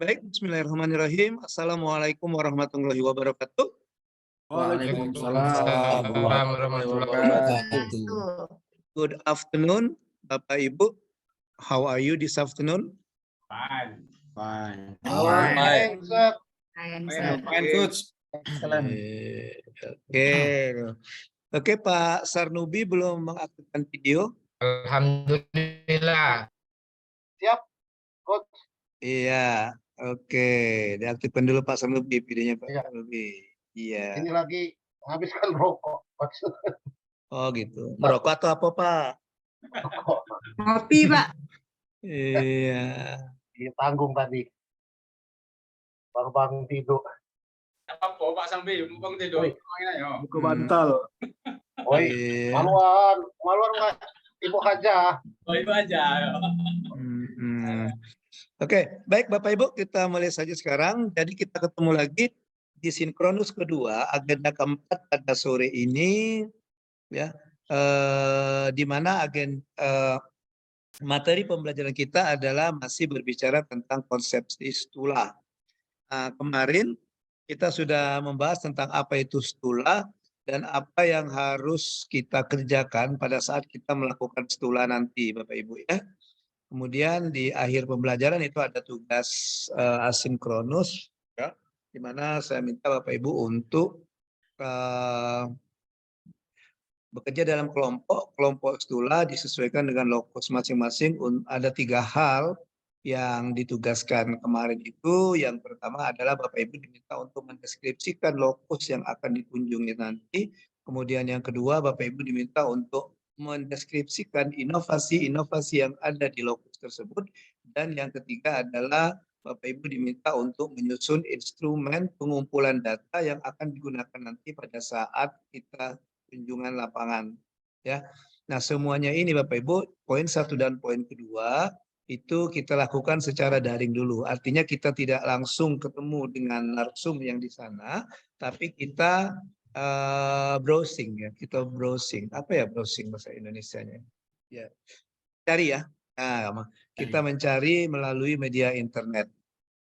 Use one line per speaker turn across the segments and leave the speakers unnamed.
Baik, bismillahirrahmanirrahim. Assalamualaikum warahmatullahi wabarakatuh.
Waalaikumsalam warahmatullahi wabarakatuh.
Good afternoon, Bapak Ibu. How are you this afternoon?
Fine.
Fine.
Fine.
Fine, Coach.
Oke. Oke, Pak Sarnubi belum mengaktifkan video.
Alhamdulillah.
Siap, Coach.
Iya, oke. Diaktifkan dulu Pak Sarnubi videonya Pak
Iya.
Sarnubi. Iya.
Ini lagi habiskan rokok, Coach.
Oh gitu. Merokok atau apa Pak?
Rokok.
Ngopi, Pak.
Iya.
Ditanggung tadi. Baru bangun tidur.
Apa Pak sampai mumpung tidur.
Buku bantal. Woi,
Iya.
maluan Mas. Ibu aja.
Oh itu aja.
Oke, baik Bapak Ibu, kita mulai saja sekarang. Jadi kita ketemu lagi di sinkronus kedua, agenda keempat pada sore ini, ya, di mana materi pembelajaran kita adalah masih berbicara tentang konsepsi stula. Nah, kemarin kita sudah membahas tentang apa itu stula dan apa yang harus kita kerjakan pada saat kita melakukan stula nanti, Bapak Ibu ya. Kemudian di akhir pembelajaran itu ada tugas asinkronus, ya, di mana saya minta Bapak Ibu untuk bekerja dalam kelompok stula disesuaikan dengan lokus masing-masing. Ada 3 hal yang ditugaskan kemarin itu. Yang pertama adalah Bapak Ibu diminta untuk mendeskripsikan lokus yang akan dikunjungi nanti. Kemudian yang kedua Bapak Ibu diminta untuk mendeskripsikan inovasi-inovasi yang ada di lokus tersebut. Dan yang ketiga adalah Bapak Ibu diminta untuk menyusun instrumen pengumpulan data yang akan digunakan nanti pada saat kita kunjungan lapangan. Ya, nah semuanya ini Bapak Ibu, poin 1 dan poin kedua itu kita lakukan secara daring dulu. Artinya kita tidak langsung ketemu dengan narsum yang di sana, tapi kita browsing ya, kita browsing. Apa ya browsing bahasa Indonesianya? Ya, cari ya. Nah, kita mencari melalui media internet.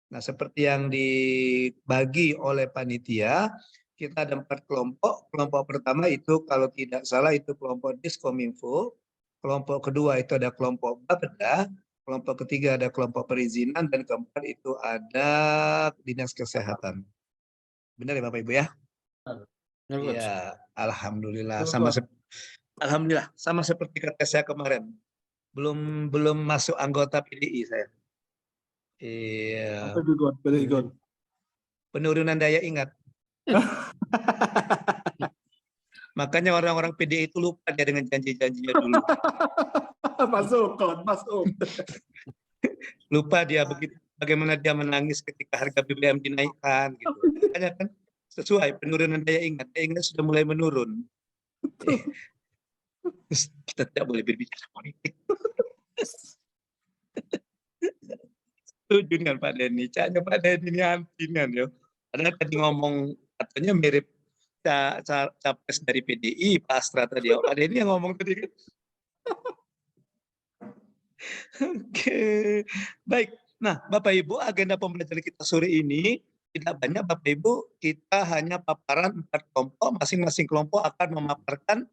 Nah, seperti yang dibagi oleh panitia, kita ada 4 kelompok. Kelompok pertama itu kalau tidak salah itu kelompok Diskominfo. Kelompok kedua itu ada kelompok Bapeda. Kelompok ketiga ada kelompok perizinan. Dan keempat itu ada Dinas Kesehatan. Benar ya Bapak Ibu ya? Iya, alhamdulillah. Alhamdulillah sama seperti kata saya kemarin. Belum masuk anggota PDI saya. Iya. Penurunan daya ingat. Makanya orang-orang PDI itu lupa dia dengan janji-janjinya dulu.
Masuk.
Lupa dia bagaimana dia menangis ketika harga BBM dinaikkan gitu. Makanya kan sesuai penurunan daya ingat sudah mulai menurun. Kita tidak boleh berbicara politik. Setuju dengan Pak Denny. Caknya Pak Denny ini antinan ya. Padahal tadi ngomong katanya mirip capres dari PDI, Pak Astra tadi. Pak Denny yang ngomong tadi kan. Oke, baik. Nah, Bapak Ibu, agenda pembelajaran kita sore ini tidak banyak Bapak Ibu. Kita hanya paparan 4 kelompok. Masing-masing kelompok akan memaparkan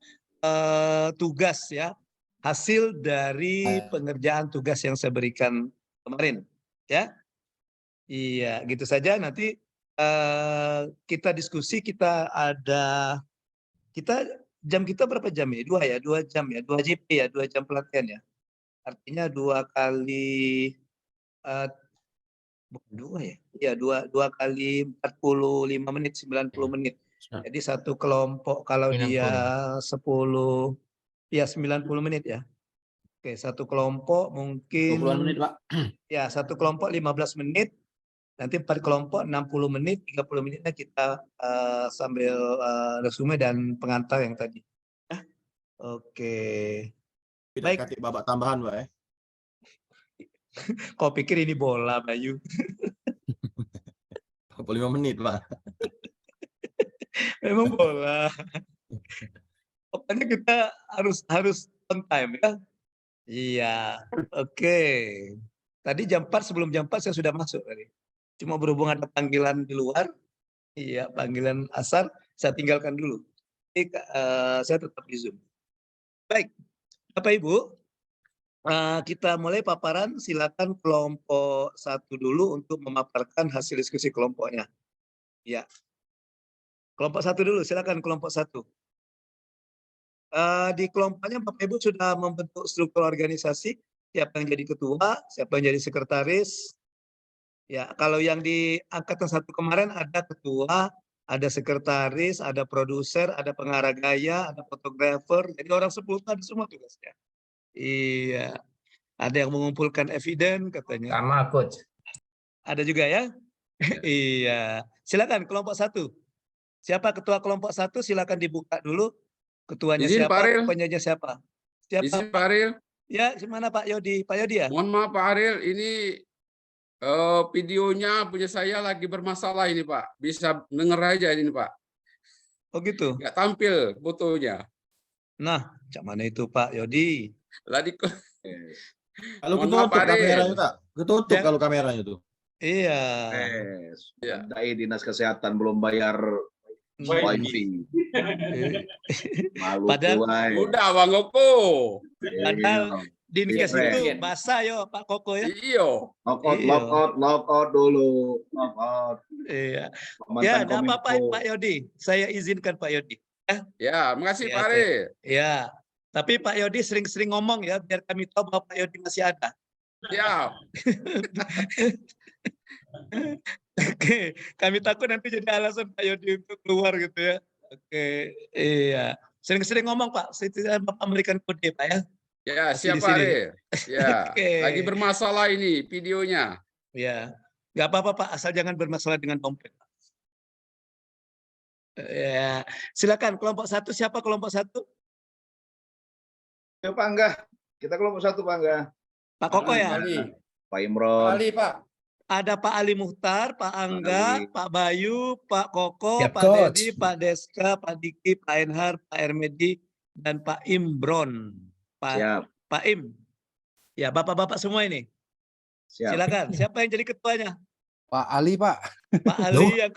tugas ya, hasil dari pengerjaan tugas yang saya berikan kemarin. Ya, iya, gitu saja. Nanti kita diskusi. Jam kita berapa jam ya? 2 jam ya, 2 JP ya, 2 jam pelatihan ya. Artinya 2 kali bukan 2 ya? Iya, 2 kali 45 menit, 90 menit. Jadi satu kelompok kalau
90.
dia 10 ya 90 menit ya. Oke, satu kelompok mungkin
20 menit, Pak.
ya, satu kelompok 15 menit. Nanti 4 kelompok 60 menit, 30 menitnya kita sambil resume dan pengantar yang tadi. Ya. Oke.
Tidak
Baik.
kasih babak tambahan, Pak ya.
Kau pikir ini bola, Bayu?
45 menit, Pak.
Memang bola. Pokoknya kita harus on time ya. Iya. Oke. Tadi jam 4, sebelum jam 4 saya sudah masuk tadi. Cuma berhubung ada panggilan di luar, iya panggilan asar, saya tinggalkan dulu. Jadi, saya tetap di Zoom. Baik, Bapak Ibu, kita mulai paparan. Silakan kelompok 1 dulu untuk memaparkan hasil diskusi kelompoknya. Ya, kelompok 1 dulu, silakan kelompok 1. Di kelompoknya Bapak Ibu sudah membentuk struktur organisasi, siapa yang jadi ketua, siapa yang jadi sekretaris. Ya, kalau yang di angkatan 1 kemarin ada ketua, ada sekretaris, ada produser, ada pengarah gaya, ada fotografer. Jadi orang 10 ada semua tugasnya. Iya, ada yang mengumpulkan eviden katanya.
Sama, Coach.
Ada juga ya? Iya. Silakan kelompok 1. Siapa ketua kelompok 1? Silakan dibuka dulu. Ketuanya
Izin,
siapa?
Pak Aril.
Penyanyi siapa? Siapa?
Izin Pak Aril,
Ya, gimana Pak Yodi? Pak Yodi ya?
mohon maaf Pak Aril, ini videonya punya saya lagi bermasalah ini Pak. Bisa denger aja ini Pak.
Oh gitu.
Nggak tampil fotonya.
Nah, cak mana itu Pak Yodi?
Lagi
Kalau
Mohon maaf,
ketutup
Pak Aril.
kameranya, Pak. Ketutup
Ya.
kalau kameranya tuh.
Iya.
Ya.
Dai dinas kesehatan belum bayar wifi. Malu
Padahal-
tuai.
Udah Bang Koko.
Padahal Dinkes
Iya.
itu basah yo Pak Koko ya.
Iyo.
Iya.
Lock out dulu. Lock out.
Iya.
Mantan
Ya, enggak apa-apa
Kominfo.
Pak Yodi. Saya izinkan Pak Yodi.
Ya, makasih
Ya,
Pak
oke.
Aril.
Ya. Tapi Pak Yodi sering-sering ngomong ya biar kami tahu bahwa Pak Yodi masih ada.
Ya,
Oke, kami takut nanti jadi alasan Pak Yodi untuk keluar gitu ya. Oke, iya. Sering-sering ngomong Pak, saya Bapak memberikan kode Pak ya.
ya
Masih di
siapa
sini.
Aril? Ya,
Oke.
lagi bermasalah ini videonya.
Ya, nggak apa-apa Pak, asal jangan bermasalah dengan dompet. Ya, silakan kelompok 1. Siapa kelompok 1?
Ya, Pak Angga. Kita kelompok 1 Pak Angga.
Pak Koko ya.
Pak Imron.
Pak.
Ada Pak Ali Muhtar, Pak Angga,
Ali.
Pak Bayu, Pak Koko,
Siap,
Pak
Coach.
Dedi, Pak Deska, Pak Diki, Pak Enhar, Pak Ermedi, dan Pak Imron.
Siap.
Pak Im. Ya, bapak-bapak semua ini.
Siap.
Silakan. Siapa yang jadi ketuanya?
Pak Ali, Pak.
Pak Ali yang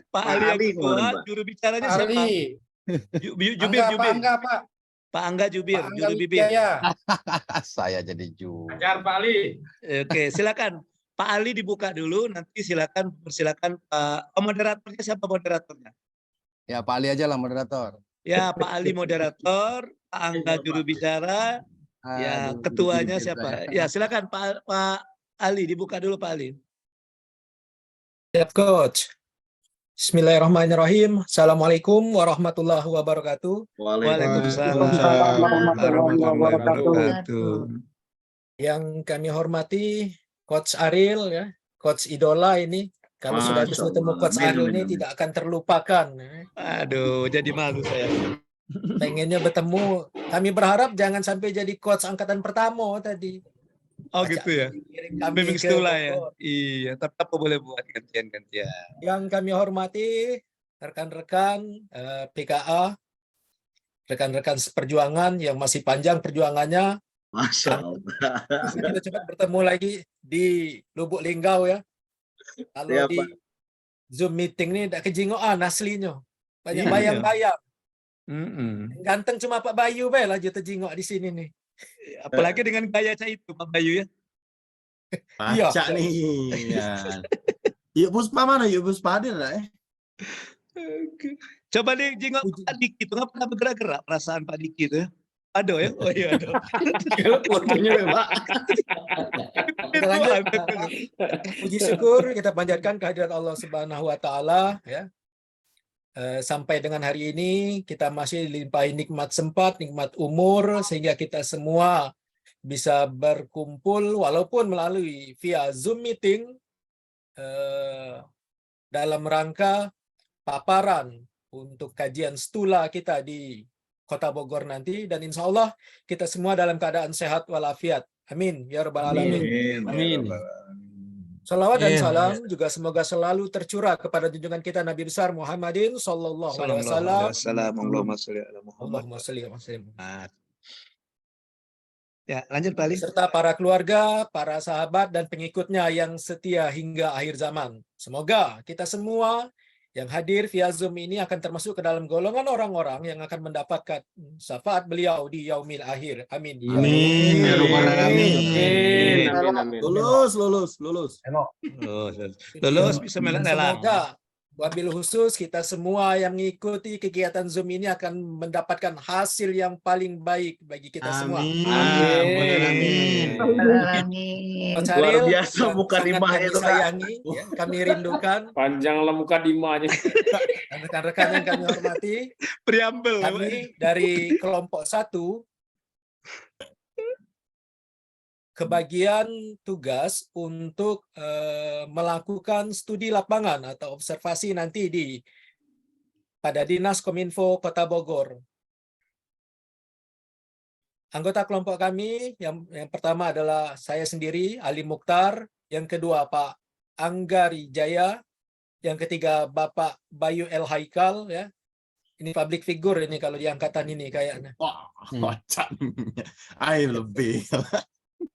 Pak Ali yang
Ali
ketua,
kemarin, Pak.
juru bicaranya siapa? Jubir, Jubir.
Pak.
Pak Angga Jubir,
Pak
juru
Angga
bibir.
Wijaya.
Saya jadi ju.
Ajar Pak Ali.
Oke, silakan. Pak Ali dibuka dulu, nanti silakan persilakan Pak moderatornya siapa moderatornya?
Ya, Pak Ali aja lah moderator.
Ya, Pak Ali moderator, Pak Angga juru bicara, ya
Aduh,
ketuanya
dikit
siapa?
saya.
Ya, silakan Pak Ali dibuka dulu Pak Ali.
Siap, Coach. Bismillahirrahmanirrahim. Assalamualaikum warahmatullahi wabarakatuh.
Waalaikumsalam
warahmatullahi
wabarakatuh.
Yang kami hormati Coach Aril ya, Coach Idola ini. Kalau sudah
Masya
ketemu
Allah.
Coach
Amin,
Aril
amin,
ini
amin.
tidak akan terlupakan.
Aduh, jadi malu saya.
Pengennya bertemu. Kami berharap jangan sampai jadi coach angkatan pertama tadi.
Oh
Ajak
gitu ya.
kirim kami
Memang
ke
itulah ya.
Bogor.
Iya, tapi apa boleh buat gantian-gantian.
Yang kami hormati rekan-rekan PKA, rekan-rekan seperjuangan yang masih panjang perjuangannya.
Masya Allah.
Kita cepat bertemu lagi di Lubuk Linggau ya. Kalau
Siap,
di
Pak.
Zoom meeting ini tidak kejingoan aslinya. Banyak
Iya.
bayang-bayang.
Mm-mm.
Ganteng cuma Pak Bayu bae lah juta jingok di sini nih.
Apalagi dengan gaya itu Pak Bayu ya.
Iya.
Baca nih. Ya. Yuk Puspa mana? Yuk Puspa ada lah.
Oke. Coba nih jengok Pak Diki itu nggak pernah bergerak-gerak perasaan Pak Diki itu ya. Aduh ya, oh iya aduh.
Kalau fotonya Pak.
Kita lanjut. Puji syukur kita panjatkan kehadirat Allah Subhanahu wa taala ya. Sampai dengan hari ini kita masih dilimpahi nikmat sempat, nikmat umur sehingga kita semua bisa berkumpul walaupun melalui via Zoom meeting dalam rangka paparan untuk kajian stula kita di Kota Bogor nanti, dan insya Allah kita semua dalam keadaan sehat walafiat. Amin ya rabbal alamin.
Amin.
Salawat dan
Iya.
salam juga semoga selalu tercurah kepada junjungan kita Nabi besar Muhammadin sallallahu alaihi wasallam.
Allahumma sholli ala Muhammad.
Allahumma shalli wa sallim.
Ya, lanjut Pak Ali.
serta para keluarga, para sahabat, dan pengikutnya yang setia hingga akhir zaman. Semoga kita semua yang hadir via Zoom ini akan termasuk ke dalam golongan orang-orang yang akan mendapatkan syafaat beliau di yaumil akhir. Amin. Ya
Amin. Ya Rabbal Alamin.
Amin.
Lulus.
Eno.
Lulus bisa melak lelang.
Semoga wabil khusus kita semua yang mengikuti kegiatan Zoom ini akan mendapatkan hasil yang paling baik bagi kita semua.
Amin.
Amin.
Amin.
Coach
Luar
Haril,
biasa
yang
muka
sangat
Dimah
kami
itu, Kak.
sayangi, ya, kami rindukan,
Panjanglah muka Dimanya.
dan rekan-rekan yang kami hormati,
Preambel.
kami dari kelompok 1 kebagian tugas untuk melakukan studi lapangan atau observasi nanti pada Dinas Kominfo Kota Bogor. Anggota kelompok kami yang pertama adalah saya sendiri, Ali Mukhtar, yang kedua Pak Anggari Jaya, yang ketiga Bapak Bayu El Haikal, ya. Ini public figure ini kalau di angkatan ini kayaknya.
Wah, macan. Air lebih.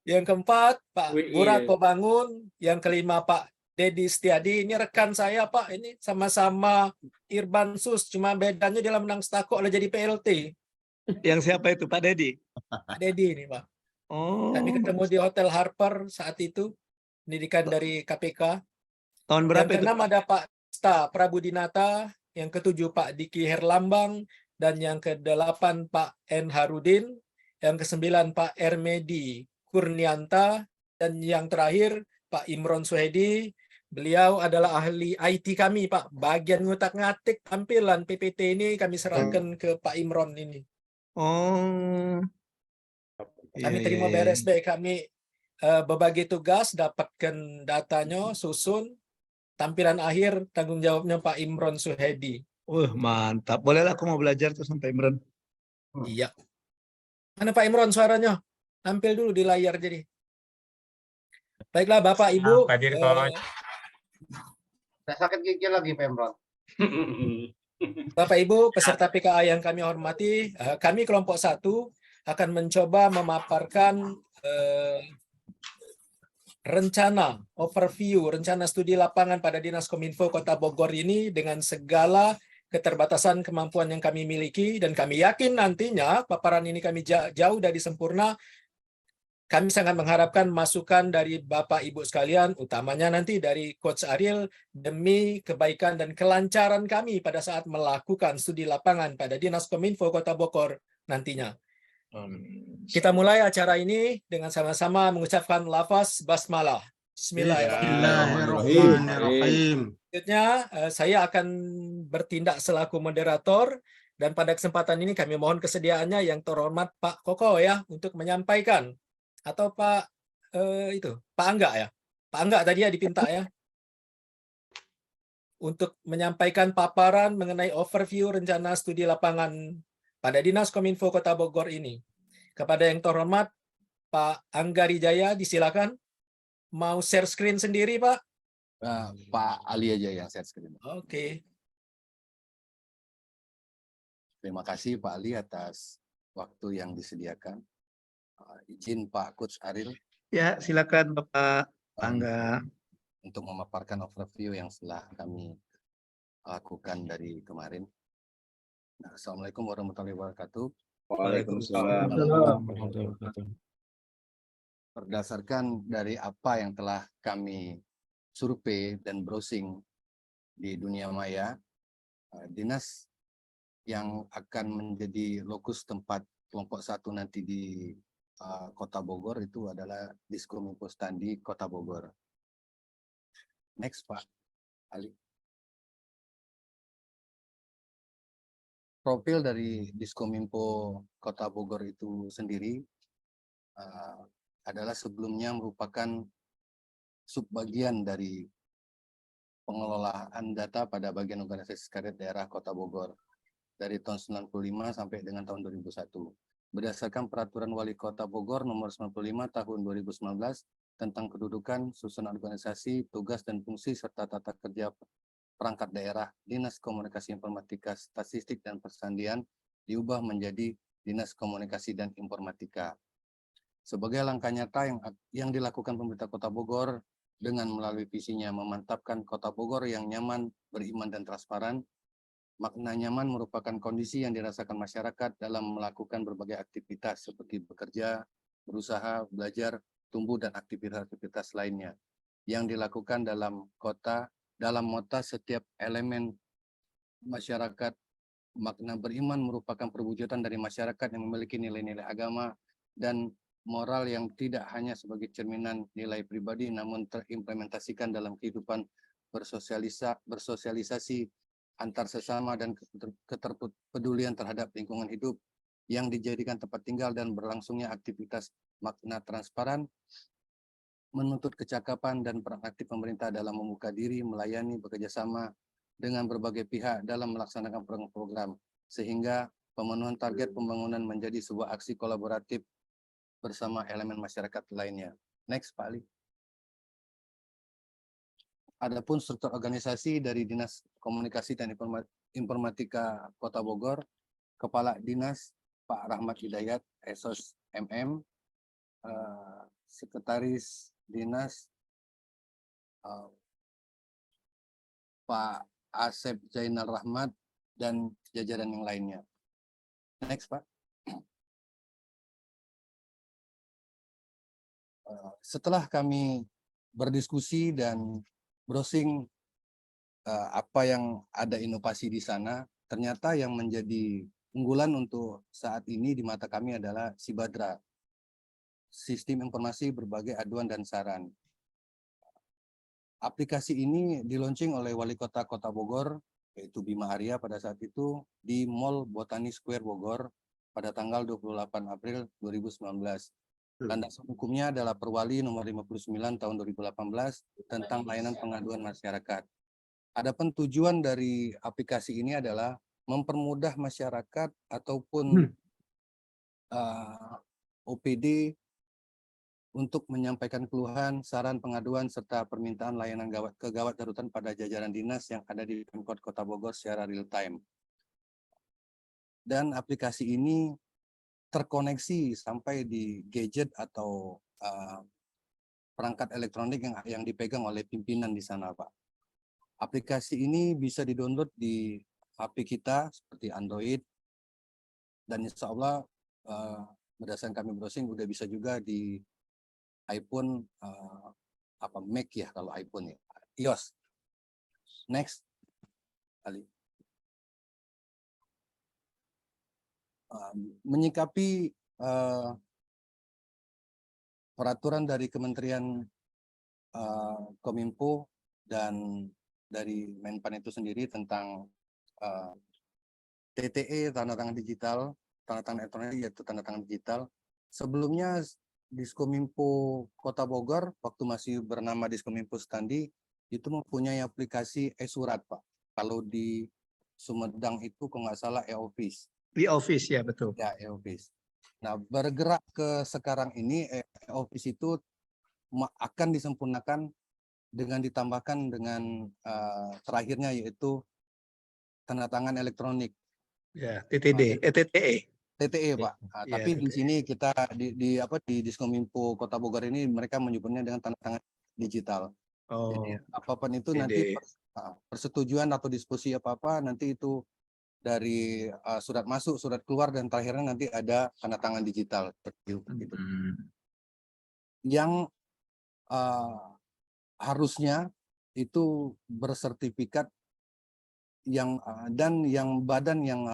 Yang keempat Pak
Wih,
Burak
iya.
Kobangun, yang kelima Pak Dedi Setiadi. Ini rekan saya Pak, ini sama-sama Irban Sus, cuma bedanya dia menang stakok lah jadi PLT.
Yang siapa itu Pak Dedi?
Pak Dedi ini Pak.
Oh,
Kami ketemu di Hotel Harper saat itu, pendidikan dari KPK.
tahun
Yang
berapa itu?
keenam ada Pak Sta Prabudinata, yang ketujuh Pak Diki Herlambang, dan yang kedelapan Pak N. Harudin, yang kesembilan Pak Ermedi Kurnianta, dan yang terakhir Pak Imron Suhedi. Beliau adalah ahli IT kami, Pak. Bagian ngutak-ngatik tampilan PPT ini kami serahkan ke Pak Imron ini.
Oh.
Kami
Iya,
terima
iya, iya.
beres baik, kami berbagi tugas, dapatkan datanya, susun, tampilan akhir tanggung jawabnya Pak Imron Suhedi.
Mantap. Bolehlah aku mau belajar tuh sampai Imran.
Iya. Mana Pak Imron suaranya? Tampil dulu di layar jadi. Baiklah Bapak Ibu.
Hadir, Coach.
Saya sakit gigi lagi, Pemron.
Bapak Ibu peserta PKA yang kami hormati, kami kelompok 1 akan mencoba memaparkan rencana overview, rencana studi lapangan pada Dinas Kominfo Kota Bogor ini dengan segala keterbatasan kemampuan yang kami miliki, dan kami yakin nantinya paparan ini kami jauh dari sempurna. Kami sangat mengharapkan masukan dari Bapak Ibu sekalian, utamanya nanti dari Coach Ariel, demi kebaikan dan kelancaran kami pada saat melakukan studi lapangan pada Dinas Kominfo Kota Bogor nantinya. Kita mulai acara ini dengan sama-sama mengucapkan lafaz basmalah. Bismillahirrahmanirrahim.
Bismillahirrahmanirrahim.
Selanjutnya, saya akan bertindak selaku moderator, dan pada kesempatan ini kami mohon kesediaannya yang terhormat Pak Koko ya untuk menyampaikan, atau Pak Pak Angga ya. Pak Angga tadi ya dipinta ya untuk menyampaikan paparan mengenai overview rencana studi lapangan pada Dinas Kominfo Kota Bogor ini. Kepada yang terhormat Pak Anggari Jaya, disilakan. Mau share screen sendiri, Pak?
Pak Ali aja yang share screen.
Oke.
Terima kasih Pak Ali atas waktu yang disediakan. Izin Pak Coach Ariel
Ya, silakan Bapak Angga.
untuk memaparkan overview yang telah kami lakukan dari kemarin. Nah, Assalamualaikum warahmatullahi wabarakatuh.
Waalaikumsalam.
Berdasarkan dari apa yang telah kami survei dan browsing di dunia maya, dinas yang akan menjadi lokus tempat kelompok 1 nanti di Kota Bogor itu adalah Diskominfo Standi Kota Bogor. Next Pak Ali. Profil dari Diskominfo Kota Bogor itu sendiri adalah sebelumnya merupakan subbagian dari pengelolaan data pada bagian organisasi sekretariat daerah Kota Bogor dari tahun 95 sampai dengan tahun 2001. Berdasarkan Peraturan Wali Kota Bogor Nomor 95 Tahun 2019 tentang kedudukan, susunan organisasi, tugas dan fungsi serta tata kerja perangkat daerah, Dinas Komunikasi Informatika, Statistik dan Persandian diubah menjadi Dinas Komunikasi dan Informatika. sebagai langkah nyata yang dilakukan pemerintah Kota Bogor dengan melalui visinya memantapkan Kota Bogor yang nyaman, beriman, dan transparan. Makna nyaman merupakan kondisi yang dirasakan masyarakat dalam melakukan berbagai aktivitas seperti bekerja, berusaha, belajar, tumbuh, dan aktivitas-aktivitas lainnya yang dilakukan dalam mota setiap elemen masyarakat. Makna beriman merupakan perwujudan dari masyarakat yang memiliki nilai-nilai agama dan moral yang tidak hanya sebagai cerminan nilai pribadi namun terimplementasikan dalam kehidupan bersosialisasi antar sesama dan keterpedulian terhadap lingkungan hidup yang dijadikan tempat tinggal dan berlangsungnya aktivitas. Makna transparan menuntut kecakapan dan peran aktif pemerintah dalam membuka diri, melayani, bekerjasama dengan berbagai pihak dalam melaksanakan program-program sehingga pemenuhan target pembangunan menjadi sebuah aksi kolaboratif bersama elemen masyarakat lainnya. Next, Pak Ali. Adapun struktur organisasi dari Dinas Komunikasi dan Informatika Kota Bogor, Kepala Dinas Pak Rahmat Hidayat, Esos MM, Sekretaris Dinas Pak Asep Zainal Rahmat, dan jajaran yang lainnya. Next, Pak. Setelah kami berdiskusi dan browsing apa yang ada inovasi di sana, ternyata yang menjadi unggulan untuk saat ini di mata kami adalah Sibadra, Sistem Informasi Berbagai Aduan dan Saran. Aplikasi ini dilaunching oleh Wali Kota Kota Bogor, yaitu Bima Arya pada saat itu, di Mall Botani Square Bogor pada tanggal 28 April 2019. Landasan hukumnya adalah Perwali nomor 59 tahun 2018 tentang layanan pengaduan masyarakat. Adapun tujuan dari aplikasi ini adalah mempermudah masyarakat ataupun OPD untuk menyampaikan keluhan, saran, pengaduan, serta permintaan layanan kegawat darurat pada jajaran dinas yang ada di Pemkot Kota Bogor secara real time. Dan aplikasi ini terkoneksi sampai di gadget atau perangkat elektronik yang dipegang oleh pimpinan di sana, Pak. Aplikasi ini bisa di-download di HP kita seperti Android, dan insya Allah berdasarkan kami browsing udah bisa juga di iPhone, Mac ya kalau iPhone ya, iOS. Next, Ali. Menyikapi peraturan dari Kementerian Kominfo dan dari Menpan itu sendiri tentang TTE, tanda tangan digital, tanda tangan elektronik yaitu tanda tangan digital. Sebelumnya Diskominfo Kota Bogor waktu masih bernama Diskominfo Standi itu mempunyai aplikasi e-surat, Pak. Kalau di Sumedang itu kalau nggak salah e-office.
Di office ya, betul.
Ya, e-office. Nah, bergerak ke sekarang ini e-office itu akan disempurnakan dengan ditambahkan dengan terakhirnya yaitu tanda tangan elektronik.
Ya, TTD, TTE.
TTE, Pak. Nah,
Ya,
tapi di
TTE.
sini kita di Diskominfo Kota Bogor ini mereka menyebutnya dengan tanda tangan digital. Jadi apapun itu
TTD.
nanti persetujuan atau diskusi apa-apa nanti itu dari surat masuk, surat keluar, dan terakhirnya nanti ada tanda tangan digital. Gitu. Yang harusnya itu bersertifikat dan yang badan yang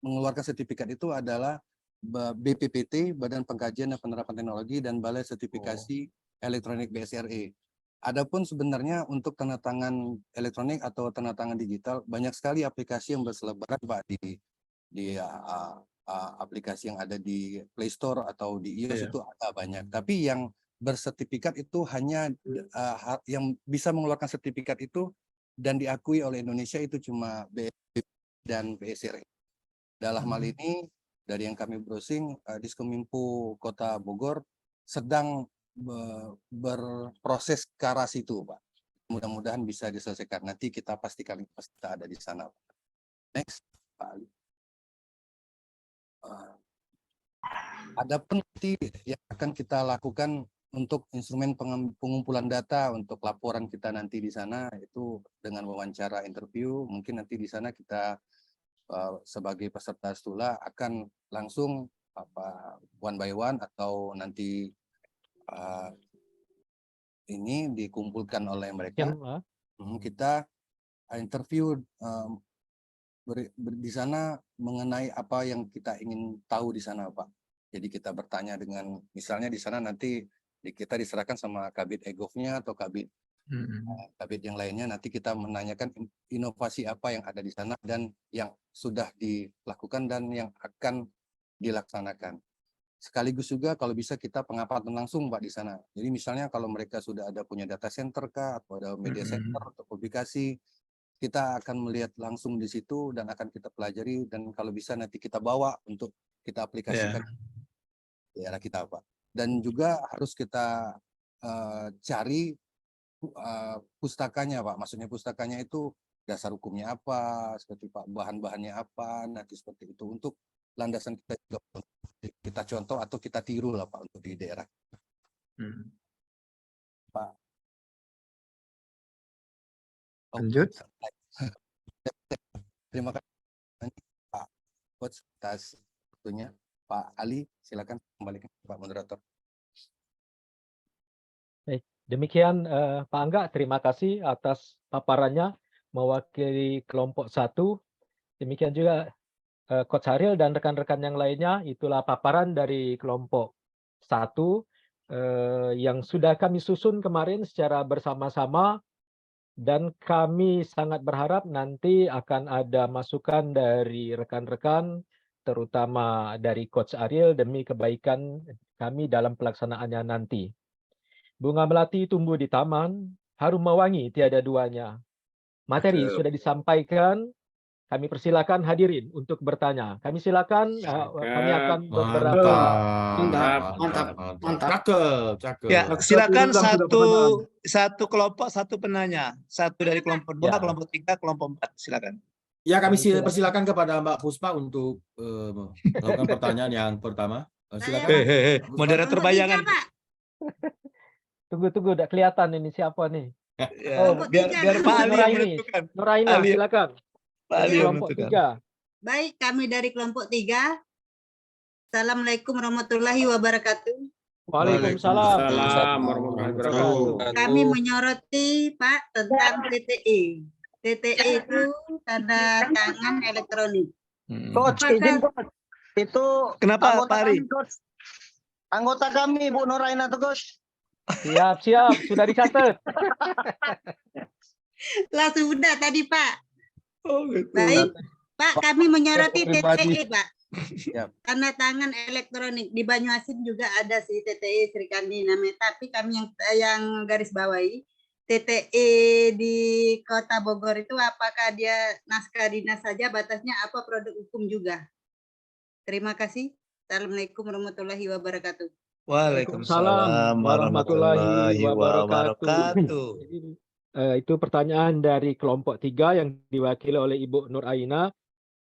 mengeluarkan sertifikat itu adalah BPPT, Badan Pengkajian dan Penerapan Teknologi, dan Balai Sertifikasi Elektronik BSRE. Adapun sebenarnya untuk tanda tangan elektronik atau tanda tangan digital banyak sekali aplikasi yang berselebaran, Pak, di aplikasi yang ada di Play Store atau di iOS itu ada banyak. Tapi yang bersertifikat itu hanya yang bisa mengeluarkan sertifikat itu dan diakui oleh Indonesia itu cuma BPPT dan BSRE. Dalam hal ini dari yang kami browsing, Diskominfo Kota Bogor sedang berproses ke arah situ, Pak. Mudah-mudahan bisa diselesaikan. Nanti kita pastikan kita ada di sana, Pak. Next, Pak Ali. Adapun nanti yang akan kita lakukan untuk instrumen pengumpulan data untuk laporan kita nanti di sana itu dengan wawancara interview, mungkin nanti di sana kita sebagai peserta Stula akan langsung one by one atau nanti ini dikumpulkan oleh mereka. Kita interview di sana mengenai apa yang kita ingin tahu di sana, Pak. Jadi kita bertanya dengan, misalnya di sana nanti kita diserahkan sama Kabid Egofnya atau Kabid yang lainnya, nanti kita menanyakan inovasi apa yang ada di sana dan yang sudah dilakukan dan yang akan dilaksanakan. Sekaligus juga kalau bisa kita pengamatan langsung, Pak, di sana. Jadi misalnya kalau mereka sudah ada punya data center kah atau ada media center atau publikasi, kita akan melihat langsung di situ dan akan kita pelajari, dan kalau bisa nanti kita bawa untuk kita aplikasikan di daerah kita, Pak. Dan juga harus kita cari pustakanya, Pak. Maksudnya pustakanya itu dasar hukumnya apa, seperti Pak, bahan-bahannya apa, nanti seperti itu untuk landasan kita juga kita contoh atau kita tiru lah, Pak, untuk di daerah. Pak.
Lanjut.
Terima kasih Pak Coach atas waktunya. Pak Ali, silakan kembalikan Pak Moderator.
Demikian Pak Angga, terima kasih atas paparannya mewakili kelompok 1. Demikian juga Coach Haril dan rekan-rekan yang lainnya, itulah paparan dari kelompok 1 yang sudah kami susun kemarin secara bersama-sama, dan kami sangat berharap nanti akan ada masukan dari rekan-rekan, terutama dari Coach Ariel demi kebaikan kami dalam pelaksanaannya nanti. Bunga melati tumbuh di taman, harum mewangi tiada duanya. Materi sudah disampaikan, kami persilakan hadirin untuk bertanya. Kami silakan, kami akan beberapa.
Mantap. Cakep.
Ya, silakan satu kelompok satu penanya. Satu dari kelompok 2, kelompok 3, kelompok 4. Silakan.
Ya, kami persilakan kepada Mbak Puspa untuk melakukan pertanyaan yang pertama. Silakan.
Moderator bayangan.
Tunggu, udah kelihatan ini siapa nih.
Ya, biar Pak Ali yang menentukan.
Nuraina, silakan.
Pak Ali yang
Kelompok
menentukan.
3.
Baik, kami dari kelompok 3. Assalamualaikum warahmatullahi wabarakatuh.
Waalaikumsalam.
warahmatullahi wabarakatuh.
Kami menyoroti Pak tentang TTE. TTE itu tanda tangan elektronik.
Coach, izin Coach. Itu
Kenapa
anggota
Pak Ari?
kami, Coach. Anggota kami, Bu Nuraina tuh, Coach.
Siap, sudah dicatat.
Lah sudah tadi Pak.
Oh, gitu.
Baik, Pak, kami menyoroti TTE, Pak.
Siap.
Tanda tangan elektronik di Banyuasin juga ada sih TTE Sri Kandi namanya, tapi kami yang garis bawahi TTE di Kota Bogor itu apakah dia naskah dinas saja, batasnya apa produk hukum juga? Terima kasih. Assalamualaikum warahmatullahi wabarakatuh.
Waalaikumsalam warahmatullahi wabarakatuh.
Itu pertanyaan dari kelompok 3 yang diwakili oleh Ibu Nuraina.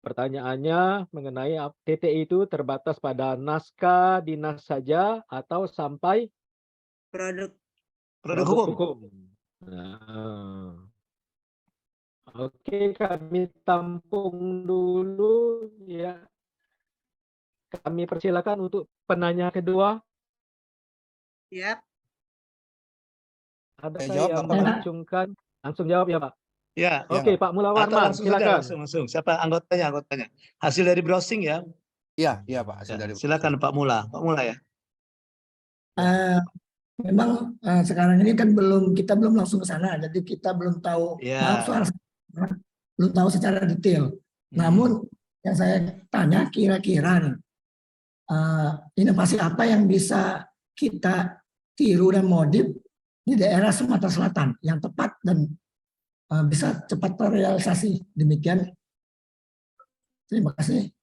Pertanyaannya mengenai TTE itu terbatas pada naskah dinas saja atau sampai
Produk
hukum. Nah. Oke, kami tampung dulu ya. Kami persilakan untuk penanya kedua.
Siap.
Ada
Saya
saya
jawab
yang
apa, Pak?
melancungkan. Langsung jawab ya, Pak.
Ya.
Oke, Pak Mula
Atau
Warman,
langsung saja,
silakan.
langsung. Siapa anggotanya? Hasil dari browsing ya.
Iya Pak. Hasil dari
Silakan Pak Mula. Pak Mula ya.
Memang sekarang ini kan kita belum langsung ke sana, jadi kita belum tahu, maaf soal belum tahu secara detail. Namun yang saya tanya kira-kira inovasi apa yang bisa kita tiru dan modif di daerah Sumatera Selatan yang tepat dan bisa cepat terrealisasi. Demikian. Terima kasih.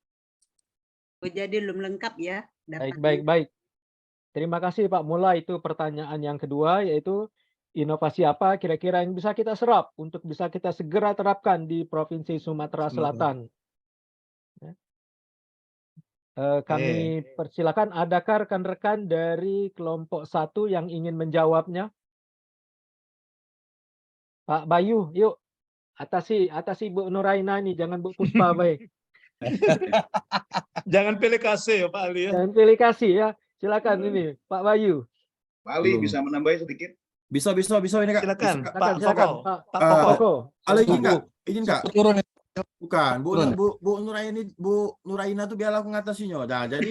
Jadi belum lengkap ya.
Baik. Terima kasih Pak Mula. Itu pertanyaan yang kedua, yaitu inovasi apa kira-kira yang bisa kita serap untuk bisa kita segera terapkan di Provinsi Sumatera Selatan. Kami persilakan, adakah rekan-rekan dari kelompok 1 yang ingin menjawabnya? Pak Bayu, yuk atasi Bu Nuraina ini, jangan Bu Puspa baik.
Jangan pilih kasih ya Pak Ali ya.
Jangan pilih kasih ya. Silakan ini Pak Bayu.
Pak Ali
Belum.
bisa menambahin sedikit?
Bisa ini Kak.
Silakan
Bisa, Kak.
Pak
Silakan,
Koko.
Pak
Pak Koko.
Koko.
Ada izin Kak? Izin Kak?
Turun.
Bukan,
Turun.
Bu Nuraina tuh biar aku ngatasinya. Nah, jadi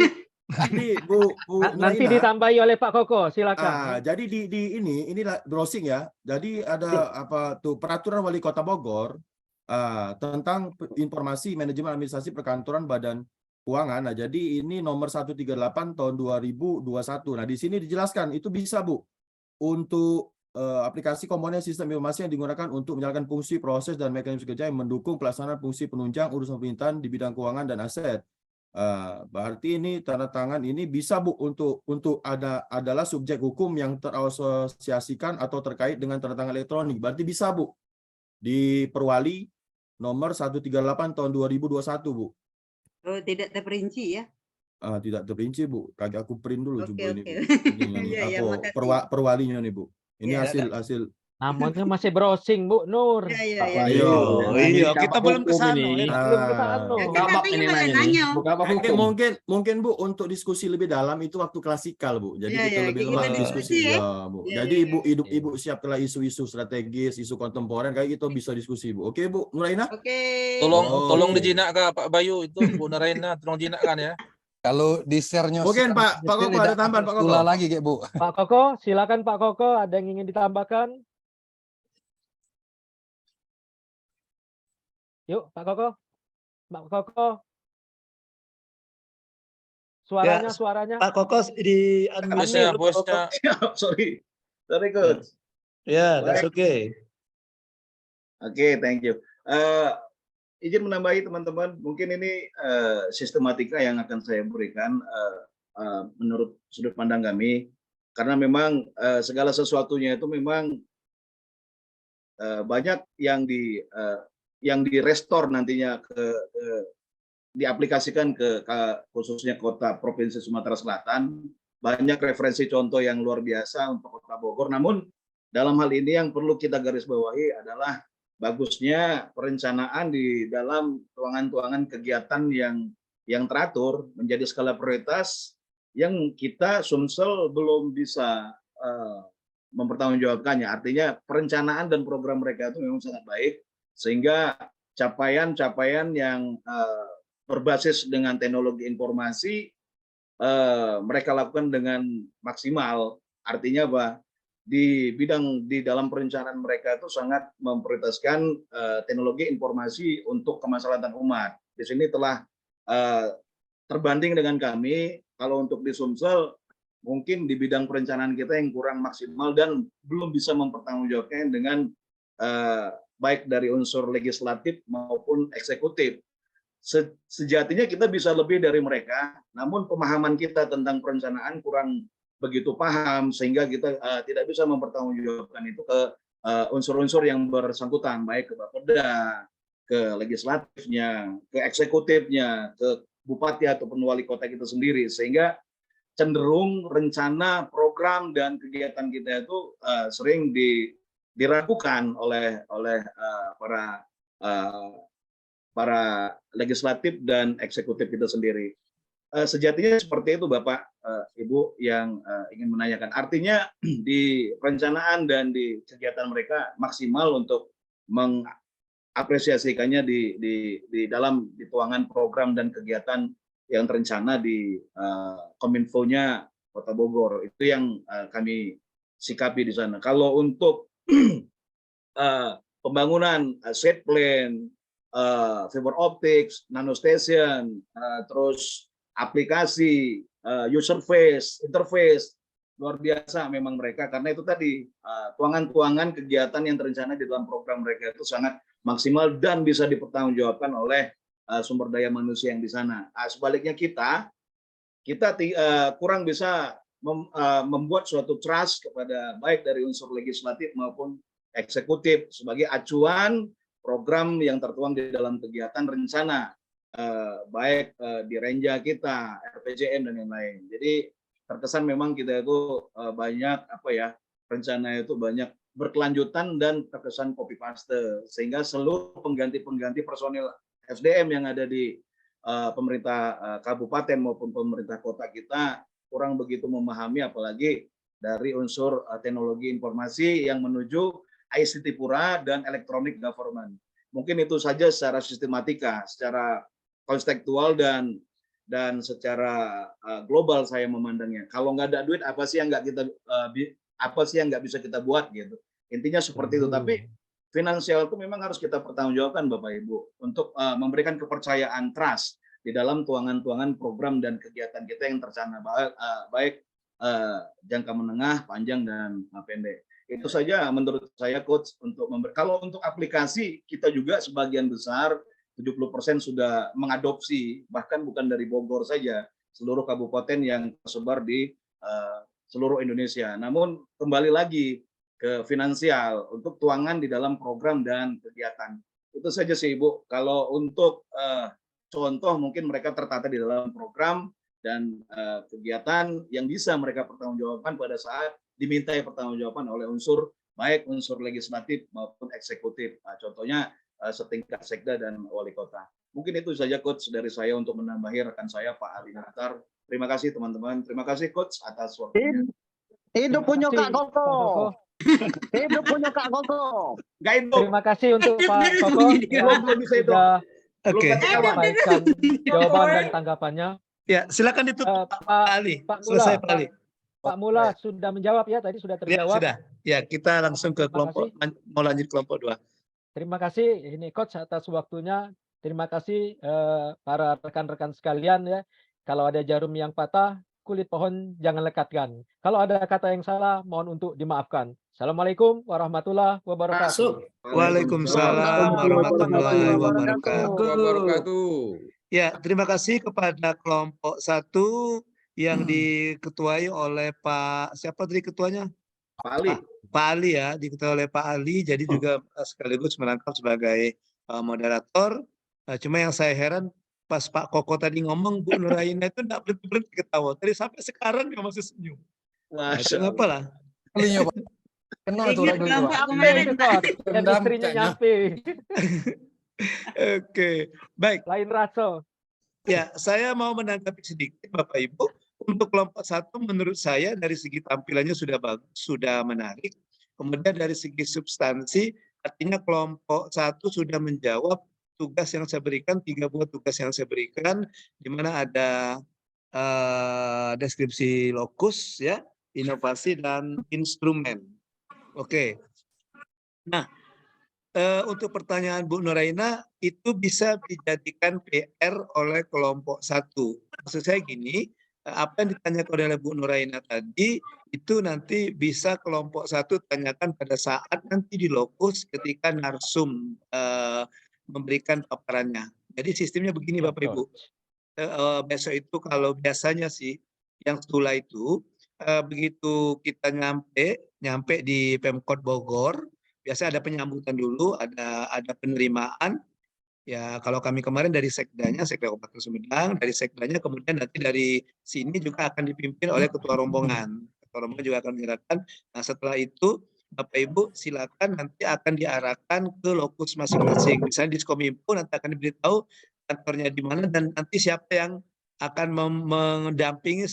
Bu
Nanti
Nuraina,
ditambahi oleh Pak Koko, silakan.
jadi ini browsing ya. Jadi ada apa tuh peraturan wali kota Bogor tentang informasi manajemen administrasi perkantoran badan keuangan. Nah, jadi ini nomor 138 tahun 2021. Nah, di sini dijelaskan itu bisa Bu untuk aplikasi komponen sistem informasi yang digunakan untuk menjalankan fungsi, proses, dan mekanisme kerja yang mendukung pelaksanaan fungsi penunjang urusan pemerintahan di bidang keuangan dan aset. Berarti ini tanda tangan ini bisa Bu untuk adalah subjek hukum yang terasosiasikan atau terkait dengan tanda tangan elektronik. Berarti bisa Bu di Perwali nomor 138 tahun 2021 Bu.
Oh, tidak terperinci ya.
Tidak terperinci Bu. Kagak aku print dulu
Oke,
coba ini.
oke.
Ini
Iya, iya,
aku
makasih.
perwalinya nih Bu. Ini
Iya.
hasil.
Namanya masih browsing Bu Nur.
Iya, iya,
Pak
iya.
Bayu.
Iya, kita belum ke sana.
Belum ke sana.
Ya, kan
Kabak
katanya
ini
pada
nanya
nanya.
nih. Bukan apa hukum.
Mungkin Bu untuk diskusi lebih dalam itu waktu klasikal Bu. Jadi
Iya,
kita
iya,
lebih
kita
luas
diskusi
diskusi
ya.
ya Bu.
Iya,
Jadi
iya,
Ibu siap telah isu-isu strategis, isu kontemporer kayak gitu bisa diskusi Bu. Oke Bu Nuraina?
Oke.
Tolong
dijinak Pak Bayu itu Bu Nuraina tolong jinakkan ya.
Kalau di share-nya
Mungkin Pak Koko ada tambahan Pak Koko.
lagi kayak Bu.
Pak Koko, silakan Pak Koko, ada yang ingin ditambahkan? Yuk, Pak Koko. Pak Koko. Suaranya.
Pak Koko di
Bosnya.
Sorry, Coach.
Ya, that's okay.
Oke, thank you. Izin menambahi teman-teman, mungkin ini sistematika yang akan saya berikan menurut sudut pandang kami, karena memang segala sesuatunya itu memang banyak yang di restore nantinya diaplikasikan ke khususnya kota provinsi Sumatera Selatan. Banyak referensi contoh yang luar biasa untuk Kota Bogor. Namun dalam hal ini yang perlu kita garis bawahi adalah bagusnya perencanaan di dalam tuangan-tuangan kegiatan yang teratur menjadi skala prioritas yang kita Sumsel belum bisa mempertanggungjawabkannya. Artinya perencanaan dan program mereka itu memang sangat baik, sehingga capaian-capaian yang berbasis dengan teknologi informasi mereka lakukan dengan maksimal. Artinya apa? Di dalam perencanaan mereka itu sangat memprioritaskan teknologi informasi untuk kemaslahatan umat. Di sini telah terbanding dengan kami. Kalau untuk di Sumsel mungkin di bidang perencanaan kita yang kurang maksimal dan belum bisa mempertanggungjawabkan dengan baik dari unsur legislatif maupun eksekutif. Sejatinya kita bisa lebih dari mereka, namun pemahaman kita tentang perencanaan kurang begitu paham, sehingga kita tidak bisa mempertanggungjawabkan itu ke unsur-unsur yang bersangkutan, baik ke Bapeda, ke legislatifnya, ke eksekutifnya, ke bupati ataupun wali kota kita sendiri, sehingga cenderung rencana, program, dan kegiatan kita itu sering diragukan oleh para legislatif dan eksekutif kita sendiri. Sejatinya seperti itu Bapak, Ibu yang ingin menanyakan. Artinya di perencanaan dan di kegiatan mereka maksimal untuk mengapresiasikannya di dalam dituangan program dan kegiatan yang terencana di Kominfo-nya Kota Bogor. Itu yang kami sikapi di sana. Kalau untuk pembangunan set plan, fiber optics, nanostation, terus aplikasi, user face, interface, luar biasa memang mereka, karena itu tadi tuangan-tuangan kegiatan yang terencana di dalam program mereka itu sangat maksimal dan bisa dipertanggungjawabkan oleh sumber daya manusia yang di sana. Sebaliknya kita kurang bisa membuat suatu trust kepada baik dari unsur legislatif maupun eksekutif sebagai acuan program yang tertuang di dalam kegiatan rencana baik di Renja kita, RPJM dan lain-lain. Jadi terkesan memang kita itu banyak rencana itu banyak berkelanjutan dan terkesan copy paste, sehingga seluruh pengganti personil SDM yang ada di pemerintah kabupaten maupun pemerintah kota kita kurang begitu memahami, apalagi dari unsur teknologi informasi yang menuju ICT Pura dan Electronic Government. Mungkin itu saja secara sistematika, secara konstekstual dan secara global saya memandangnya. Kalau nggak ada duit, apa sih yang nggak bisa kita buat gitu. Intinya seperti itu. Tapi finansial itu memang harus kita pertanggungjawabkan Bapak Ibu untuk memberikan kepercayaan, trust di dalam tuangan-tuangan program dan kegiatan kita yang tercana, baik jangka menengah, panjang dan pendek. Itu saja menurut saya Coach untuk kalau untuk aplikasi kita juga sebagian besar 70% sudah mengadopsi, bahkan bukan dari Bogor saja, seluruh kabupaten yang tersebar di seluruh Indonesia. Namun kembali lagi ke finansial untuk tuangan di dalam program dan kegiatan. Itu saja sih Ibu. Kalau untuk contoh mungkin mereka tertata di dalam program dan kegiatan yang bisa mereka pertanggungjawabkan pada saat dimintai pertanggungjawaban oleh unsur baik unsur legislatif maupun eksekutif. Contohnya setingkat sekda dan wali kota. Mungkin itu saja Coach dari saya untuk menambahi rekan saya Pak Ali Mukhtar. Terima kasih teman-teman. Terima kasih Coach atas waktunya.
Hidup punya Kak Koko. Hidup punya Kak Koko.
Terima kasih untuk Pak Koko
Belum bisa itu.
sudah menyampaikan jawaban dan tanggapannya.
Ya, silakan itu Pak Ali.
Pak Mula,
Selesai Pak Ali.
Pak Mula sudah menjawab ya, tadi sudah
Ya,
terjawab.
sudah. Ya, kita langsung ke kelompok, mau lanjut kelompok 2.
Terima kasih ini Coach atas waktunya. Terima kasih para rekan-rekan sekalian ya. Kalau ada jarum yang patah, kulit pohon jangan lekatkan. Kalau ada kata yang salah, mohon untuk dimaafkan. Assalamualaikum warahmatullahi wabarakatuh.
Waalaikumsalam warahmatullahi wabarakatuh. Ya, terima kasih kepada kelompok 1 yang diketuai oleh Pak, siapa tadi ketuanya?
Pak Ali.
Pak Ali ya, diketuai oleh Pak Ali, jadi juga sekaligus merangkap sebagai moderator. Cuma yang saya heran pas Pak Koko tadi ngomong, Bu Nuraina itu enggak berhenti ketawa. Tadi sampai sekarang dia masih senyum. Itu ngapa lah?
Kenal tuh lagu itu.
Industrinya nyampe.
Oke, baik.
Lain rasa.
Ya, saya mau menanggapi sedikit Bapak Ibu. Untuk kelompok 1 menurut saya dari segi tampilannya sudah bagus, sudah menarik. Kemudian dari segi substansi, artinya kelompok 1 sudah menjawab tugas yang saya berikan, 3 buah tugas yang saya berikan, di mana ada deskripsi lokus, ya, inovasi dan instrumen. Oke. Nah, untuk pertanyaan Bu Nuraina itu bisa dijadikan PR oleh kelompok 1. Maksud saya gini, apa yang ditanyakan oleh Bu Nuraina tadi itu nanti bisa kelompok 1 tanyakan pada saat nanti di lokus ketika narsum memberikan paparannya. Jadi sistemnya begini Bapak Ibu. Besok itu kalau biasanya sih yang stula itu begitu kita nyampe di Pemkot Bogor, biasanya ada penyambutan dulu, ada penerimaan. Ya, kalau kami kemarin dari sekdanya, Sekda Kabupaten Sumedang, dari sekdanya kemudian nanti dari sini juga akan dipimpin oleh ketua rombongan. Ketua rombongan juga akan menyerahkan. Nah, setelah itu Bapak Ibu silakan nanti akan diarahkan ke lokus masing-masing. Misalnya di Skominfo nanti akan diberitahu kantornya di mana dan nanti siapa yang akan mendampingi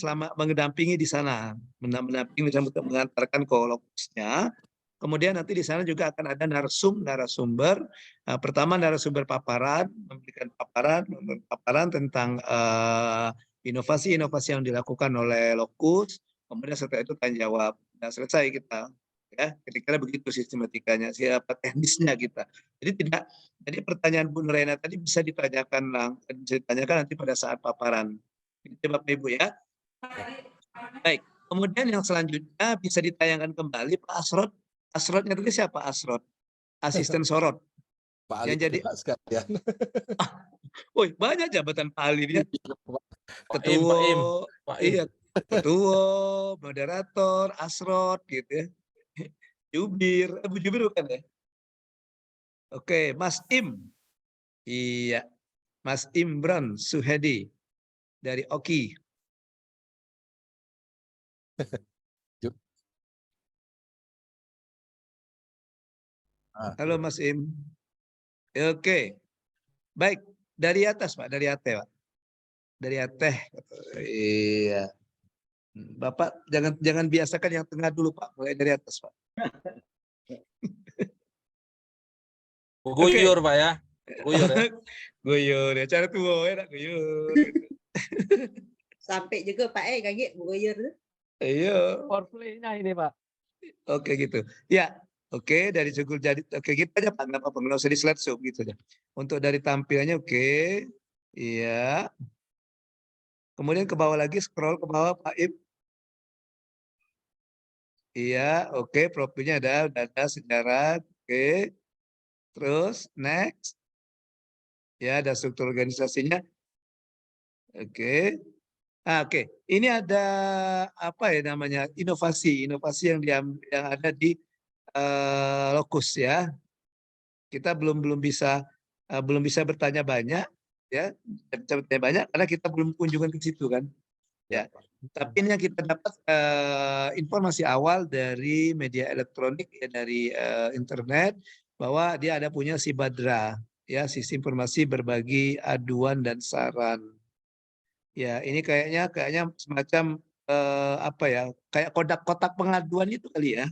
di sana, mendampingi untuk mengantarkan ke lokusnya. Kemudian nanti di sana juga akan ada narasumber. Pertama narasumber paparan, memberikan paparan tentang inovasi-inovasi yang dilakukan oleh lokus. Kemudian setelah itu tanya jawab. Nah, selesai kita. Ya, kira-kira begitu sistematikanya, siapa teknisnya kita. Jadi pertanyaan Bu Nuraina tadi bisa ditanyakan nanti pada saat paparan. Itu Bapak Ibu ya. Baik. Kemudian yang selanjutnya bisa ditayangkan kembali Pak Asrod. Asrodnya tadi siapa Asrod? Asisten sorot.
Pak Ali
yang jadi
ya.
Woi, banyak jabatan Pak Ali dia.
Pak Im.
Iya, ketua, moderator, Asrod gitu ya. Jubir, Bu Jubir bukan ya? Oke, Mas Im. Iya. Mas Imran Suhedi dari Oki. Halo Mas Im. Oke. Baik, dari atas Pak, dari Ateh Pak. Dari Ateh. Iya. Bapak jangan biasakan yang tengah dulu Pak, mulai dari atas Pak.
Guyur Pak ya. Guyur ya.
Guyur ya, cara tua ya nak guyur.
Sampai juga Pak kaki buyur.
Iya.
Foreplay-nya ini Pak.
Oke gitu. Ya, oke dari Sugul jadi oke gitu aja Pak, nggak apa-apa, nggak usah di slideshow gitu aja. Untuk dari tampilannya oke. Iya. Kemudian ke bawah lagi, scroll ke bawah Pak Ib. Iya, oke, profilnya ada sejarah, oke. Terus next. Ya, ada struktur organisasinya. Oke. Oke. Ini ada apa ya namanya? Inovasi yang ada di Lokus ya. Kita belum bisa bertanya banyak ya, bertanya banyak karena kita belum kunjungan ke situ kan. Ya. Tapi ini yang kita dapat informasi awal dari media elektronik ya, dari internet bahwa dia ada punya Sibadra ya, sistem informasi berbagi aduan dan saran. Ya, ini kayaknya semacam apa ya? Kayak kotak pengaduan itu kali ya.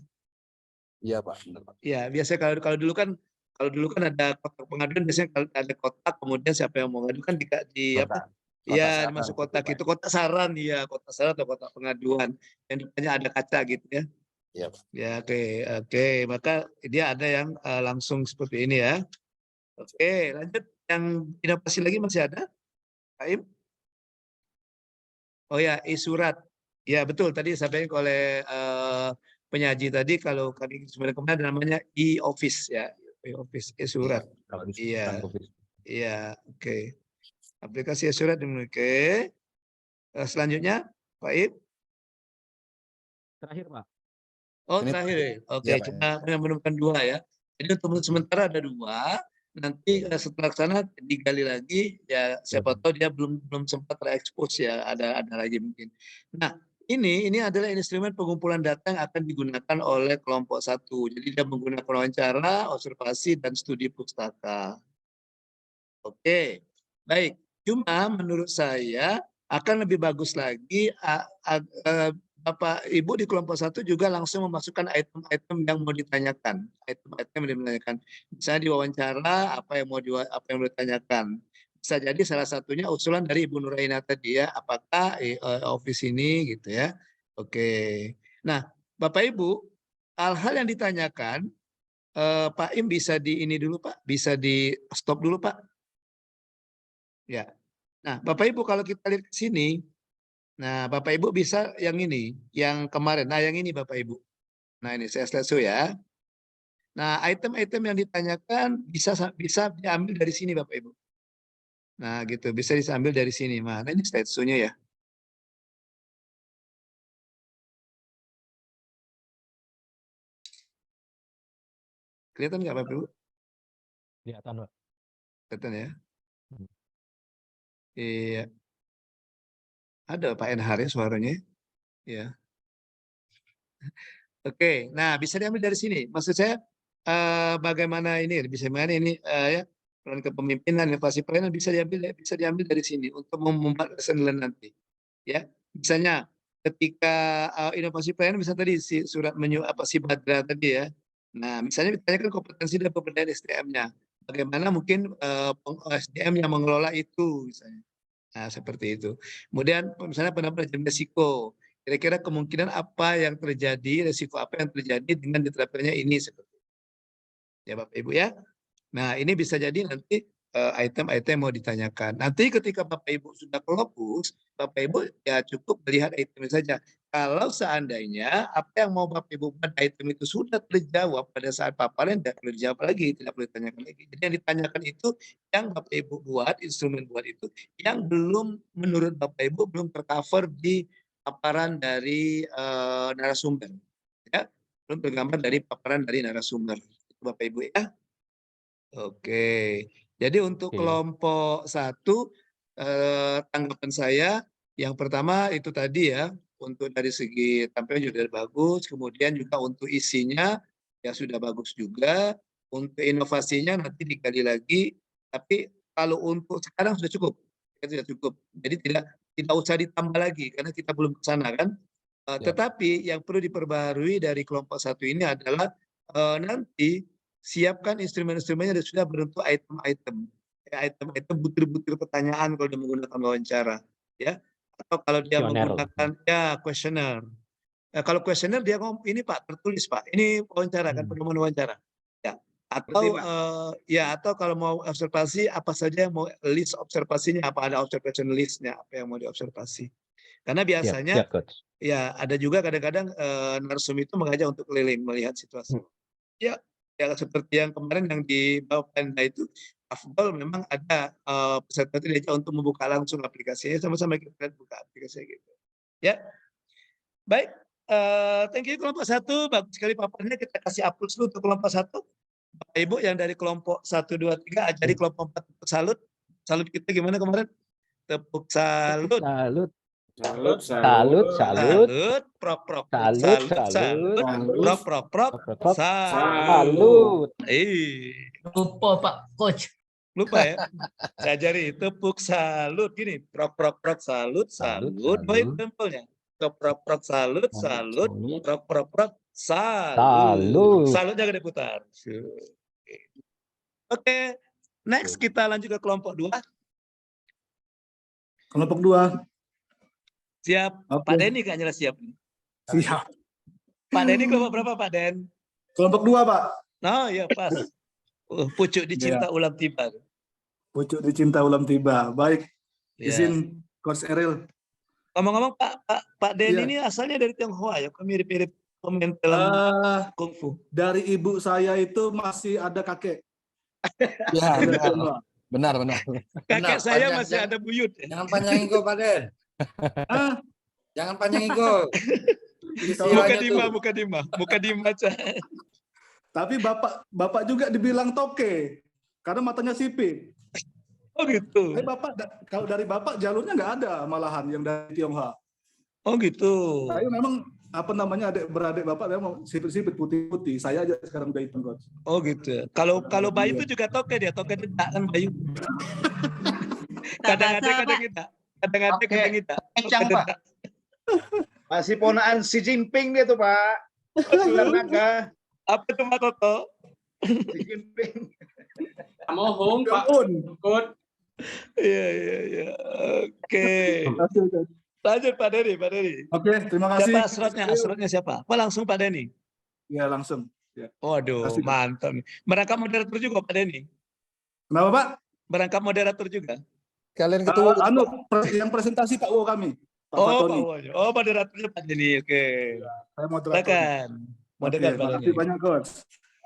Iya Pak, benar Pak.
Ya, biasanya kalau dulu kan ada kotak pengaduan, biasanya kalau ada kotak kemudian siapa yang mau ngadu kan di apa? Ya, masuk kotak itu, kotak saran ya, kotak saran atau kotak pengaduan yang depannya ada kaca gitu ya.
Iya Pak.
Ya, oke. Maka dia ada yang langsung seperti ini ya. Oke, lanjut yang inovasi lagi masih ada, Pak Im? Oh ya, e-surat. Ya, betul tadi disampaikan oleh penyaji tadi kalau kami sebenarnya kemarin namanya e-office ya, e-office, e-surat. Iya. Iya, oke. Aplikasi e-surat dimiliki. Selanjutnya, Pak Ib.
Terakhir Pak.
Oh,
Ini
terakhir. Oke,
ya, Pak,
kita menemukan 2 ya. Jadi untuk sementara ada 2. Nanti setelah sana digali lagi ya, siapa tahu dia belum sempat terekspos ya, ada lagi mungkin. Nah, ini adalah instrumen pengumpulan data yang akan digunakan oleh kelompok 1. Jadi dia menggunakan wawancara, observasi dan studi pustaka. Oke. Baik. Cuma menurut saya akan lebih bagus lagi Bapak Ibu di kelompok 1 juga langsung memasukkan item-item yang mau ditanyakan, item-item yang ditanyakan. Misalnya di wawancara apa yang mau ditanyakan. Bisa jadi salah satunya usulan dari Ibu Nuraina tadi ya, apakah office ini gitu ya. Oke. Nah, Bapak Ibu, hal-hal yang ditanyakan Pak Im bisa di ini dulu Pak, bisa di stop dulu Pak. Ya. Nah, Bapak Ibu kalau kita lihat ke sini, nah, Bapak Ibu bisa yang ini, yang kemarin. Nah, yang ini Bapak Ibu. Nah, ini saya slideshow ya. Nah, item-item yang ditanyakan bisa diambil dari sini Bapak Ibu. Nah, gitu, bisa diambil dari sini. Nah, ini slideshow-nya ya. Kelihatan nggak Bapak Ibu?
Kelihatan Pak.
Kelihatan ya. Iya. Ada Pak Enhar ya suaranya. Ya. Oke, nah bisa diambil dari sini. Maksud saya bagaimana ini bisa ini ya peran kepemimpinan, inovasi pelayanan bisa diambil dari sini untuk membuat lesson learn nanti. Ya, misalnya ketika inovasi pelayanan bisa tadi si surat si Badra tadi ya. Nah, misalnya ditanyakan kompetensi dan pemberdayaan SDM-nya. Bagaimana mungkin SDM yang mengelola itu misalnya. Nah, seperti itu. Kemudian misalnya penampilan risiko. Kira-kira kemungkinan apa yang terjadi, risiko apa yang terjadi dengan diterapkannya ini seperti itu. Ya Bapak Ibu ya. Nah, ini bisa jadi nanti item-item mau ditanyakan. Nanti ketika Bapak Ibu sudah ke Lokus, Bapak Ibu ya cukup melihat item saja. Kalau seandainya apa yang mau Bapak Ibu buat item itu sudah terjawab pada saat paparan, tidak perlu dijawab lagi, tidak perlu ditanyakan lagi. Jadi yang ditanyakan itu yang Bapak Ibu buat, instrumen buat itu, yang belum menurut Bapak Ibu belum tercover di paparan dari narasumber. Ya, belum tergambar dari paparan dari narasumber. Itu Bapak Ibu ya. Oke. Jadi untuk
Oke.
kelompok 1, tanggapan saya yang pertama itu tadi ya, untuk dari segi tampilan juga sudah bagus, kemudian juga untuk isinya ya sudah bagus juga, untuk inovasinya nanti dikali lagi, tapi kalau untuk sekarang sudah cukup, ya sudah cukup. Jadi tidak usah ditambah lagi karena kita belum ke sana kan.
Ya.
Tetapi yang perlu diperbarui dari kelompok 1 ini adalah nanti siapkan instrumen-instrumennya dan sudah berbentuk item-item. Ya, item-item butir-butir pertanyaan kalau dia menggunakan wawancara, ya. Atau kalau dia
Kuesioner.
menggunakan ya kuesioner. Kalau kuesioner dia ngomong ini Pak tertulis Pak, ini wawancara kan pedoman wawancara. Ya. Atau atau kalau mau observasi apa saja yang mau list observasinya, apa ada observation list-nya, apa yang mau diobservasi. Karena biasanya
Siap, Coach.
ya ada juga kadang-kadang narsum itu mengajak untuk keliling melihat situasi. Ya, ya seperti yang kemarin yang di bawah Pemda itu, afdol memang ada peserta itu diajak untuk membuka langsung aplikasinya, sama-sama kita buka aplikasinya gitu. Ya, baik. Thank you kelompok 1, bagus sekali paparnya, kita kasih aplaus dulu untuk kelompok 1. Bapak Ibu yang dari kelompok 1, 2, 3, ajari kelompok 4 tepuk salut. Salut kita gimana kemarin? Tepuk salut.
Salut.
Salut,
Salut, salut.
Salut, prok, prok,
Salut,
salut,
salut.
prok, prok, prok,
Prok.
salut.
Salut.
Lupa Pak Coach.
Lupa ya? Saya ajari tepuk salut gini, prok, prok, prok, salut,
Salut,
salut. Baik
salut.
tempelnya. Prok, prok, prok, salut, salut. Prok, prok, prok, salut.
Salut.
Salutnya gede putar. Oke, next kita lanjut ke kelompok 2.
Kelompok 2.
Siap.
Oke.
Pak Denny kayaknya siap.
Siap.
Pak Denny kelompok berapa Pak Den?
Kelompok 2, Pak.
Oh ya pas. Pucuk dicinta ulam tiba.
Pucuk dicinta ulam tiba. Baik.
Ya.
Izin Coach Eril.
Ngomong-ngomong Pak Den
Iya.
ini asalnya dari Tionghoa ya, kok mirip-mirip pemain film kungfu.
Dari ibu saya itu masih ada kakek.
Ya,
Dari
benar.
Tionghoa.
Benar.
Kakek saya masih ada buyut.
Jangan panjangin kok, Pak Den.
Hah?
Jangan panjangin kok.
Muka dima aja.
Tapi bapak juga dibilang toke karena matanya sipit.
Oh gitu.
Tapi kalau dari bapak jalurnya nggak ada malahan yang dari Tionghoa.
Oh gitu.
Saya memang adik beradik bapak memang sipit-sipit putih-putih. Saya aja sekarang udah hitam, Coach.
Oh gitu. Kalau Bayu itu juga toke dia, toke tidak kan Bayu. Kadang ada kadang tidak. Kadang tidak.
Kencang, Pak. Masih ponaan Xi Jinping dia tuh, Pak. Naga.
Apa itu Pak Koko?
Xi Jinping.
Mohon Pak. Kut.
Iya. Oke. Lanjut Pak Denny.
Oke, terima kasih.
Siapa asrotnya siapa? Apa langsung Pak Denny?
Ya, langsung. Ya.
Waduh, mantap. Merangkap moderator juga Pak Denny.
Kenapa, Pak?
Merangkap moderator juga.
Kalian ketemu
yang presentasi Pak Wo kami. Pak
Oh,
Fatoni.
Pak Wo. Oh, moderatornya Pak Denny. Oke.
Saya moderator.
Silakan. Moderator Pak
Terima
Denny.
kasih banyak, Coach.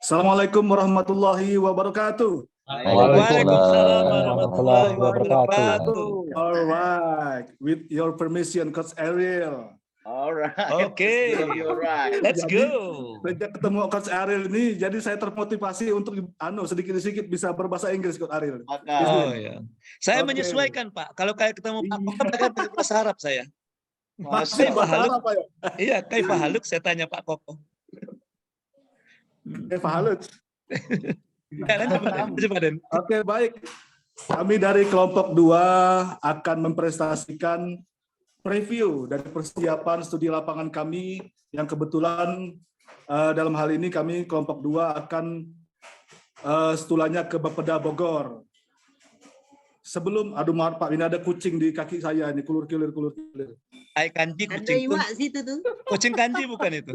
Assalamualaikum warahmatullahi wabarakatuh.
Waalaikumsalam warahmatullahi wabarakatuh.
Alright, with your permission, Coach Ariel.
Alright.
Oke.
Alright.
Let's go.
Sejak ketemu Coach Ariel ini, jadi saya termotivasi untuk sedikit-sedikit bisa berbahasa Inggris, Coach Ariel.
Oh ya. Saya
Oke.
menyesuaikan Pak. Kalau kayak ketemu Pak Koko, mereka pakai bahasa Arab saya.
Masih bahasa Arab, Pak ya?
Iya, kaifa haluk saya tanya Pak Koko.
Fahalut.
Coba Den.
Oke, baik. Kami dari kelompok 2 akan mempresentasikan preview dari persiapan studi lapangan kami yang kebetulan dalam hal ini kami kelompok 2 akan stulanya ke Bapeda Bogor. Sebelum, aduh maaf Pak, ini ada kucing di kaki saya ini, kulur-kilir.
Ai kanji
Ada
kucing
iwa
tuh.
situ tuh.
Kucing kanji bukan itu?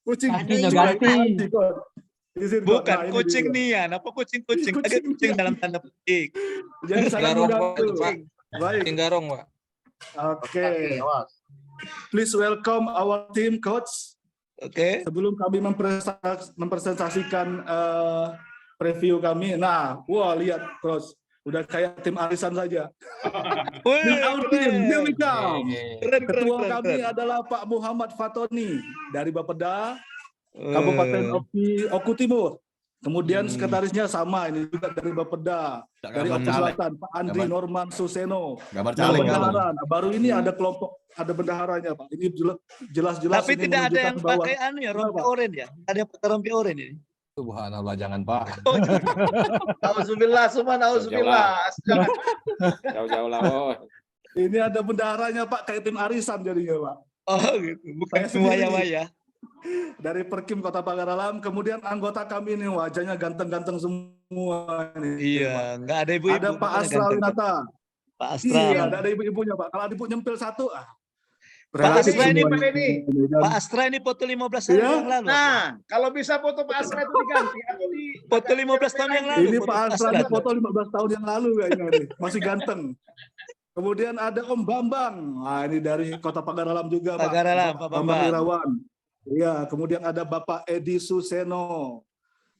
Kucing
Ada
kucing
iwa.
kanji, Coach. Izin, Coach.
Bukan
Nah, ini
kucing
dia.
nian, apa kucing-kucing? Ada kucing dalam tanda petik.
Jadi saya
Garong,
mengganggu.
Pak.
Baik.
Garong, Pak.
Oke. Please welcome our team, Coach.
Oke.
Sebelum kami mempresentasikan preview kami, nah, wah lihat, Coach, udah kayak tim arisan saja. This our team, here we come. Ketua kami adalah Pak Muhammad Fatoni dari Bapeda, Kabupaten Oku Timur. Kemudian sekretarisnya sama, ini juga dari Bapeda, dari Opus Selatan, Pak Andri Norman Suseno.
Gambar
Nah,
caleg.
bendahara. Nah, baru ini ada kelompok, ada bendaharanya, Pak. Ini jelas-jelas.
Tapi
ini
tidak ada yang
menunjukkan bahwa-
pakai anu ya, rompi oranye ya. Ada yang pakai rompi oranye ini.
Subhanallah, jangan Pak.
Auzubillah, summa auzubillah. Jangan.
Jauh-jauh lah, oh.
Ini ada bendaharanya, Pak, kayak tim arisan jadinya, Pak.
Oh gitu, bukan
Saya sendiri.
waya-waya.
Dari Perkim Kota Pagar Alam, kemudian anggota kami ini wajahnya ganteng-ganteng semua ini.
Iya, nggak ada ibu-ibu.
Ada Pak
makanya
Astra
ganteng.
Winata.
Pak Astra.
Iya, ada ibu-ibunya, Pak. Kalau ibu nyempil satu,
Pak
relatif
Astra ini,
semua
Pak Denny.
Pak Astra ini foto 15 tahun
Iya?
yang lalu.
Nah, kalau bisa foto Pak Asra itu diganti atau di
Foto 15 tahun yang lalu.
Ini
foto
Pak Astra
Astra
ini
tuh.
foto 15 tahun yang lalu kayaknya nih. Masih ganteng. Kemudian ada Om Bambang. Nah, ini dari Kota Pagar Alam juga, Pak.
Pagar Alam, Pak Bambang.
Irawan. Iya, kemudian ada Bapak Edi Suseno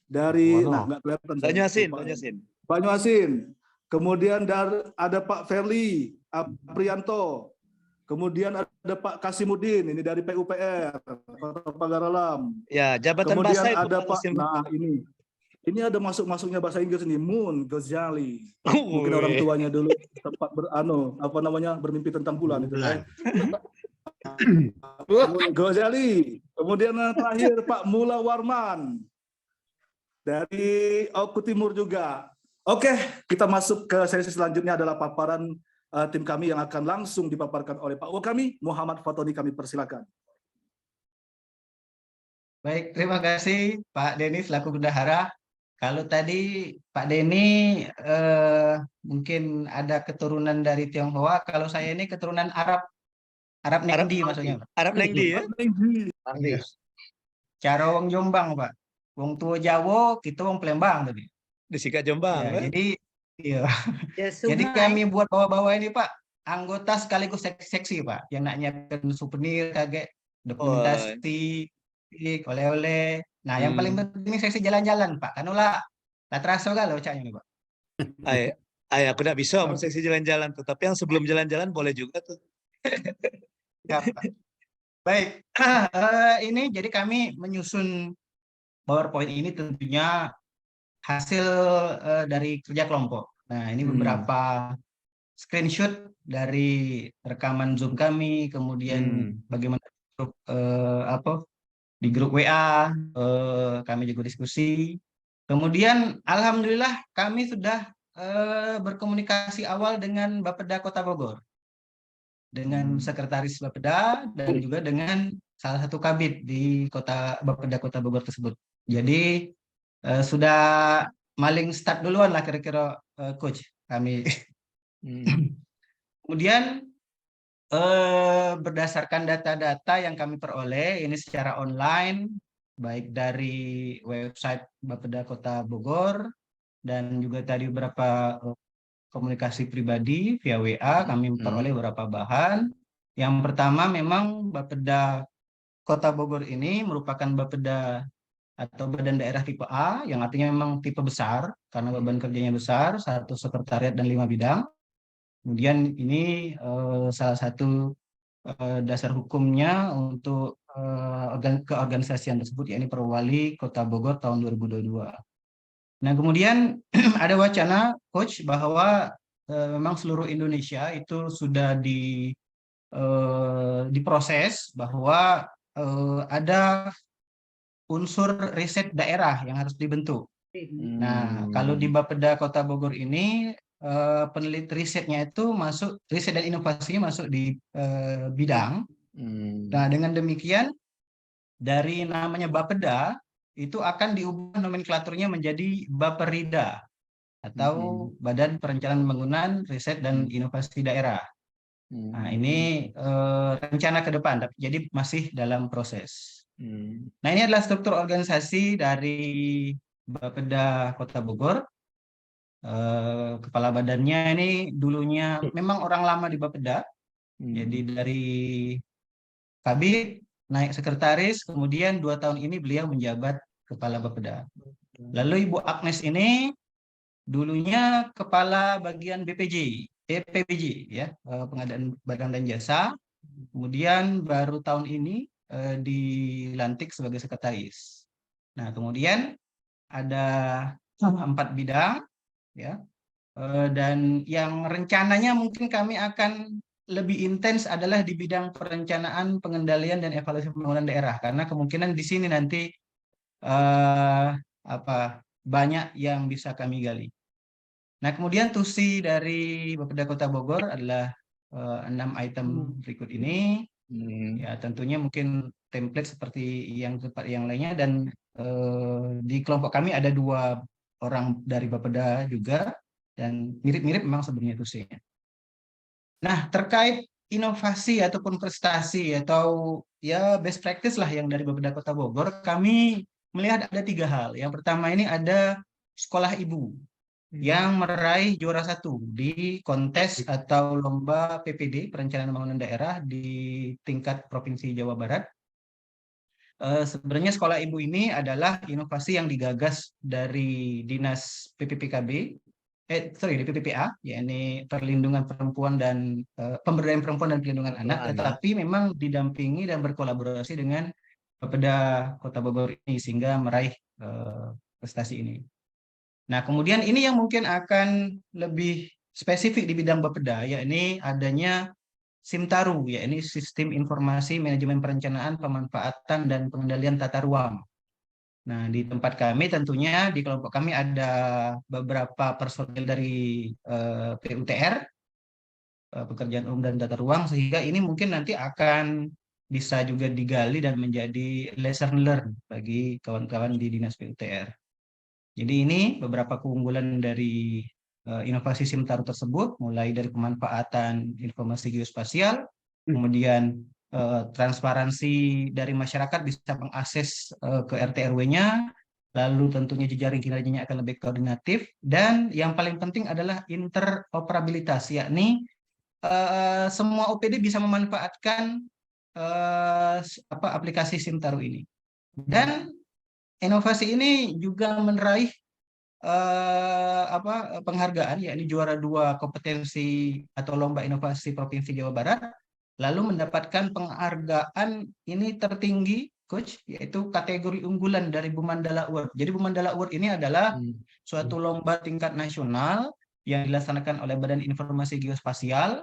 dari nggak kelihatan.
Banyuasin,
Bapak.
Banyuasin.
Banyuasin. Kemudian ada Pak Ferli Aprianto. Kemudian ada Pak Kasimuddin, ini dari PUPR, Kota Pagar Alam.
Ya, jabatan
Kemudian
bahasa itu.
ada
Pak
Pak,
Nasim.
nah ini ada masuknya bahasa Inggris ini, Moon Ghazali. Mungkin orang tuanya dulu sempat bermimpi tentang bulan itu. Moon Ghazali. Kemudian yang terakhir Pak Mula Warman dari Oku Timur juga. Oke, kita masuk ke sesi selanjutnya adalah paparan tim kami yang akan langsung dipaparkan oleh Pak Wakami, Muhammad Fatoni, kami persilakan.
Baik, terima kasih Pak Denny selaku bendahara. Kalau tadi Pak Denny mungkin ada keturunan dari Tionghoa, kalau saya ini keturunan Arab Nengdi maksudnya. Pak.
Arab Nengdi ya?
Cara wong Jombang, Pak. Wong tua Jawa, kita wong Palembang tadi.
Di Sika Jombang.
Ya,
ya?
jadi iya.
Ya,
Jadi
sungai.
kami buat bawa-bawa ini Pak, anggota sekaligus seksi Pak, yang nak nyiapkan souvenir kayak dokumentasi, oleh-oleh. Nah, yang paling penting seksi jalan-jalan Pak, karena lah terasa kalau caknya nih Pak.
Aku nggak bisa mau seksi jalan-jalan tuh, tapi yang sebelum jalan-jalan boleh juga tuh.
Ya, Pak. Baik, ini jadi kami menyusun PowerPoint ini tentunya hasil dari kerja kelompok. Nah, ini beberapa screenshot dari rekaman Zoom kami, kemudian bagaimana di grup WA kami juga diskusi. Kemudian alhamdulillah kami sudah berkomunikasi awal dengan Bapeda Kota Bogor, dengan sekretaris Bapeda dan juga dengan salah satu kabid di Bapeda Kota Bogor tersebut. Jadi sudah maling start duluan lah kira-kira coach kami. Kemudian berdasarkan data-data yang kami peroleh ini secara online, baik dari website Bapeda Kota Bogor dan juga tadi beberapa komunikasi pribadi via WA, kami memperoleh beberapa bahan. Yang pertama memang Bapeda Kota Bogor ini merupakan Bapeda atau badan daerah tipe A, yang artinya memang tipe besar karena beban kerjanya besar, 1 sekretariat dan 5 bidang. Kemudian ini salah satu dasar hukumnya untuk keorganisasian tersebut, yakni Perwali Kota Bogor tahun 2022. Nah, kemudian ada wacana coach bahwa memang seluruh Indonesia itu sudah diproses bahwa ada unsur riset daerah yang harus dibentuk. Nah, kalau di Bapeda Kota Bogor ini peneliti risetnya itu masuk, riset dan inovasinya masuk di bidang. Nah, dengan demikian dari namanya Bapeda itu akan diubah nomenklaturnya menjadi Baperida atau Badan Perencanaan Pembangunan Riset dan Inovasi Daerah. Nah, ini rencana ke depan, jadi masih dalam proses. Nah, ini adalah struktur organisasi dari Bapeda Kota Bogor. Kepala badannya ini dulunya memang orang lama di Bapeda, jadi dari kabit naik sekretaris, kemudian 2 tahun ini beliau menjabat kepala Bapeda. Lalu Ibu Agnes ini dulunya kepala bagian PPJ ya, pengadaan barang dan jasa, kemudian baru tahun ini dilantik sebagai sekretaris. Nah, kemudian ada 4 bidang, ya. Dan yang rencananya mungkin kami akan lebih intens adalah di bidang perencanaan, pengendalian, dan evaluasi pembangunan daerah, karena kemungkinan di sini nanti banyak yang bisa kami gali. Nah, kemudian tusi dari Bapeda Kota Bogor adalah 6 item berikut ini. Ya, tentunya mungkin template seperti yang lainnya, dan di kelompok kami ada 2 orang dari Bapeda juga, dan mirip-mirip memang sebenarnya tusinya. Nah, terkait inovasi ataupun prestasi atau ya best practice lah yang dari Bapeda Kota Bogor, kami melihat ada 3 hal. Yang pertama ini ada sekolah ibu yang meraih juara 1 di kontes atau lomba PPD, Perencanaan Pembangunan Daerah, di tingkat Provinsi Jawa Barat. Sebenarnya sekolah ibu ini adalah inovasi yang digagas dari Dinas di PPPA, yakni Perlindungan Perempuan dan Pemberdayaan Perempuan dan Perlindungan Anak, tetapi memang didampingi dan berkolaborasi dengan Bapeda Kota Bogor ini sehingga meraih prestasi ini. Nah, kemudian ini yang mungkin akan lebih spesifik di bidang Bapeda, yakni adanya SIMTARU, yakni Sistem Informasi Manajemen Perencanaan, Pemanfaatan, dan Pengendalian Tata Ruang. Nah, di tempat kami tentunya di kelompok kami ada beberapa personil dari PUTR, Pekerjaan Umum dan Tata Ruang, sehingga ini mungkin nanti akan bisa juga digali dan menjadi lesson learn bagi kawan-kawan di Dinas PUTR. Jadi ini beberapa keunggulan dari inovasi SIMTARU tersebut, mulai dari pemanfaatan informasi geospasial, kemudian transparansi dari masyarakat bisa mengakses ke RT RW-nya, lalu tentunya jejaring kinerjanya akan lebih koordinatif, dan yang paling penting adalah interoperabilitas, yakni semua OPD bisa memanfaatkan aplikasi SIMTARU ini. Dan inovasi ini juga meraih penghargaan, yakni juara 2 kompetensi atau lomba inovasi Provinsi Jawa Barat, lalu mendapatkan penghargaan ini tertinggi, Coach, yaitu kategori unggulan dari Bumandala Award. Jadi Bumandala Award ini adalah suatu lomba tingkat nasional yang dilaksanakan oleh Badan Informasi Geospasial,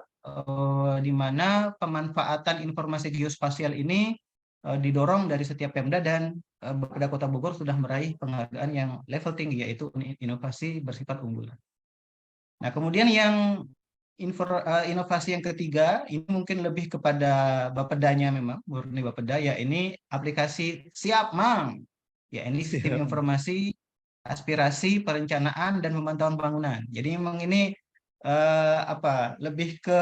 di mana pemanfaatan informasi geospasial ini didorong dari setiap Pemda, dan Bapeda Kota Bogor sudah meraih penghargaan yang level tinggi, yaitu inovasi bersifat unggulan. Nah, kemudian yang inovasi yang ketiga ini mungkin lebih kepada Bapedanya, memang murni Bapeda, ya ini aplikasi Siap Mang, ya ini sistem informasi aspirasi perencanaan dan pemantauan bangunan. Jadi memang ini lebih ke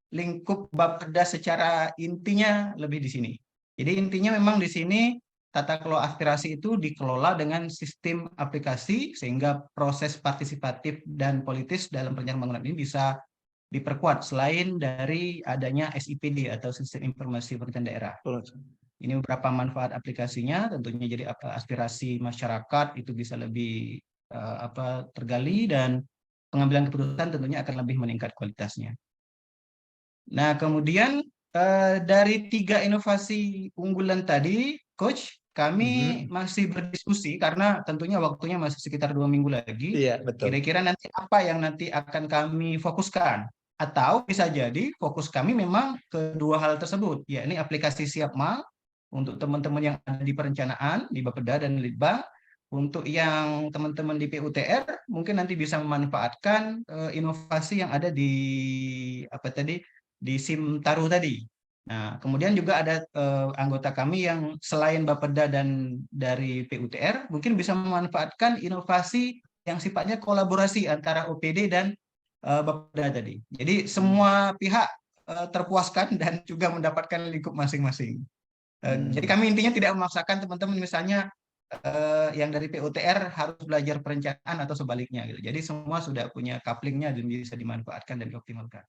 lingkup Bapeda secara intinya lebih di sini. Jadi intinya memang di sini tata kelola aspirasi itu dikelola dengan sistem aplikasi, sehingga proses partisipatif dan politis dalam perencanaan pembangunan ini bisa diperkuat selain dari adanya SIPD atau Sistem Informasi Perencanaan Daerah. Ini beberapa manfaat aplikasinya, tentunya jadi aspirasi masyarakat itu bisa lebih tergali, dan pengambilan keputusan tentunya akan lebih meningkat kualitasnya. Nah, kemudian dari 3 inovasi unggulan tadi, Coach, kami masih berdiskusi karena tentunya waktunya masih sekitar 2 minggu lagi.
Iya, betul.
Kira-kira nanti apa yang nanti akan kami fokuskan? Atau bisa jadi fokus kami memang ke 2 hal tersebut, yakni aplikasi Siap Mang untuk teman-teman yang ada di perencanaan, di Bapeda dan Litbang. Untuk yang teman-teman di PUTR mungkin nanti bisa memanfaatkan inovasi yang ada di di SIMTARU tadi. Nah, kemudian juga ada anggota kami yang selain Bapeda dan dari PUTR mungkin bisa memanfaatkan inovasi yang sifatnya kolaborasi antara OPD dan Bapeda tadi. Jadi semua pihak terpuaskan dan juga mendapatkan lingkup masing-masing. Jadi kami intinya tidak memaksakan teman-teman misalnya yang dari PUTR harus belajar perencanaan atau sebaliknya gitu. Jadi semua sudah punya couplingnya dan bisa dimanfaatkan dan dioptimalkan.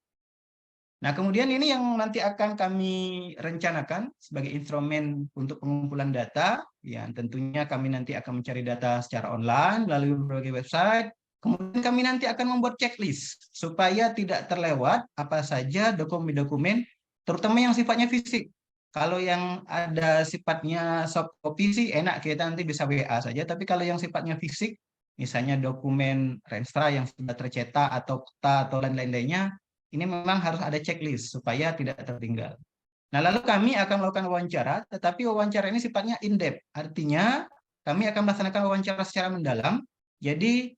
Nah, kemudian ini yang nanti akan kami rencanakan sebagai instrumen untuk pengumpulan data. Ya, tentunya kami nanti akan mencari data secara online melalui berbagai website. Kemudian kami nanti akan membuat checklist supaya tidak terlewat apa saja dokumen-dokumen, terutama yang sifatnya fisik. Kalau yang ada sifatnya soft copy sih enak, kita nanti bisa WA saja. Tapi kalau yang sifatnya fisik, misalnya dokumen Renstra yang sudah tercetak atau peta atau lain-lainnya, ini memang harus ada checklist supaya tidak tertinggal. Nah, lalu kami akan melakukan wawancara, tetapi wawancara ini sifatnya in-depth. Artinya, kami akan melaksanakan wawancara secara mendalam. Jadi,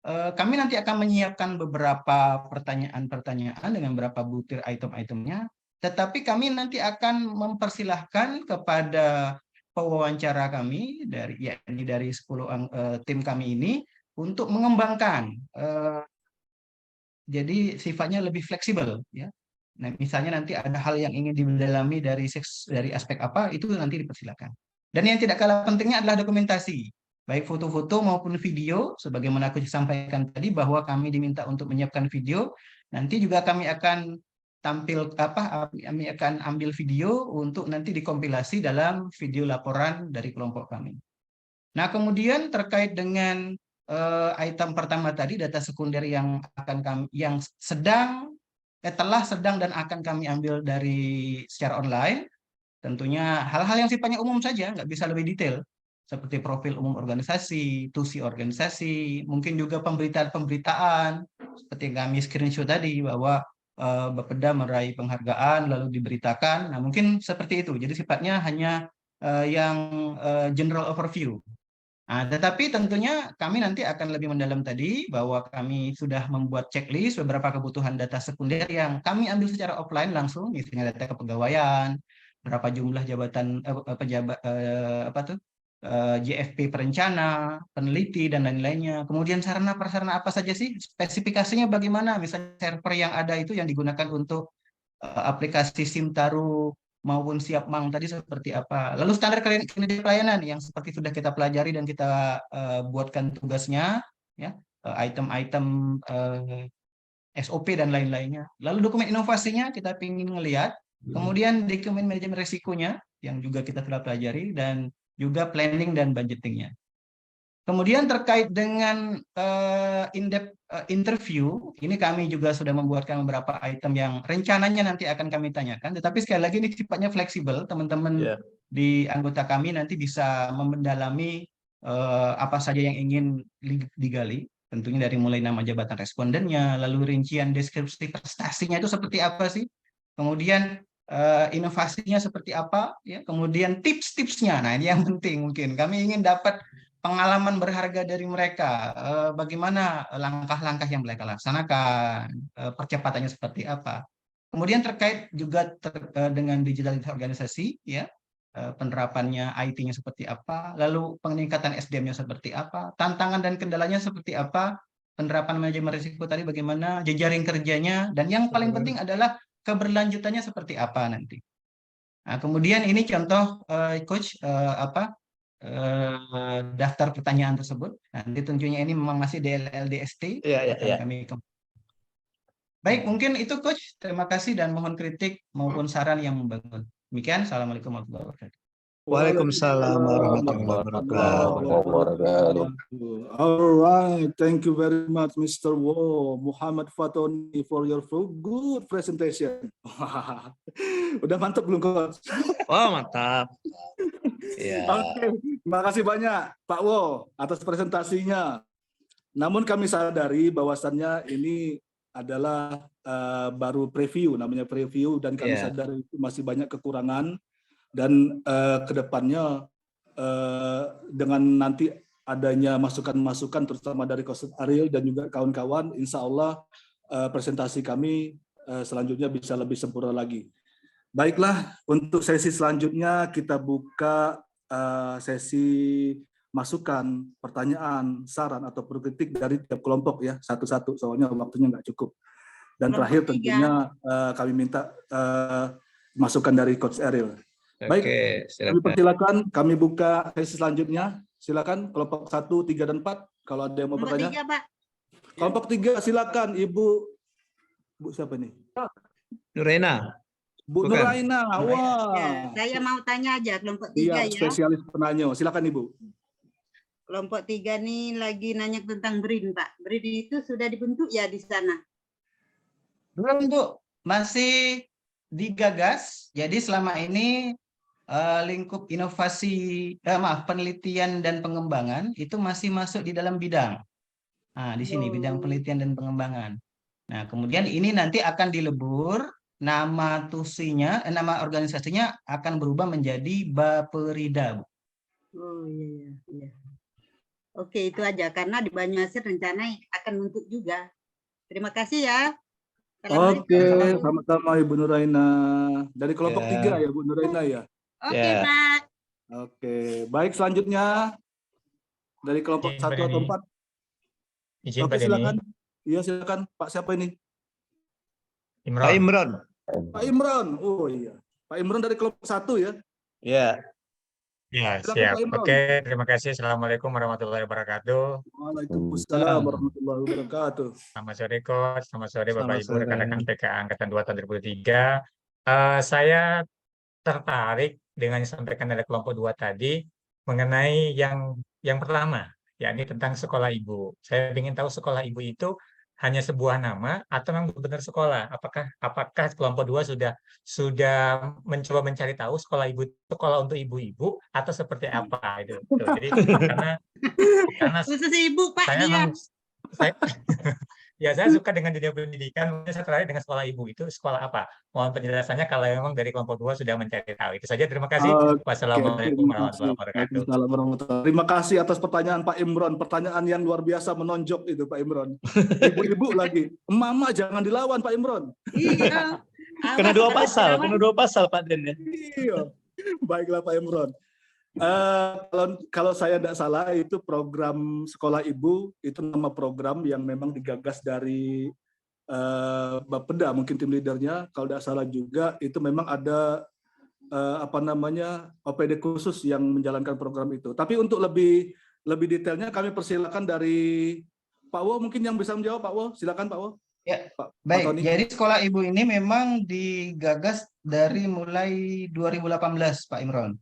kami nanti akan menyiapkan beberapa pertanyaan-pertanyaan dengan beberapa butir item-itemnya, tetapi kami nanti akan mempersilahkan kepada pewawancara kami dari 10 tim kami ini untuk mengembangkan. Jadi sifatnya lebih fleksibel, ya. Nah, misalnya nanti ada hal yang ingin didalami dari aspek apa, itu nanti dipersilakan. Dan yang tidak kalah pentingnya adalah dokumentasi, baik foto-foto maupun video, sebagaimana aku sampaikan tadi bahwa kami diminta untuk menyiapkan video. Nanti juga kami akan kami akan ambil video untuk nanti dikompilasi dalam video laporan dari kelompok kami. Nah, kemudian terkait dengan item pertama tadi, data sekunder yang telah, sedang, dan akan kami ambil secara online. Tentunya hal-hal yang sifatnya umum saja, nggak bisa lebih detail. Seperti profil umum organisasi, tusi organisasi, mungkin juga pemberitaan-pemberitaan. Seperti yang kami screenshot tadi, bahwa Bapeda meraih penghargaan, lalu diberitakan. Nah, mungkin seperti itu. Jadi sifatnya hanya yang general overview. Nah, tetapi tentunya kami nanti akan lebih mendalam tadi, bahwa kami sudah membuat checklist beberapa kebutuhan data sekunder yang kami ambil secara offline langsung, misalnya data kepegawaian, berapa jumlah jabatan JFP perencana, peneliti, dan lain-lainnya. Kemudian sarana prasarana apa saja sih, spesifikasinya bagaimana, misalnya server yang ada itu yang digunakan untuk aplikasi Simtaru maupun Siapmang tadi seperti apa. Lalu standar kinerja pelayanan yang seperti sudah kita pelajari dan kita buatkan tugasnya, ya, item-item SOP dan lain-lainnya. Lalu dokumen inovasinya kita ingin melihat, kemudian dokumen manajemen risikonya yang juga kita telah pelajari, dan juga planning dan budgetingnya. Kemudian terkait dengan in-depth interview, ini kami juga sudah membuatkan beberapa item yang rencananya nanti akan kami tanyakan, tetapi sekali lagi ini sifatnya fleksibel, teman-teman di anggota kami nanti bisa mendalami apa saja yang ingin digali, tentunya dari mulai nama jabatan respondennya, lalu rincian deskripsi prestasinya itu seperti apa sih, kemudian inovasinya seperti apa, ya, kemudian tips-tipsnya. Nah, ini yang penting, mungkin kami ingin dapat pengalaman berharga dari mereka, bagaimana langkah-langkah yang mereka laksanakan, percepatannya seperti apa. Kemudian terkait juga dengan digitalisasi organisasi, ya, penerapannya IT-nya seperti apa, lalu peningkatan SDM-nya seperti apa, tantangan dan kendalanya seperti apa, penerapan manajemen risiko tadi bagaimana, jejaring kerjanya, dan yang paling penting adalah keberlanjutannya seperti apa nanti. Nah, kemudian ini contoh coach daftar pertanyaan tersebut. Nanti tentunya ini memang masih DLLDST. Kami baik, mungkin itu coach. Terima kasih dan mohon kritik maupun saran yang membangun. Demikian. Assalamualaikum warahmatullahi wabarakatuh.
Waalaikumsalam warahmatullahi wabarakatuh.
Alright, thank you very much, Mr. Wo Muhammad Fatoni, for your full good presentation. Udah mantap belum, Coach?
Oh, mantap.
Oke, terima kasih banyak Pak Wo atas presentasinya. Namun kami sadari bahwasannya ini adalah baru preview, namanya preview, dan kami sadari masih banyak kekurangan. Dan kedepannya dengan nanti adanya masukan-masukan terutama dari Coach Ariel dan juga kawan-kawan, insya Allah presentasi kami selanjutnya bisa lebih sempurna lagi. Baiklah, untuk sesi selanjutnya kita buka sesi masukan, pertanyaan, saran atau kritik dari tiap kelompok ya, satu-satu, soalnya waktunya nggak cukup. Dan terakhir tentunya kami minta masukan dari Coach Ariel. Baik, kami persilakan, kami buka sesi selanjutnya. Silakan kelompok 1, 3, dan 4 kalau ada yang mau bertanya. Kelompok 3 silakan Ibu siapa nih?
Nuraina.
Bu Nuraina. Wah.
Ya, saya mau tanya aja kelompok 3 ya.
Spesialis penanya. Silakan Ibu.
Kelompok 3 nih lagi nanya tentang BRIN, Pak. BRIN itu sudah dibentuk ya di sana?
Belum, Bu. Masih digagas. Jadi selama ini lingkup inovasi, penelitian dan pengembangan itu masih masuk di dalam bidang. Nah, di sini bidang penelitian dan pengembangan. Nah, kemudian ini nanti akan dilebur, nama nama organisasinya akan berubah menjadi Baperida, Bu.
Oh iya, iya. Oke, itu aja karena di Banyuasin rencana akan nuntut juga. Terima kasih ya.
Oke, sama-sama Ibu Nuraina. Dari kelompok 3 ya Bu Nuraina ya.
Oke, Pak.
Oke, baik selanjutnya dari kelompok 1 atau 4.
Izin
Oke,
Pak Denny.
silakan. Iya, silakan. Pak siapa ini?
Pak Imron.
Pak Imron. Oh iya. Pak Imron dari kelompok 1 ya.
Ya.
Ya,
Silakan,
siap.
Pak Imron.
Oke, terima kasih. Assalamualaikum warahmatullahi wabarakatuh.
Waalaikumsalam warahmatullahi wabarakatuh.
Selamat sore, Coach. Selamat sore, Bapak
Selamat
Ibu,
sore.
rekan-rekan PKA Angkatan 2 tahun 2003. Saya tertarik dengan yang disampaikan oleh kelompok 2 tadi mengenai yang pertama, yakni tentang sekolah ibu. Saya ingin tahu sekolah ibu itu hanya sebuah nama atau memang benar sekolah? Apakah kelompok 2 sudah mencoba mencari tahu sekolah ibu itu sekolah untuk ibu-ibu atau seperti apa itu? Tuh, jadi karena
Khusus ibu, Pak,
saya
dia.
memang saya suka dengan dunia pendidikan, saya tertarik dengan sekolah ibu itu sekolah apa? Mohon penjelasannya kalau memang dari kelompok 2 sudah mencari tahu. Itu saja, terima kasih. Wassalamualaikum warahmatullahi wabarakatuh.
Terima kasih atas pertanyaan Pak Imron. Pertanyaan yang luar biasa menonjok itu Pak Imron. Ibu-ibu lagi. Mama jangan dilawan Pak Imron.
Iya.
Kena 2 pasal, kena 2 pasal Pak Den ya.
Iya. Baiklah Pak Imron. Kalau saya tidak salah itu program sekolah ibu itu nama program yang memang digagas dari Bapeda mungkin tim leadernya. Kalau tidak salah juga itu memang ada OPD khusus yang menjalankan program itu. Tapi untuk lebih detailnya kami persilakan dari Pak Wo mungkin yang bisa menjawab. Pak Wo, silakan Pak Wo.
Ya,
Pak
baik.
Tony.
Jadi sekolah ibu ini memang digagas dari mulai 2018, Pak Imron.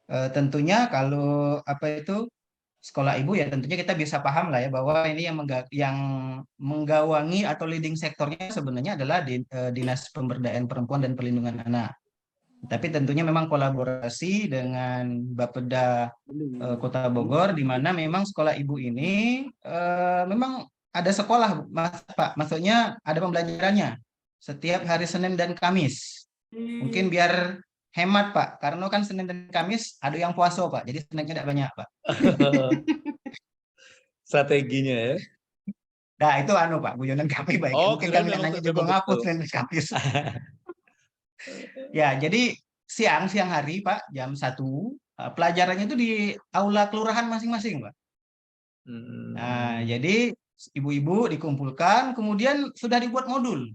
Tentunya kalau sekolah ibu ya tentunya kita bisa paham lah ya bahwa ini yang menggawangi atau leading sektornya sebenarnya adalah Dinas Pemberdayaan Perempuan dan Perlindungan Anak. Tapi tentunya memang kolaborasi dengan Bapeda Kota Bogor di mana memang sekolah ibu ini memang ada sekolah Pak, maksudnya ada pembelajarannya setiap hari Senin dan Kamis. Mungkin biar hemat Pak, karena kan Senin dan Kamis ada yang puasa Pak, jadi Seninnya tidak banyak Pak.
Strateginya ya.
Nah itu Pak, guyonan kami baik. Mungkin kami nanya juga ngapus Senin dan Kamis. Ya, jadi siang hari Pak, jam 1, pelajarannya itu di aula kelurahan masing-masing Pak. Nah, jadi ibu-ibu dikumpulkan, kemudian sudah dibuat modul.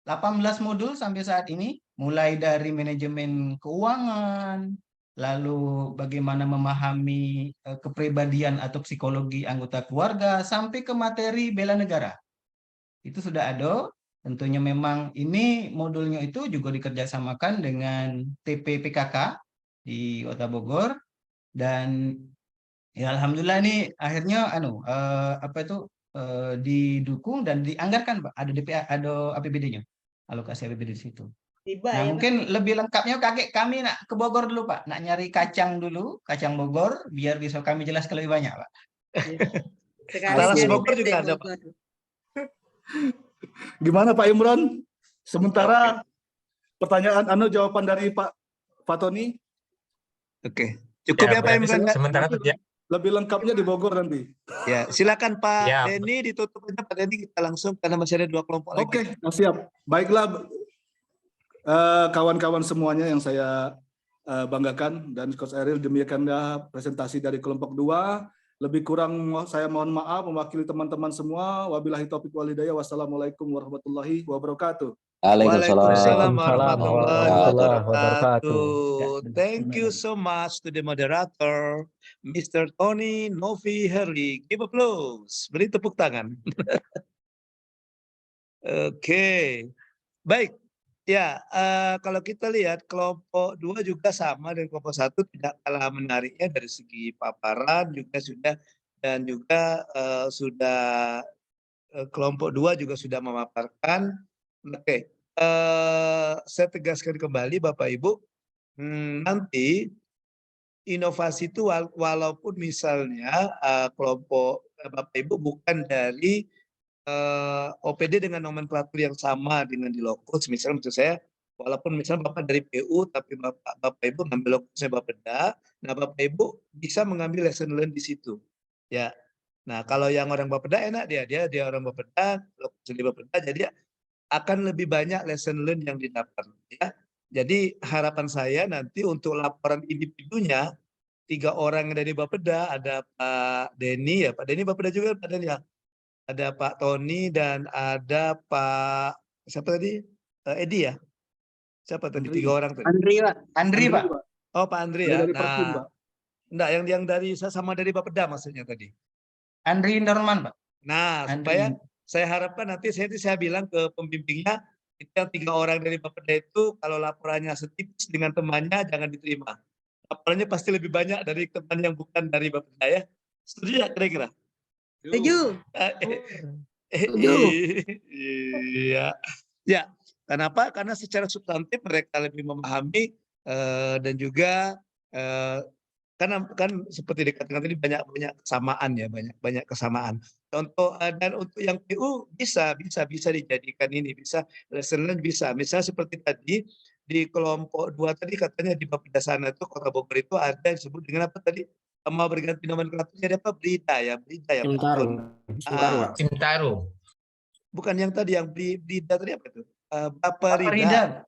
18 modul sampai saat ini, mulai dari manajemen keuangan, lalu bagaimana memahami kepribadian atau psikologi anggota keluarga, sampai ke materi bela negara. Itu sudah ada. Tentunya memang ini modulnya itu juga dikerjasamakan dengan TPPKK di Kota Bogor. Dan ya alhamdulillah ini akhirnya didukung dan dianggarkan Pak. Ada APBD-nya. Alokasi APBD di situ. Nah, mungkin lebih lengkapnya kami nak ke Bogor dulu Pak, nak nyari kacang dulu, kacang Bogor, biar bisa kami jelaskan lebih banyak Pak.
Talas Bogor juga ada Pak.
Gimana Pak Imron? Sementara pertanyaan jawaban dari Pak Fatoni.
Oke, cukup ya Pak Imron.
Sementara
lebih lengkapnya di Bogor nanti.
Ya, silakan Pak
Ya.
Denny ditutup aja Pak Denny, kita langsung karena masih ada 2 kelompok lagi.
Oke, siap. Baiklah kawan-kawan semuanya yang saya banggakan dan Coach Eril, demikianlah presentasi dari kelompok 2. Lebih kurang saya mohon maaf mewakili teman-teman semua. Wabillahi taufiq wal hidayah. Wassalamualaikum warahmatullahi wabarakatuh.
Waalaikumsalam warahmatullahi
warahmatullahi
wabarakatuh. Thank you so much to the moderator, Mr. Tony Novi Herli. Give applause. Beri tepuk tangan. Oke, baik. Ya, kalau kita lihat kelompok 2 juga sama dengan kelompok 1, tidak kalah menariknya dari segi paparan juga sudah, dan juga kelompok 2 juga sudah memaparkan. Oke, saya tegaskan kembali Bapak Ibu, nanti inovasi itu walaupun misalnya kelompok Bapak Ibu bukan dari OPD dengan nomenklatur yang sama dengan di Lokus, misalnya maksud saya, walaupun misalnya Bapak dari PU, tapi Bapak Ibu ngambil Lokusnya Bapeda, nah Bapak Ibu bisa mengambil lesson learn di situ. Ya, nah kalau yang orang Bapeda enak dia orang Bapeda, Lokus di Bapeda, jadi akan lebih banyak lesson learn yang didapat. Ya, jadi harapan saya nanti untuk laporan individunya 3 orang dari Bapeda, ada Pak Denny ya, Pak Denny Bapeda juga Pak Denny ya. Ada Pak Tony dan ada Pak siapa tadi? Edi ya? Siapa tadi? 3 orang tadi.
Andri, Pak.
Oh, Pak Andri ya.
Dari Perkim,
Nah,
Pak.
enggak yang dari sama dari Bapeda maksudnya tadi.
Andri Norman, Pak.
Nah,
Andri.
supaya saya harapkan nanti saya bilang ke pembimbingnya, itu yang 3 orang dari Bapeda itu kalau laporannya setipis dengan temannya jangan diterima. Laporannya pasti lebih banyak dari teman yang bukan dari Bapeda ya. Setuju ya kira-kira?
Setuju.
Iya. Ya, kenapa? Karena secara substantif mereka lebih memahami dan juga kan seperti dikatakan tadi banyak kesamaan ya, banyak kesamaan. Contoh dan untuk yang PU bisa dijadikan ini, bisa lesson learn bisa. Misalnya seperti tadi di kelompok 2 tadi katanya di Bapeda sana itu Kota Bogor itu ada yang disebut dengan apa tadi? Mau berganti nomenklaturnya ada apa? Brida ya Pak.
Cimtaru.
Bukan yang tadi yang Brida tadi apa itu? Baparida.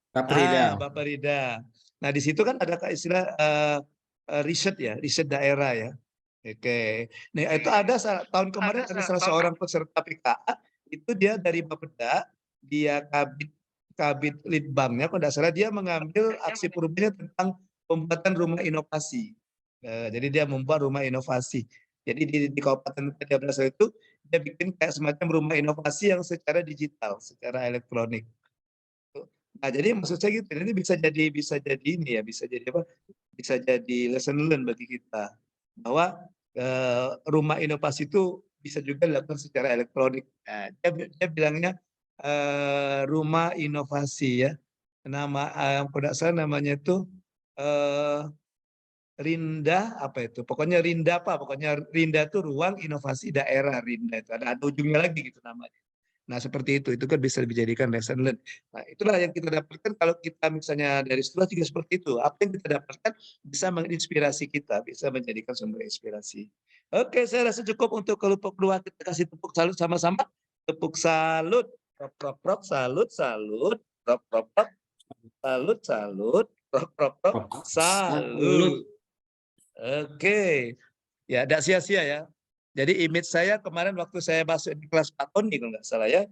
Baparida. Nah di situ kan ada istilah riset ya, riset daerah ya. Oke. Nah itu ada tahun kemarin ada salah seorang peserta PKA itu dia dari Bapeda, dia kabit litbangnya kalau tidak salah dia mengambil aksi perubahannya tentang pembuatan rumah inovasi. Jadi dia membuat rumah inovasi. Jadi di Kabupaten tadi berasal itu dia bikin kayak semacam rumah inovasi yang secara digital, secara elektronik. Nah, jadi maksud saya gitu, ini bisa jadi ini ya, bisa jadi apa? Bisa jadi lesson learn bagi kita bahwa rumah inovasi itu bisa juga dilakukan secara elektronik. Nah, dia bilangnya rumah inovasi ya. Nama yang tidak salah namanya itu Rinda apa itu? Pokoknya Rinda itu ruang inovasi daerah Rinda itu. Ada ujungnya lagi gitu namanya. Nah, seperti itu kan bisa dijadikan lesson learn. Nah, itulah yang kita dapatkan kalau kita misalnya dari sekolah juga seperti itu. Apa yang kita dapatkan bisa menginspirasi kita, bisa menjadikan sumber inspirasi. Oke, saya rasa cukup untuk kelompok 2 kita kasih tepuk salut sama-sama. Tepuk salut. Prop prop prop salut salut. Prop prop prop. Salut salut. Prop prop prop. Salut. Oke, ya tidak sia-sia ya. Jadi image saya kemarin waktu saya masuk di kelas Pak Tony kalau nggak salah ya,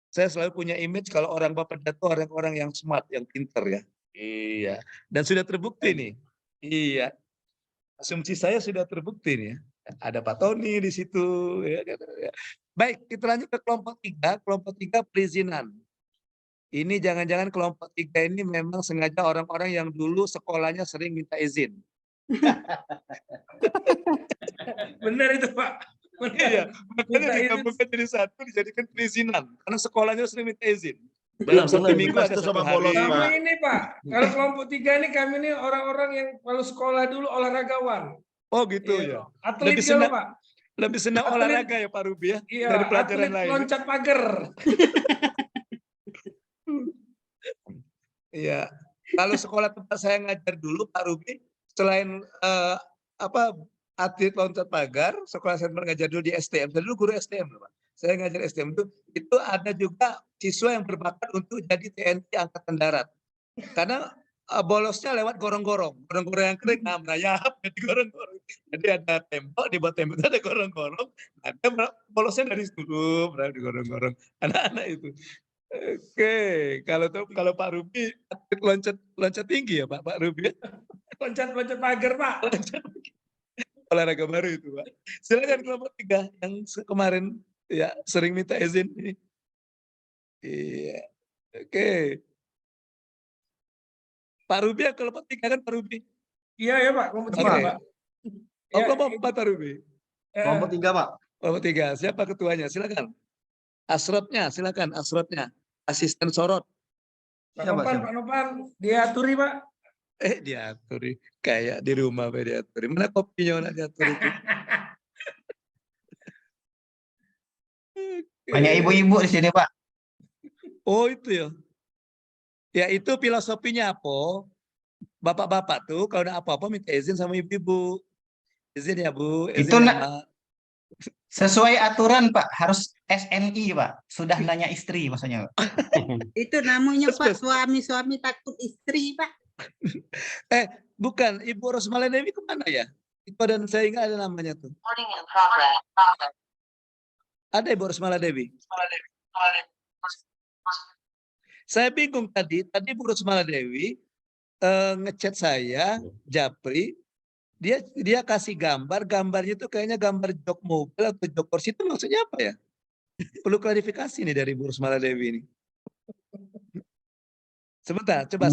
saya selalu punya image kalau orang Bapeda itu orang-orang yang smart, yang pinter ya. Iya, dan sudah terbukti nih. Iya, asumsi saya sudah terbukti nih ya. Ada Pak Tony di situ. Ya. Baik, kita lanjut ke kelompok 3. Kelompok 3 perizinan. Ini jangan-jangan kelompok 3 ini memang sengaja orang-orang yang dulu sekolahnya sering minta izin.
Benar itu Pak.
Iya, makanya digabungkan jadi satu dijadikan perizinan karena sekolahnya sering minta izin. Dalam satu minggu ada 1 hari.
Kami ini Pak, kalau kelompok 3 ini kami ini orang-orang yang kalau sekolah dulu olahragawan.
Oh gitu ya.
Atlet
Lebih
juga
senang,
Pak.
lebih senang olahraga ya Pak Ruby ya
Iya,
dari pelajaran
atlet
lain.
loncat pagar.
Iya. Kalau sekolah tempat saya ngajar dulu Pak Ruby, selain atlet loncat pagar, sekolah saya ngajar dulu di STM. Saya dulu guru STM Pak. Saya ngajar STM itu ada juga siswa yang berbakat untuk jadi TNI Angkatan Darat. Karena bolosnya lewat gorong-gorong yang kering, nah merayap di gorong-gorong. Jadi ada tembok, di bawah tembok itu ada gorong-gorong, ada bolosnya dari situ, di gorong-gorong. Anak-anak itu. Oke, kalau Pak Ruby loncat tinggi ya Pak Ruby.
Loncat pagar Pak.
Olahraga baru itu Pak. Silakan kelompok 3 yang kemarin ya sering minta izin ini. Iya. Oke. Pak Ruby ya kelompok 3 kan Pak Ruby?
Iya ya Pak, kelompok 3 Pak.
Oh, kelompok 4 Pak Ruby.
Kelompok 3 Pak.
Kelompok 3. Siapa ketuanya? Silakan. Asrotnya, silakan asrotnya. Asisten sorot.
Pak Nopan, diaturi Pak.
Diaturi kayak di rumah Pak diaturi. Mana kopinya nak diatur itu?
Banyak ibu-ibu di sini, Pak.
Oh itu ya. Ya itu filosofinya apa? Bapak-bapak tuh kalau ada apa-apa minta izin sama ibu-ibu. Izin ya Bu, izin
Itu
ya
nak
Mak.
sesuai aturan, Pak. Harus SNI, Pak. Sudah nanya istri maksudnya, Pak.
Itu namanya Pak suami-suami takut istri Pak.
Bukan, Ibu Rosmala Dewi kemana ya? Itu dan saya ingat ada namanya tuh. Ada Ibu Rosmala Dewi. Saya bingung tadi Ibu Rosmala Dewi ngechat saya, Japri, dia kasih gambarnya itu kayaknya gambar jok mobil atau jok kursi, itu maksudnya apa ya? Perlu klarifikasi nih dari Bu Rosmala Dewi ini. Sebentar, coba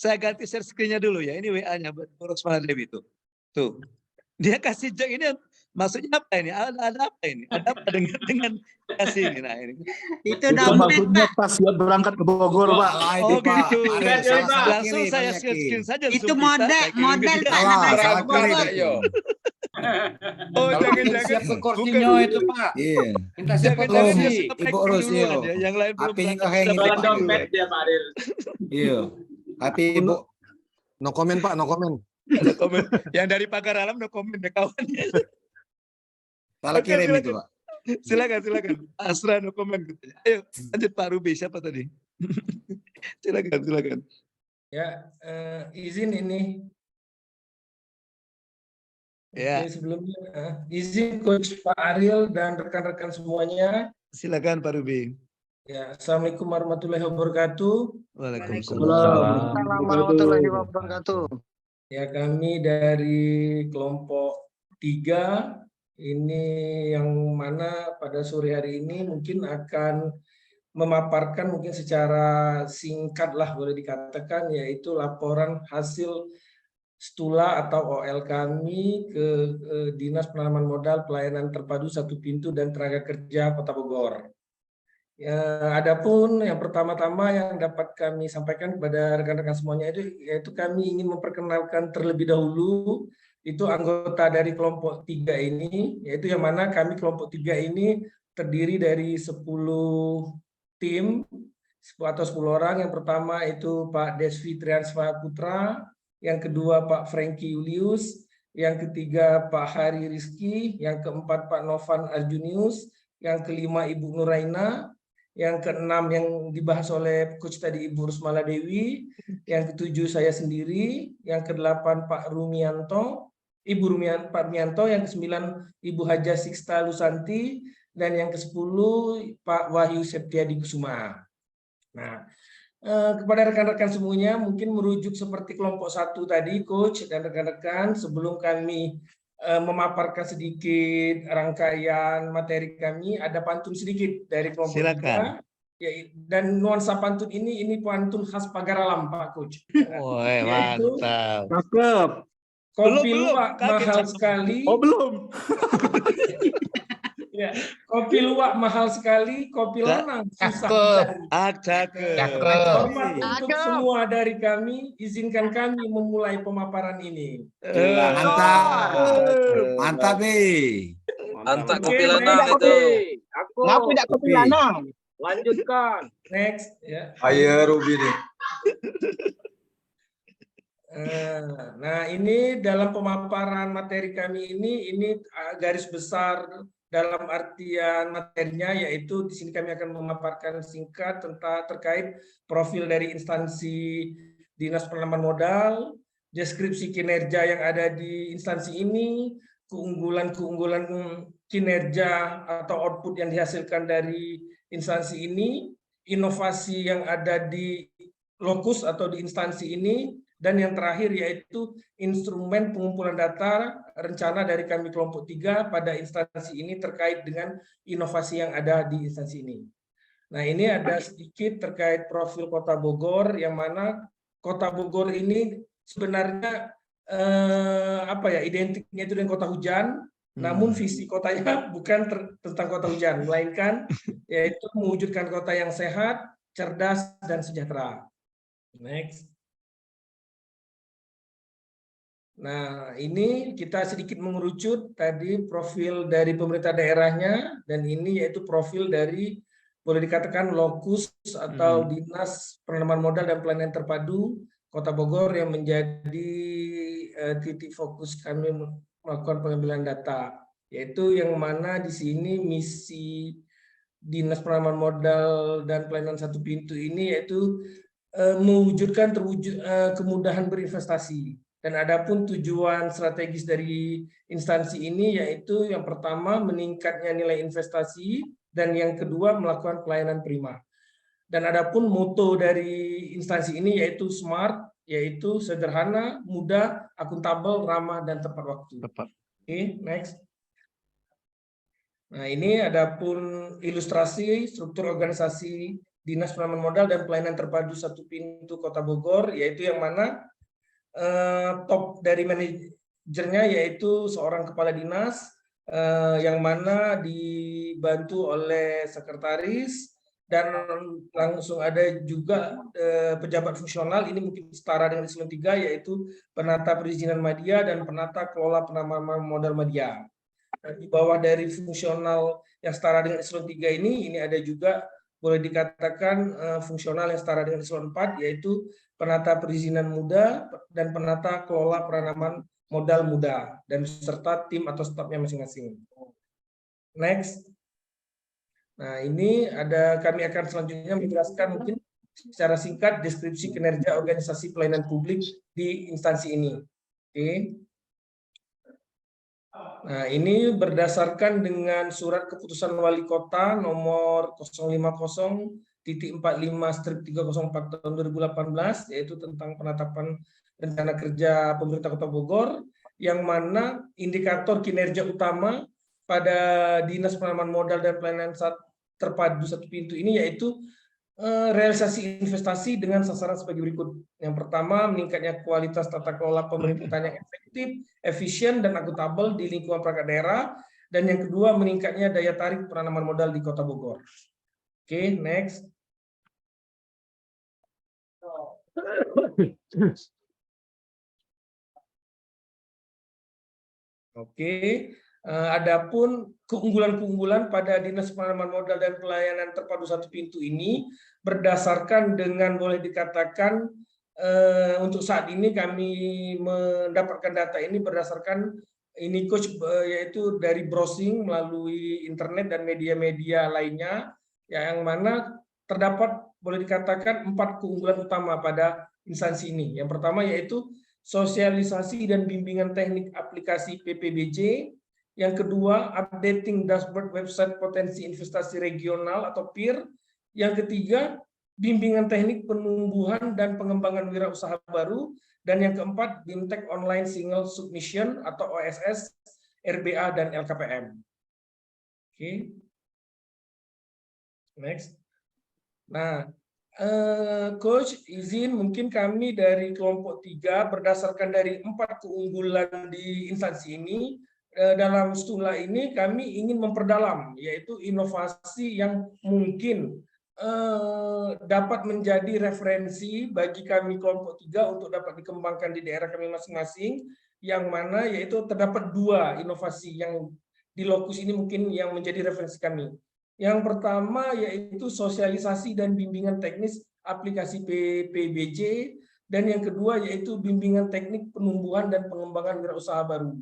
saya ganti share screen-nya dulu ya. Ini WA-nya Bu Rosmala Dewi tuh. Tuh. Dia kasih jok ini maksudnya apa ini? Ada apa ini? Ada apa dengan kasih ini? Nah, ini.
Itu
maksudnya pas dia berangkat ke Bogor, Pak.
Oh gitu. Langsung saya screen saja.
Itu model Pak namanya Bogor.
Oh jangan-jangan
siap ke kursinya itu Pak. Iya. Minta siap ke kursi. Ibu urus
yang lain belum.
HP-nya ngeheng itu Pak.
dompet dia Pak Aril.
Iya. HP Ibu. No comment Pak, no comment.
No comment. Yang dari pagar alam no comment ya kawan.
Salah kirim itu Pak.
Silakan. Asra no comment. Ayo lanjut Pak Ruby, siapa tadi? Silakan.
Ya, izin ini.
Ya.
Oke, sebelumnya izin Coach Pak Ariel dan rekan-rekan semuanya.
Silakan Pak Ruby.
Ya, Assalamualaikum warahmatullahi wabarakatuh.
Waalaikumsalam.
warahmatullahi wabarakatuh.
Ya, kami dari kelompok 3 ini yang mana pada sore hari ini mungkin akan memaparkan mungkin secara singkat lah boleh dikatakan, yaitu laporan hasil Stula atau OL kami ke Dinas Penanaman Modal Pelayanan Terpadu Satu Pintu dan Tenaga Kerja Kota Bogor. Ya, adapun yang pertama-tama yang dapat kami sampaikan kepada rekan-rekan semuanya itu yaitu kami ingin memperkenalkan terlebih dahulu itu anggota dari kelompok 3 ini, yaitu yang mana kami kelompok 3 ini terdiri dari 10 tim atau 10 orang. Yang pertama itu Pak Desvi Triansva Putra, yang kedua Pak Franky Julius, yang ketiga Pak Hari Rizky, yang keempat Pak Novan Arjunius, yang kelima Ibu Nuraina, yang keenam yang dibahas oleh Coach tadi Ibu Rosmala Dewi, yang ketujuh saya sendiri, yang kedelapan Pak Rumianto, Pak Rumianto, yang kesembilan Ibu Haja Sixta Lusanti, dan yang kesepuluh Pak Wahyu Septiadi Kusuma. Nah, kepada rekan-rekan semuanya mungkin merujuk seperti kelompok 1 tadi Coach dan rekan-rekan, sebelum kami memaparkan sedikit rangkaian materi kami, ada pantun sedikit dari kelompok 3. Ya, dan nuansa pantun ini pantun khas pagar alam Pak Coach.
Woi, mantap.
Cakep.
Kopi luwak mahal sekali.
Oh belum.
Ya, kopi luwak mahal sekali, kopi lanang susah dicari. Hormat untuk semua dari kami, izinkan kami memulai pemaparan ini.
Mantap nih.
Mantap kopi lanang itu.
Ngapain tidak kopi lanang? Lanjutkan.
Next ya.
Ayo Ruby nih.
Nah, ini dalam pemaparan materi kami ini garis besar dalam artian materinya, yaitu di sini kami akan memaparkan singkat tentang terkait profil dari instansi Dinas Penanaman Modal, deskripsi kinerja yang ada di instansi ini, keunggulan-keunggulan kinerja atau output yang dihasilkan dari instansi ini, inovasi yang ada di lokus atau di instansi ini, dan yang terakhir yaitu instrumen pengumpulan data rencana dari kami kelompok 3 pada instansi ini terkait dengan inovasi yang ada di instansi ini. Nah, ini ada sedikit terkait profil Kota Bogor, yang mana Kota Bogor ini sebenarnya identiknya itu dengan kota hujan, namun visi kotanya bukan tentang kota hujan, melainkan yaitu mewujudkan kota yang sehat,
cerdas, dan sejahtera. Next. Nah, ini kita sedikit mengerucut tadi profil dari pemerintah daerahnya, dan ini yaitu profil dari boleh dikatakan lokus atau Dinas Penanaman Modal dan Pelayanan Terpadu Kota Bogor yang menjadi titik fokus kami melakukan pengambilan data, yaitu yang mana di sini misi Dinas Penanaman Modal dan Pelayanan Satu Pintu ini yaitu mewujudkan kemudahan berinvestasi. Dan adapun tujuan strategis dari instansi ini yaitu yang pertama meningkatnya nilai investasi dan yang kedua melakukan pelayanan prima. Dan adapun moto dari instansi ini yaitu SMART, yaitu sederhana, mudah, akuntabel, ramah, dan tepat waktu. Oke, next. Nah, ini adapun ilustrasi struktur organisasi Dinas Penanaman Modal dan Pelayanan Terpadu Satu Pintu Kota Bogor, yaitu yang mana top dari manajernya yaitu seorang kepala dinas, yang mana dibantu oleh sekretaris, dan langsung ada juga pejabat fungsional, ini mungkin setara dengan eselon 3, yaitu penata perizinan media dan penata kelola penanaman modal media. Di bawah dari fungsional yang setara dengan eselon 3 ini ada juga boleh dikatakan fungsional yang setara dengan eselon 4, yaitu penata perizinan muda dan penata kelola penanaman modal muda, dan serta tim atau stafnya masing-masing. Next. Nah, ini kami akan selanjutnya menjelaskan mungkin secara singkat deskripsi kinerja organisasi pelayanan publik di instansi ini. Oke. Nah, ini berdasarkan dengan surat keputusan Wali Kota nomor 050.45/304 tahun 2018, yaitu tentang penetapan rencana kerja pemerintah Kota Bogor, yang mana indikator kinerja utama pada Dinas Penanaman Modal dan Pelayanan Terpadu Satu Pintu ini yaitu realisasi investasi dengan sasaran sebagai berikut. Yang pertama, meningkatnya kualitas tata kelola pemerintahan yang efektif, efisien, dan akuntabel di lingkungan perangkat daerah. Dan yang kedua, meningkatnya daya tarik penanaman modal di Kota Bogor. Oke, next. Oke, adapun keunggulan-keunggulan pada Dinas Penanaman Modal dan Pelayanan Terpadu Satu Pintu ini berdasarkan dengan boleh dikatakan untuk saat ini kami mendapatkan data ini berdasarkan ini coach, yaitu dari browsing melalui internet dan media-media lainnya, yang mana terdapat boleh dikatakan 4 keunggulan utama pada instansi ini. Yang pertama yaitu sosialisasi dan bimbingan teknik aplikasi PPBJ. Yang kedua, updating dashboard website potensi investasi regional atau PIR. Yang ketiga, bimbingan teknik penumbuhan dan pengembangan wirausaha baru. Dan yang keempat, BIMTEK Online Single Submission atau OSS, RBA, dan LKPM. Oke. Next. Nah, Coach, izin mungkin kami dari kelompok 3 berdasarkan dari 4 keunggulan di instansi ini, dalam stula ini kami ingin memperdalam, yaitu inovasi yang mungkin dapat menjadi referensi bagi kami kelompok 3 untuk dapat dikembangkan di daerah kami masing-masing, yang mana yaitu terdapat 2 inovasi yang di lokus ini mungkin yang menjadi referensi kami. Yang pertama yaitu sosialisasi dan bimbingan teknis aplikasi PPBJ, dan yang kedua yaitu bimbingan teknik penumbuhan dan pengembangan wirausaha baru.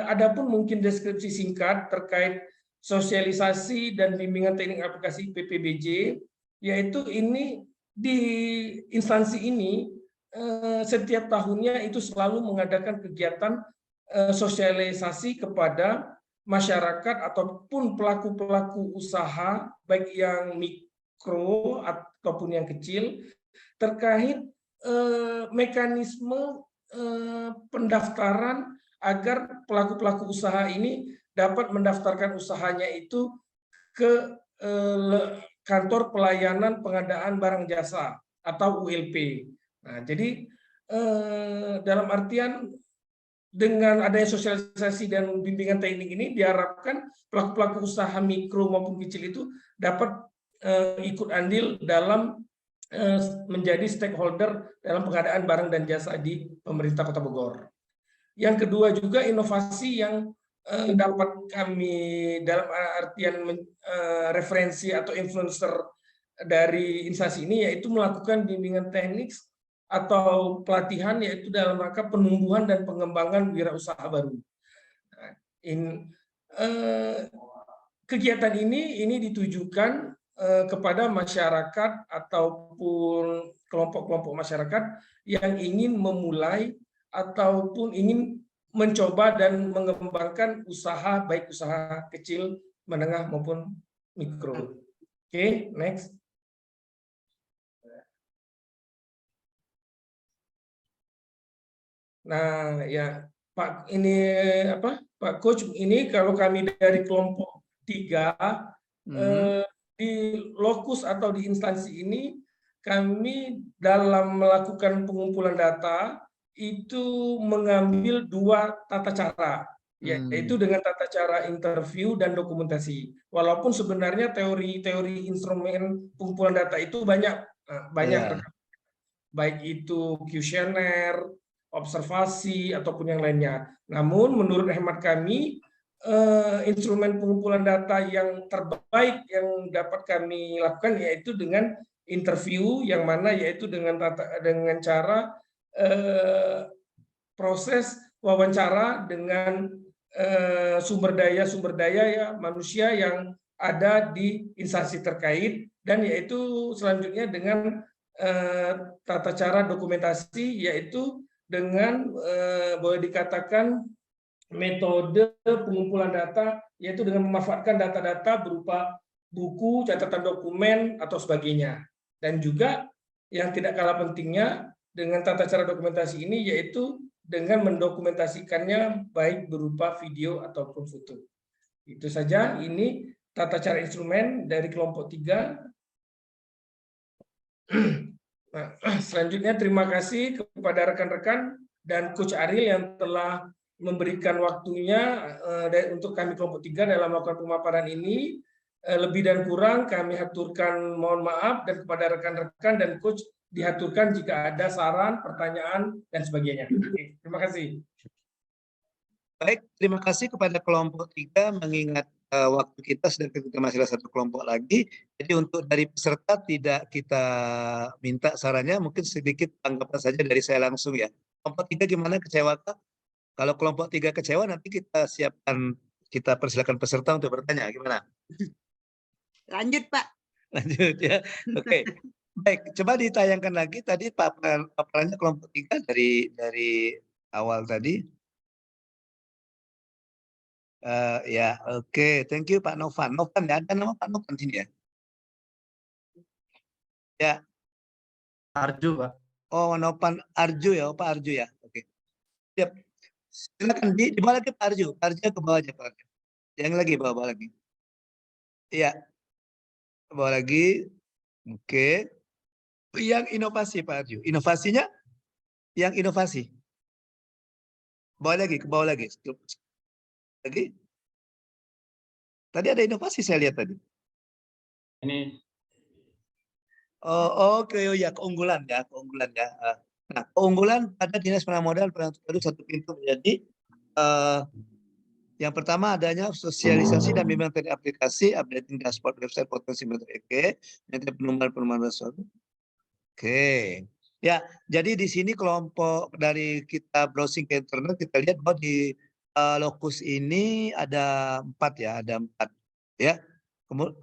Adapun mungkin deskripsi singkat terkait sosialisasi dan bimbingan teknik aplikasi PPBJ, yaitu ini di instansi ini setiap tahunnya itu selalu mengadakan kegiatan sosialisasi kepada masyarakat ataupun pelaku-pelaku usaha, baik yang mikro ataupun yang kecil, terkait mekanisme pendaftaran agar pelaku-pelaku usaha ini dapat mendaftarkan usahanya itu ke kantor pelayanan pengadaan barang jasa atau ULP. Nah, jadi dalam artian dengan adanya sosialisasi dan bimbingan teknik ini diharapkan pelaku-pelaku usaha mikro maupun kecil itu dapat ikut andil dalam menjadi stakeholder dalam pengadaan barang dan jasa di pemerintah Kota Bogor. Yang kedua juga inovasi yang dapat kami dalam artian referensi atau influencer dari instansi ini, yaitu melakukan bimbingan teknik atau pelatihan, yaitu dalam rangka penumbuhan dan pengembangan wirausaha baru. Kegiatan ini ditujukan kepada masyarakat ataupun kelompok-kelompok masyarakat yang ingin memulai ataupun ingin mencoba dan mengembangkan usaha, baik usaha kecil, menengah maupun mikro. Oke, next. Nah, ya Pak, ini apa, Pak Coach, ini kalau kami dari kelompok 3 di lokus atau di instansi ini, kami dalam melakukan pengumpulan data itu mengambil 2 tata cara, yaitu dengan tata cara interview dan dokumentasi. Walaupun sebenarnya teori-teori instrumen pengumpulan data itu banyak, baik itu kuesioner, observasi, ataupun yang lainnya. Namun menurut hemat kami, instrumen pengumpulan data yang terbaik yang dapat kami lakukan yaitu dengan interview, yang mana yaitu dengan cara proses wawancara dengan sumber daya ya manusia yang ada di instansi terkait, dan yaitu selanjutnya dengan tata cara dokumentasi, yaitu dengan boleh dikatakan metode pengumpulan data, yaitu dengan memanfaatkan data-data berupa buku, catatan dokumen, atau sebagainya. Dan juga yang tidak kalah pentingnya dengan tata cara dokumentasi ini, yaitu dengan mendokumentasikannya baik berupa video ataupun foto. Itu saja, ini tata cara instrumen dari kelompok 3. Nah, selanjutnya terima kasih kepada rekan-rekan dan Coach Ariel yang telah memberikan waktunya untuk kami kelompok 3 dalam melakukan pemaparan ini. Lebih dan kurang kami haturkan mohon maaf, dan kepada rekan-rekan dan Coach dihaturkan jika ada saran, pertanyaan, dan sebagainya. Oke, terima kasih.
Baik, terima kasih kepada kelompok 3 mengingat waktu kita, sedangkan kita masih ada 1 kelompok lagi. Jadi untuk dari peserta tidak kita minta sarannya, mungkin sedikit tanggapan saja dari saya langsung ya. Kelompok 3 gimana, kecewa kah? Kalau kelompok 3 kecewa, nanti kita persilakan peserta untuk bertanya, gimana?
Lanjut, Pak.
Lanjut ya. Oke. Baik, coba ditayangkan lagi tadi paparannya kelompok 3 dari awal tadi. Ya, oke. Thank you Pak Novan. Novan ya, ada nama Pak Novan sini ya? Ya.
Arju, Pak.
Oh, Novan Arju ya, Pak Arju ya. Oke. Siap. Silakan di bawah lagi Pak Arju. Pak Arju ke bawah aja Pak Arju. Yang lagi bawah lagi. Iya. Bawah lagi. Oke. Yang inovasi Pak Arju. Inovasinya? Yang inovasi. Bawah lagi, ke bawah lagi. Lagi. Tadi ada inovasi saya lihat tadi.
Ini.
Oh, oke, ya, keunggulan ya. Nah, keunggulan pada Dinas Penanaman Modal baru 1 pintu menjadi yang pertama adanya sosialisasi dan bimbingan teknik aplikasi, updating dashboard website potensi metode pengembangan dashboard. Oke. Ya, jadi di sini kelompok dari kita browsing ke internet, kita lihat bahwa di lokus ini ada 4 ya, ada 4 ya. Kemudian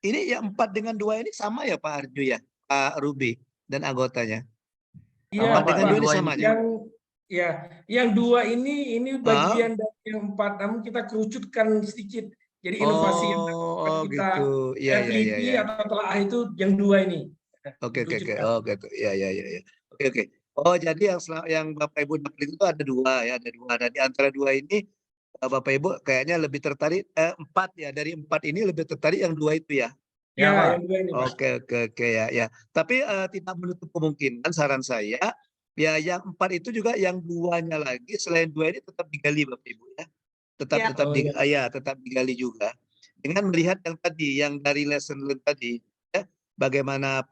ini yang 4 dengan 2 ini sama ya Pak Arju ya, Pak Ruby dan anggotanya.
Iya,
4 dengan 2 ini sama ya.
Yang 2 ini bagian dari yang 4, namun kita kerucutkan sedikit. Jadi inovasi yang kita teliti atau telah itu yang 2 ini.
Oke. Oh, gitu. Ya. Oke. Oh, jadi yang Bapak Ibu dapat itu ada 2 ya, ada 2. Dan di antara 2 ini Bapak Ibu kayaknya lebih tertarik 4 ya, dari 4 ini lebih tertarik yang 2 itu ya.
Ya, yang 2 ini.
Oke ya. Tapi tidak menutup kemungkinan, saran saya ya yang 4 itu juga yang 2-nya lagi selain 2 ini tetap digali Bapak Ibu ya. Tetap digali juga. dengan melihat yang tadi, yang dari lesson learned tadi, ya, bagaimana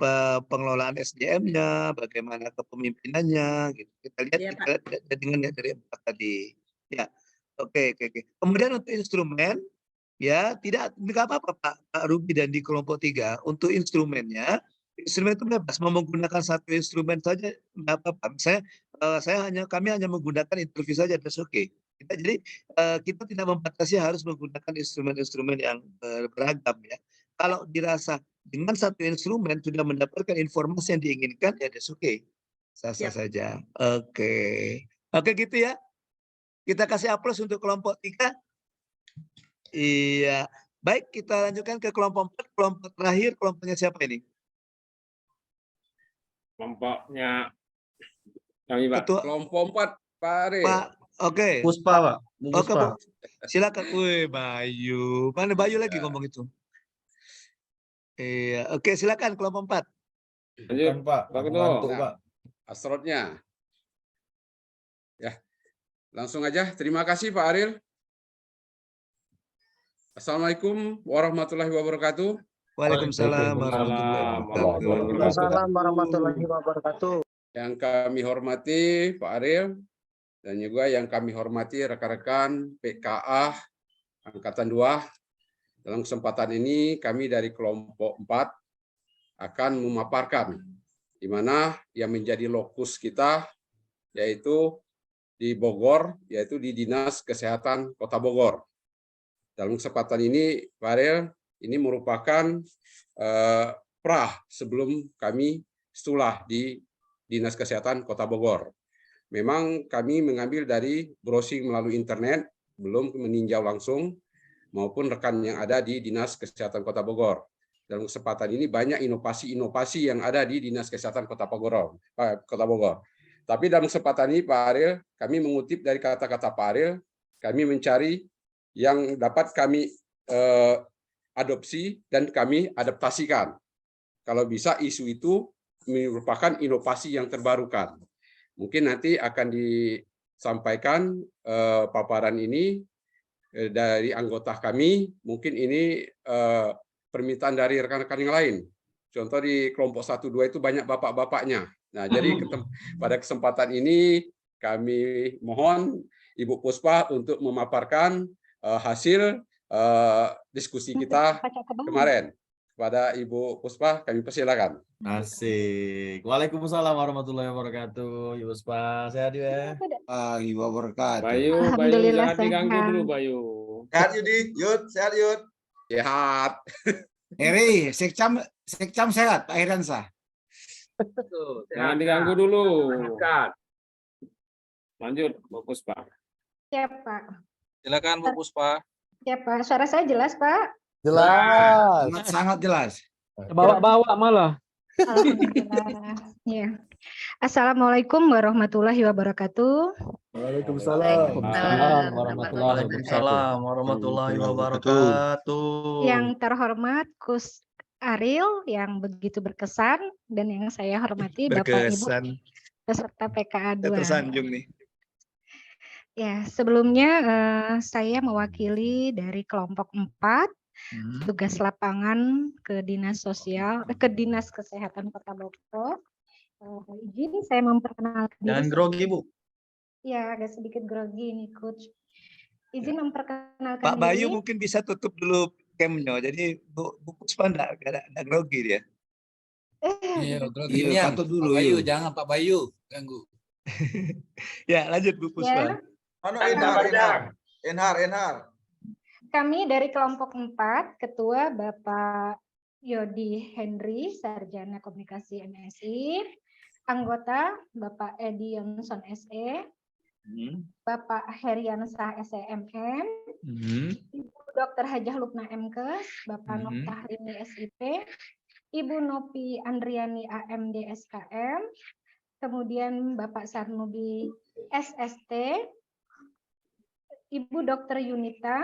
pengelolaan SDM-nya, bagaimana kepemimpinannya, gitu. Kita lihat,
Iya,
kita lihat dengan lihat dari 4 tadi. Ya, oke. Kemudian untuk instrumen, ya nggak apa-apa Pak Ruby dan di kelompok 3 untuk instrumennya. Instrumen itu bebas, mau menggunakan satu instrumen saja nggak apa-apa. Misalnya kami hanya menggunakan interview saja, that's okay. Jadi kita tidak membatasi harus menggunakan instrumen-instrumen yang beragam ya. Kalau dirasa dengan satu instrumen sudah mendapatkan informasi yang diinginkan, ya that's okay. Sah-sah saja. Oke. Oke gitu ya. Kita kasih aplaus untuk kelompok 3. Iya. Baik, kita lanjutkan ke kelompok 4. Kelompok terakhir, kelompoknya siapa ini?
Kelompoknya kami, Pak.
Ketua.
Kelompok 4, Pak Ariel.
Pak, oke.
Puspa, Pak. Bu
Oke,
Puspa.
Bu. Silakan. Wih, Bayu. Mana Bayu lagi ngomong itu? Iya, oke, silakan kelompok 4.
Lanjut,
Pak.
Pak
Aku
Ketua.
bantu,
Nah,
Pak.
Asrotnya. Ya, langsung aja. Terima kasih Pak Ariel. Assalamualaikum warahmatullahi wabarakatuh.
Waalaikumsalam warahmatullahi wabarakatuh.
Waalaikumsalam warahmatullahi wabarakatuh.
Yang kami hormati Pak Ariel dan juga yang kami hormati rekan-rekan PKA Angkatan 2. Dalam kesempatan ini kami dari kelompok 4 akan memaparkan di mana yang menjadi lokus kita yaitu di Bogor, yaitu di Dinas Kesehatan Kota Bogor. Dalam kesempatan ini, Pak Ariel, ini merupakan prah sebelum kami setulah di Dinas Kesehatan Kota Bogor. Memang kami mengambil dari browsing melalui internet, belum meninjau langsung, maupun rekan yang ada di Dinas Kesehatan Kota Bogor. Dalam kesempatan ini banyak inovasi-inovasi yang ada di Dinas Kesehatan Kota Bogor. Tapi dalam kesempatan ini Pak Ariel, kami mengutip dari kata-kata Pak Ariel, kami mencari yang dapat kami adopsi dan kami adaptasikan. Kalau bisa isu itu merupakan inovasi yang terbarukan. Mungkin nanti akan disampaikan paparan ini dari anggota kami, mungkin ini permintaan dari rekan-rekan yang lain. Contoh di kelompok 1-2 itu banyak bapak-bapaknya. Nah, jadi pada kesempatan ini kami mohon Ibu Puspa untuk memaparkan hasil diskusi kita kemarin. Kepada Ibu Puspa, kami persilakan.
Asik. Waalaikumsalam warahmatullahi wabarakatuh. Ibu Puspa, sehat ya?
Ibu wabarakatuh.
Bayu,
Alhamdulillah
jangan diganggu
sehat.
dulu, Bayu.
Sehat Yudi, Yud, sehat Yud.
Sehat.
Eri, sekcam sehat, Pak Iriansa.
Jangan diganggu dulu. Lanjut, Bu Puspa.
Ya, Pak.
Silakan Bu Puspa.
Ya, Pak. Suara saya jelas, Pak?
Jelas.
Sangat jelas.
Bawa-bawa malah.
Alhamdulillah. Ya. Assalamualaikum warahmatullahi wabarakatuh.
Waalaikumsalam.
Waalaikumsalam warahmatullahi wabarakatuh.
Yang terhormat Gus Ariel yang begitu berkesan dan yang saya hormati Bapak Ibu peserta PKA 2.
Tersanjung nih.
Ya, sebelumnya saya mewakili dari kelompok 4 tugas lapangan ke Dinas Kesehatan Kota Bogor. Izin saya memperkenalkan diri.
Jangan grogi, Bu.
Ya, agak sedikit grogi nih, Coach. Izin memperkenalkan
Pak Bayu
diri.
mungkin bisa tutup dulu cam-nya. Jadi Bu Puspa enggak grogi dia.
Iya, grogi.
Iya, patut dulu.
Pak Bayu,
Yud.
jangan Pak Bayu ganggu.
Ya, lanjut Bu Puspa.
Ya.
Enhar.
Kami dari kelompok 4, Ketua Bapak Yodi Henry, Sarjana Komunikasi MSI, anggota Bapak Edi Yonson SE, Bapak Heriansah SEMM, Ibu Dr. Hajah Lupna MKes, Bapak Nok Tahlimi SIP, Ibu Nopi Andriani AMD SKM, kemudian Bapak Sarnubi SST, Ibu Dr. Yunita,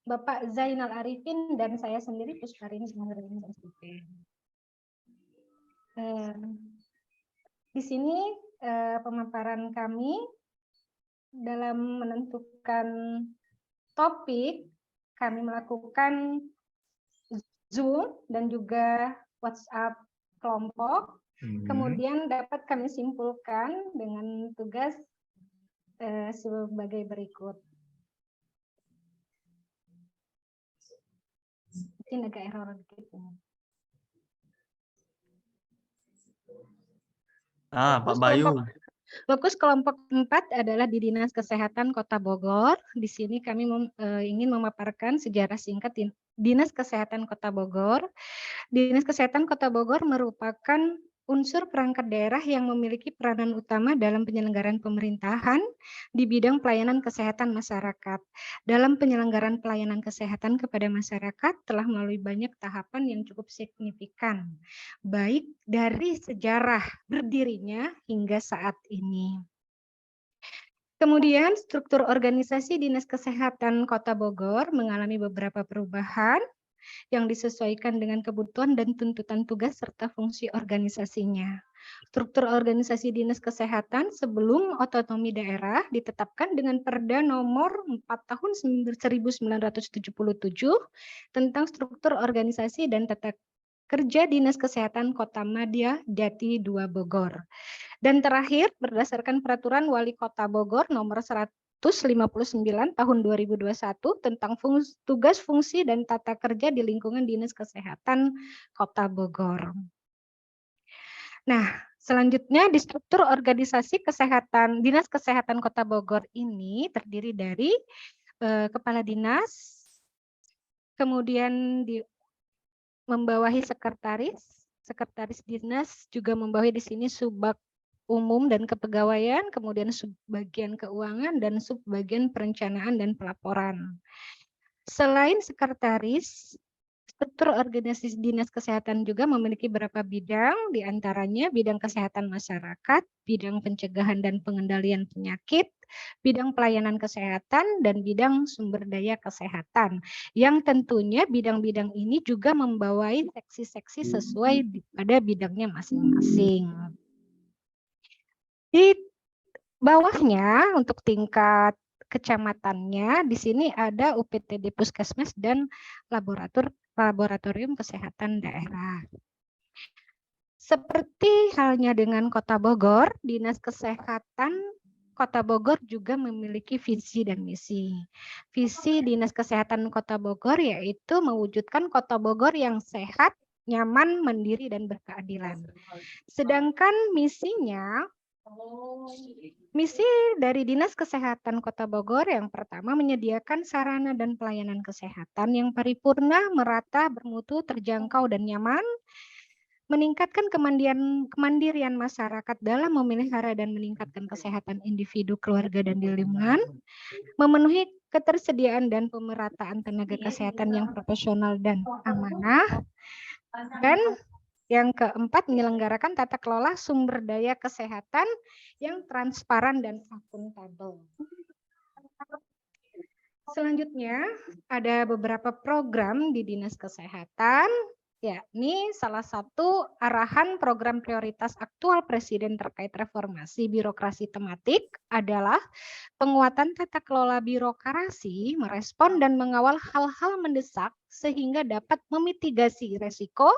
Bapak Zainal Arifin, dan saya sendiri Pusparini Semangarini SIP. Di sini pemaparan kami dalam menentukan topik kami melakukan Zoom dan juga WhatsApp kelompok. Kemudian dapat kami simpulkan dengan tugas sebagai berikut. Mungkin agak error dikit.
Pak Bayu.
Fokus kelompok 4 adalah di Dinas Kesehatan Kota Bogor. Di sini kami ingin memaparkan sejarah singkat Dinas Kesehatan Kota Bogor. Dinas Kesehatan Kota Bogor merupakan unsur perangkat daerah yang memiliki peranan utama dalam penyelenggaraan pemerintahan di bidang pelayanan kesehatan masyarakat. Dalam penyelenggaraan pelayanan kesehatan kepada masyarakat telah melalui banyak tahapan yang cukup signifikan, baik dari sejarah berdirinya hingga saat ini. Kemudian struktur organisasi Dinas Kesehatan Kota Bogor mengalami beberapa perubahan yang disesuaikan dengan kebutuhan dan tuntutan tugas serta fungsi organisasinya. Struktur organisasi Dinas Kesehatan sebelum otonomi daerah ditetapkan dengan Perda Nomor 4 Tahun 1977 tentang struktur organisasi dan tata kerja Dinas Kesehatan Kota Madya Jati 2 Bogor. Dan terakhir berdasarkan Peraturan Wali Kota Bogor Nomor 159 tahun 2021 tentang tugas fungsi dan tata kerja di lingkungan Dinas Kesehatan Kota Bogor. Nah, selanjutnya di struktur organisasi kesehatan Dinas Kesehatan Kota Bogor ini terdiri dari kepala dinas, kemudian membawahi sekretaris dinas, juga membawahi di sini subbag umum dan kepegawaian, kemudian subbagian keuangan dan subbagian perencanaan dan pelaporan. Selain sekretaris, struktur organisasi Dinas Kesehatan juga memiliki beberapa bidang, diantaranya bidang kesehatan masyarakat, bidang pencegahan dan pengendalian penyakit, bidang pelayanan kesehatan, dan bidang sumber daya kesehatan. Yang tentunya bidang-bidang ini juga membawahi seksi-seksi sesuai pada bidangnya masing-masing. Di bawahnya untuk tingkat kecamatannya di sini ada UPTD Puskesmas dan laboratorium kesehatan daerah. Seperti halnya dengan Kota Bogor, Dinas Kesehatan Kota Bogor juga memiliki visi dan misi. Visi Dinas Kesehatan Kota Bogor yaitu mewujudkan Kota Bogor yang sehat, nyaman, mandiri, dan berkeadilan. Sedangkan misi dari Dinas Kesehatan Kota Bogor yang pertama menyediakan sarana dan pelayanan kesehatan yang paripurna, merata, bermutu, terjangkau, dan nyaman, meningkatkan kemandirian masyarakat dalam memelihara dan meningkatkan kesehatan individu, keluarga, dan di lingkungan, memenuhi ketersediaan dan pemerataan tenaga kesehatan yang profesional dan amanah, dan yang keempat, menyelenggarakan tata kelola sumber daya kesehatan yang transparan dan akuntabel. Selanjutnya, ada beberapa program di Dinas Kesehatan, yakni salah satu arahan program prioritas aktual Presiden terkait reformasi birokrasi tematik adalah penguatan tata kelola birokrasi, merespon dan mengawal hal-hal mendesak sehingga dapat memitigasi resiko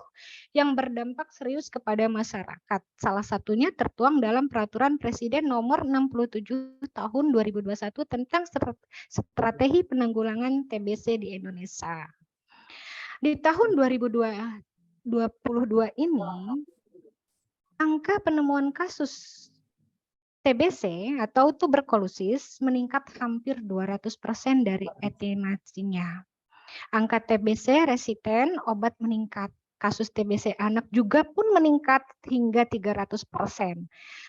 yang berdampak serius kepada masyarakat. Salah satunya tertuang dalam Peraturan Presiden Nomor 67 Tahun 2021 tentang strategi penanggulangan TBC di Indonesia. Di tahun 2022 ini, angka penemuan kasus TBC atau tuberkulosis meningkat hampir 200% dari estimasinya. Angka TBC resisten obat meningkat. Kasus TBC anak juga pun meningkat hingga 300%.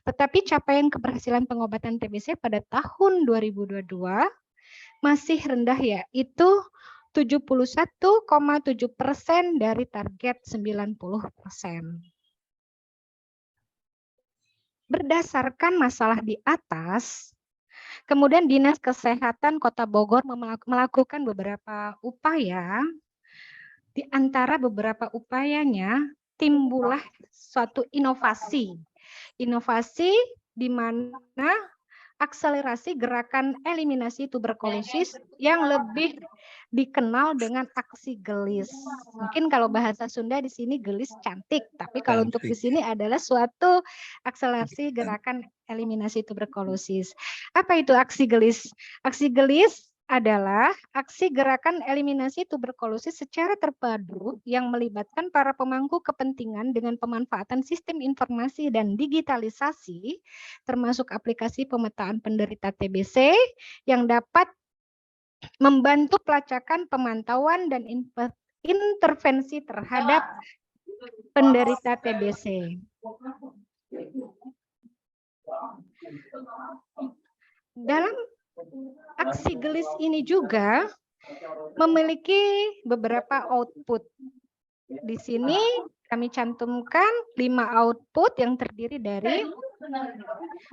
Tetapi capaian keberhasilan pengobatan TBC pada tahun 2022 masih rendah, yaitu 71,7% dari target 90%. Berdasarkan masalah di atas, kemudian Dinas Kesehatan Kota Bogor melakukan beberapa upaya. Di antara beberapa upayanya, timbullah suatu inovasi. Inovasi di mana akselerasi gerakan eliminasi tuberkulosis yang lebih dikenal dengan aksi gelis. Mungkin kalau bahasa Sunda di sini gelis cantik, tapi kalau untuk di sini adalah suatu akselerasi gerakan eliminasi tuberkulosis. Apa itu aksi gelis? Aksi gelis adalah aksi gerakan eliminasi tuberkulosis secara terpadu yang melibatkan para pemangku kepentingan dengan pemanfaatan sistem informasi dan digitalisasi, termasuk aplikasi pemetaan penderita TBC yang dapat membantu pelacakan, pemantauan, dan intervensi terhadap penderita TBC. Dalam aksi gelis ini juga memiliki beberapa output. Di sini kami cantumkan 5 output yang terdiri dari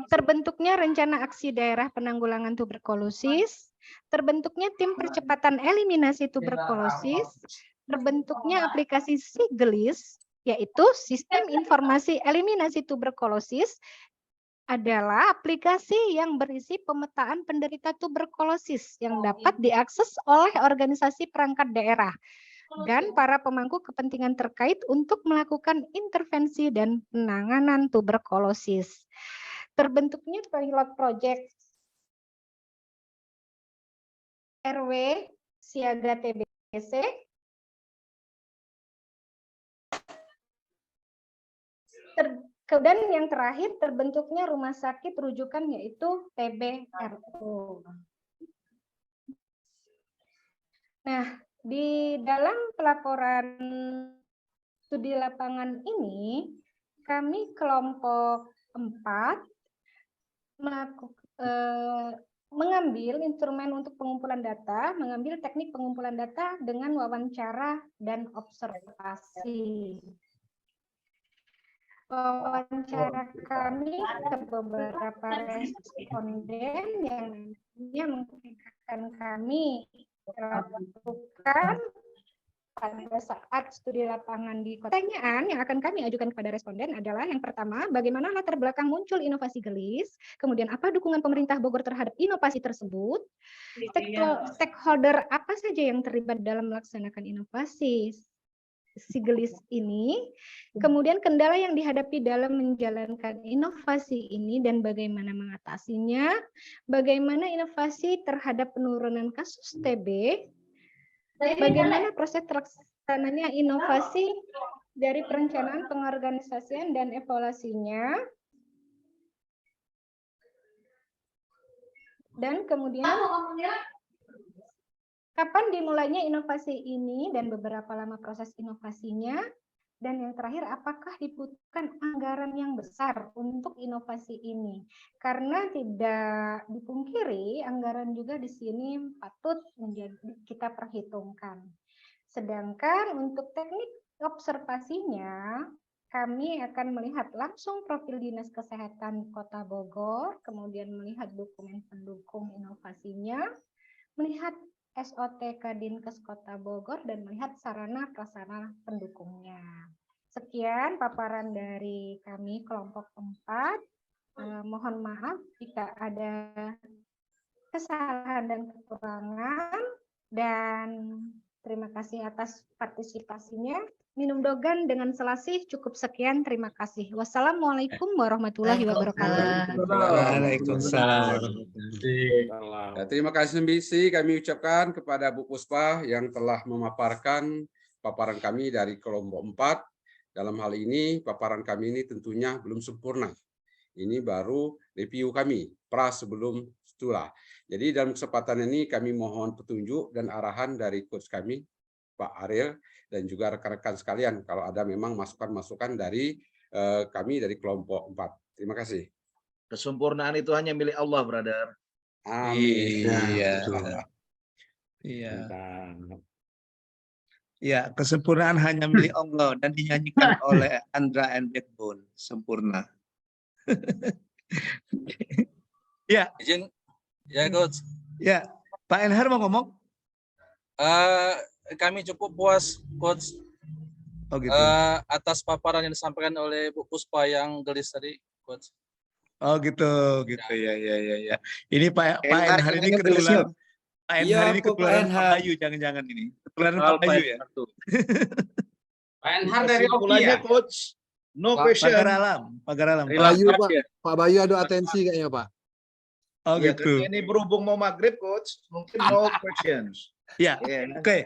terbentuknya rencana aksi daerah penanggulangan tuberkulosis, terbentuknya tim percepatan eliminasi tuberkulosis, terbentuknya aplikasi Sigelis, yaitu sistem informasi eliminasi tuberkulosis, adalah aplikasi yang berisi pemetaan penderita tuberkulosis yang dapat diakses oleh organisasi perangkat daerah dan para pemangku kepentingan terkait untuk melakukan intervensi dan penanganan tuberkulosis. Terbentuknya pilot project RW Siaga TBC, dan yang terakhir terbentuknya rumah sakit rujukan yaitu TBRU. Nah, di dalam pelaporan studi lapangan ini, kami kelompok 4 mengambil instrumen untuk pengumpulan data, mengambil teknik pengumpulan data dengan wawancara dan observasi. Wawancara kami ke beberapa responden yang mungkin akan kami lakukan pada saat studi lapangan di kota. Pertanyaan yang akan kami ajukan kepada responden adalah yang pertama, bagaimana latar belakang muncul inovasi gelis, kemudian apa dukungan pemerintah Bogor terhadap inovasi tersebut, stakeholder apa saja yang terlibat dalam melaksanakan inovasi Sigelis ini, kemudian kendala yang dihadapi dalam menjalankan inovasi ini dan bagaimana mengatasinya, bagaimana inovasi terhadap penurunan kasus TB, bagaimana proses terlaksananya inovasi dari perencanaan, pengorganisasian, dan evaluasinya, dan kemudian kapan dimulainya inovasi ini dan beberapa lama proses inovasinya, dan yang terakhir apakah dibutuhkan anggaran yang besar untuk inovasi ini, karena tidak dipungkiri anggaran juga di sini patut kita perhitungkan. Sedangkan untuk teknik observasinya, kami akan melihat langsung profil Dinas Kesehatan Kota Bogor, kemudian melihat dokumen pendukung inovasinya, melihat SOTK Dinkes Kota Bogor, dan melihat sarana prasarana pendukungnya. Sekian paparan dari kami kelompok 4. Mohon maaf jika ada kesalahan dan kekurangan, dan terima kasih atas partisipasinya. Minum dogan dengan selasih cukup sekian, terima kasih. Wassalamualaikum warahmatullahi wabarakatuh.
Waalaikumsalam.
Ya, terima kasih Mbisi kami ucapkan kepada Bu Puspa yang telah memaparkan paparan kami dari kelompok 4. Dalam hal ini, paparan kami ini tentunya belum sempurna. Ini baru review kami, pra sebelum setelah. Jadi dalam kesempatan ini kami mohon petunjuk dan arahan dari coach kami, Pak Ariel, dan juga rekan-rekan sekalian kalau ada memang masukan-masukan dari kami dari kelompok 4. Terima kasih.
Kesempurnaan itu hanya milik Allah, brother.
Amin.
Iya. Iya. Ya, kesempurnaan hanya milik Allah dan dinyanyikan oleh Andra and Backbone. Sempurna. Ya.
Izin, ya coach.
Ya, Pak Enhar mau ngomong?
Kami cukup puas, coach,
Oh, gitu.
atas paparan yang disampaikan oleh Bu Puspa yang gelis tadi, coach.
Oh gitu, gitu ya, ya, ya, ya. Ini Pak
Enhar
Enhar ini
yang
ketularan, Pak
Iya,
Enhar ini
Pak
ketularan Pak
Enhar.
Bayu, jangan-jangan ini. Ketularan
Soal
Pak Bayu ya.
Pak Enhar dari Oki
Kesimpulannya
ya?
coach, no
Pak
question.
Pagar Alam, Pagar Alam.
Pak
Pak.
Bayu, Pak. Pak Bayu ada atensi kayaknya, Pak.
Oh
Ya,
gitu.
karena ini berhubung mau maghrib coach, mungkin no questions.
Ya,
Iya.
oke.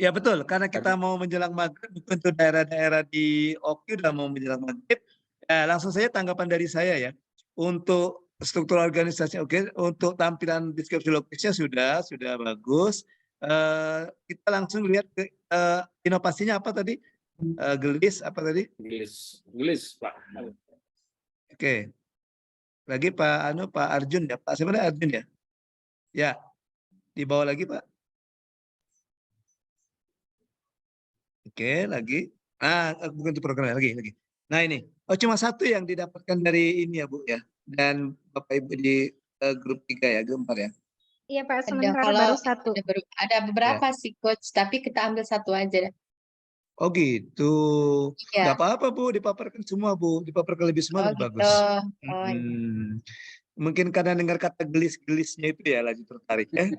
Ya betul, karena kita mau menjelang maghrib, untuk daerah-daerah di Oki udah mau menjelang maghrib. Langsung saja tanggapan dari saya ya. Untuk struktur organisasi oke, untuk tampilan deskripsi lokasinya sudah bagus. Kita langsung lihat ke inovasinya apa tadi? Gelis apa tadi?
Gelis, Pak.
Oke. Lagi Pak Arjun ya, Pak siapa Arjun ya? Ya, di bawah lagi Pak. Oke, lagi. Bukan itu programnya lagi. Nah ini, cuma satu yang didapatkan dari ini ya Bu ya, dan Bapak Ibu di grup 3 ya, grup 4 ya.
Iya Pak,
Ada,
sementara
kalau
baru satu.
ada beberapa sih coach, tapi kita ambil satu aja.
Oh gitu.
Iya.
Nggak apa-apa Bu, dipaparkan semua Bu, dipaparkan lebih semua
Oh
lebih
gitu.
bagus.
Oh, iya.
Mungkin karena dengar kata gelis-gelisnya itu ya lagi tertarik ya.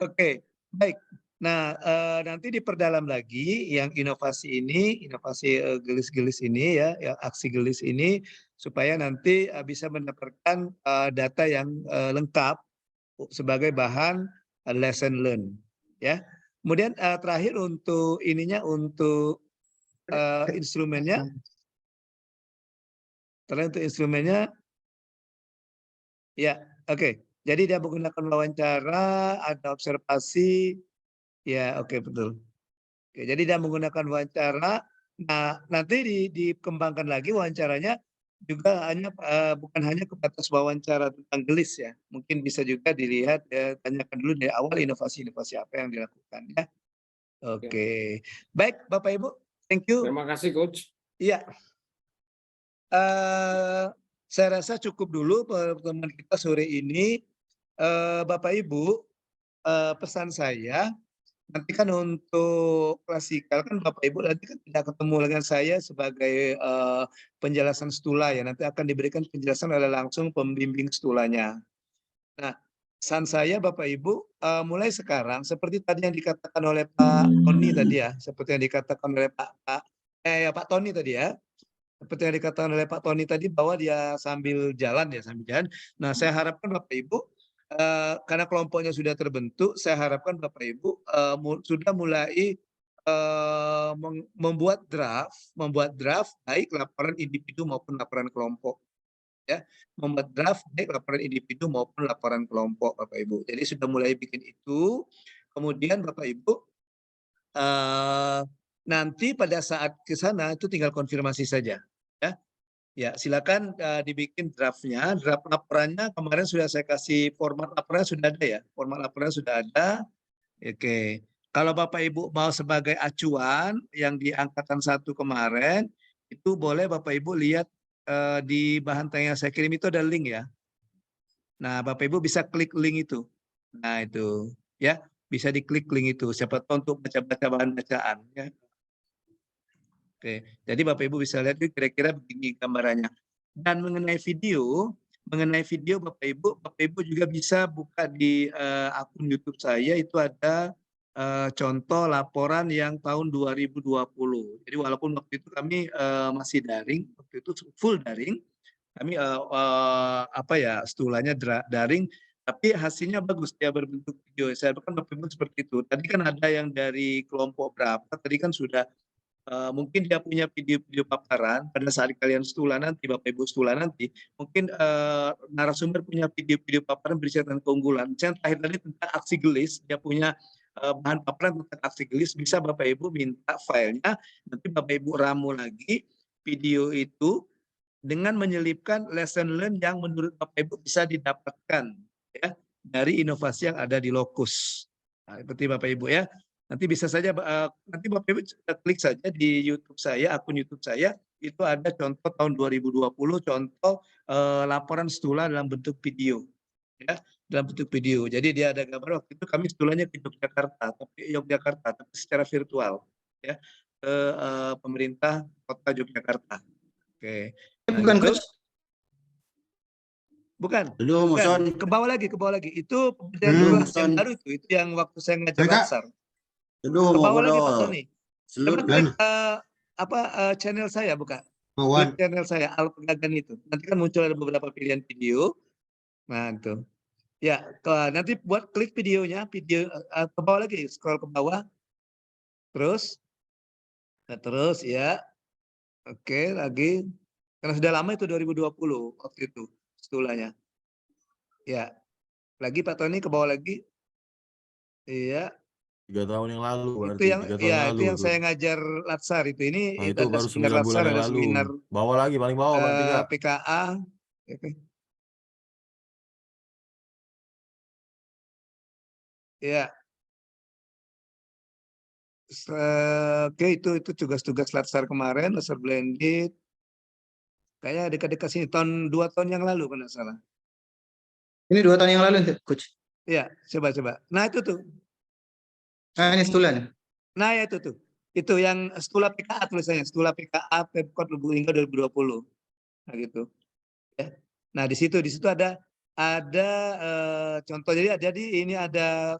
Oke, baik. Nah, nanti diperdalam lagi yang inovasi ini, inovasi gelis-gelis ini ya, aksi gelis ini, supaya nanti bisa mendapatkan data yang lengkap sebagai bahan lesson learn, ya. Kemudian terakhir untuk ininya, untuk instrumennya, ya, oke. Jadi dia menggunakan wawancara, ada observasi. Ya, oke betul. Oke, jadi dia menggunakan wawancara. Nah, nanti dikembangkan lagi wawancaranya juga bukan hanya kebatas wawancara tentang gelis ya. Mungkin bisa juga dilihat, tanyakan dulu dari awal inovasi-inovasi apa yang dilakukan ya. Oke. Baik, Bapak Ibu, thank you.
Terima kasih, Coach.
Iya. Saya rasa cukup dulu pertemuan kita sore ini. Bapak Ibu, pesan saya, nanti kan untuk klasikal kan Bapak Ibu nanti kan tidak ketemu dengan saya sebagai penjelasan stula ya. Nanti akan diberikan penjelasan oleh langsung pembimbing stulanya. Nah, pesan saya Bapak Ibu, mulai sekarang seperti tadi yang dikatakan oleh Pak Tony tadi ya, seperti yang dikatakan oleh Pak Tony tadi ya. Seperti yang dikatakan oleh Pak Tony tadi bahwa dia sambil jalan. Nah, saya harapkan Bapak Ibu, karena kelompoknya sudah terbentuk, saya harapkan Bapak Ibu sudah mulai membuat draft baik laporan individu maupun laporan kelompok. Ya, membuat draft baik laporan individu maupun laporan kelompok Bapak Ibu. Jadi sudah mulai bikin itu. Kemudian Bapak Ibu nanti pada saat ke sana itu tinggal konfirmasi saja. Ya, silakan dibikin draftnya, draft laporannya kemarin sudah saya kasih, format laporannya sudah ada ya, format laporannya sudah ada. Oke, kalau Bapak Ibu mau sebagai acuan yang di angkatan 1 kemarin, itu boleh Bapak Ibu lihat di bahan tanya yang saya kirim itu ada link ya. Nah, Bapak Ibu bisa klik link itu. Nah, itu ya, bisa diklik link itu, siapa tahu untuk baca-baca bahan bacaan ya. Oke, jadi Bapak Ibu bisa lihat kira-kira begini gambarannya. Dan mengenai video Bapak Ibu juga bisa buka di akun YouTube saya, itu ada contoh laporan yang tahun 2020. Jadi walaupun waktu itu kami masih daring, waktu itu full daring, kami stulanya daring, tapi hasilnya bagus, dia berbentuk video. Saya kan Bapak Ibu seperti itu. Tadi kan ada yang dari kelompok berapa, tadi kan sudah mungkin dia punya video paparan pada saat kalian stula nanti, Bapak Ibu stula nanti, mungkin narasumber punya video paparan berisi tentang keunggulan. Misalnya terakhir tadi tentang aksi gelis, dia punya bahan paparan tentang aksi gelis, bisa Bapak Ibu minta filenya, nanti Bapak Ibu ramu lagi video itu dengan menyelipkan lesson learn yang menurut Bapak Ibu bisa didapatkan ya dari inovasi yang ada di Locus. Nah, seperti Bapak Ibu ya. Nanti bisa saja, nanti Bapak Ibu klik saja di YouTube saya, akun YouTube saya, itu ada contoh tahun 2020, contoh laporan stula dalam bentuk video. Ya, dalam bentuk video. Jadi dia ada gambar, waktu itu kami stulanya ke Yogyakarta, tapi secara virtual. Ya, ke pemerintah kota Yogyakarta. Oke. Nah,
Bukan
gitu.
Coach.
Bukan.
Aduh,
Bukan.
Muson.
Ke bawah lagi, ke bawah lagi. Itu pembelajaran kelas yang baru itu yang waktu saya ngajar
Kakak.
latsar.
Aduh,
Ke
mau
bawah lagi Pak
bodoh.
Tony.
Selut
Coba klik
kan.
channel saya, buka.
Mawan.
Klik channel saya Al Pegagan itu. Nanti kan muncul ada beberapa pilihan video. Nah, itu. Ya, nanti buat klik videonya, video ke bawah lagi, scroll ke bawah. Terus. Nah, terus ya. Oke, lagi. Karena sudah lama itu 2020 waktu itu stulanya. Ya. Lagi Pak Tony ke bawah lagi. Iya.
3 tahun yang lalu
Itu
berarti,
yang
3 tahun yang
ya
lalu
itu yang
tuh.
saya ngajar latsar itu. Ini
Nah, itu
ada
baru
seminar
9 bulan
latsar,
yang
ada
lalu.
seminar
Bawah lagi, paling bawah Pak Tiga.
PKA. Oke. Ya. Oke, itu tugas-tugas latsar kemarin, latsar blended. Kayaknya dekat-dekat sini, 2 tahun yang lalu kalau nggak salah.
Ini 2 tahun yang lalu, Coach.
Iya, coba. Nah itu tuh.
Nah, ini Stulan.
Nah ya itu tuh. Itu yang Stula PKA tulisannya, Stula PKA Pemkot Lubuk Linggau 2020. Nah gitu. Ya. Nah di situ ada contoh, jadi ini ada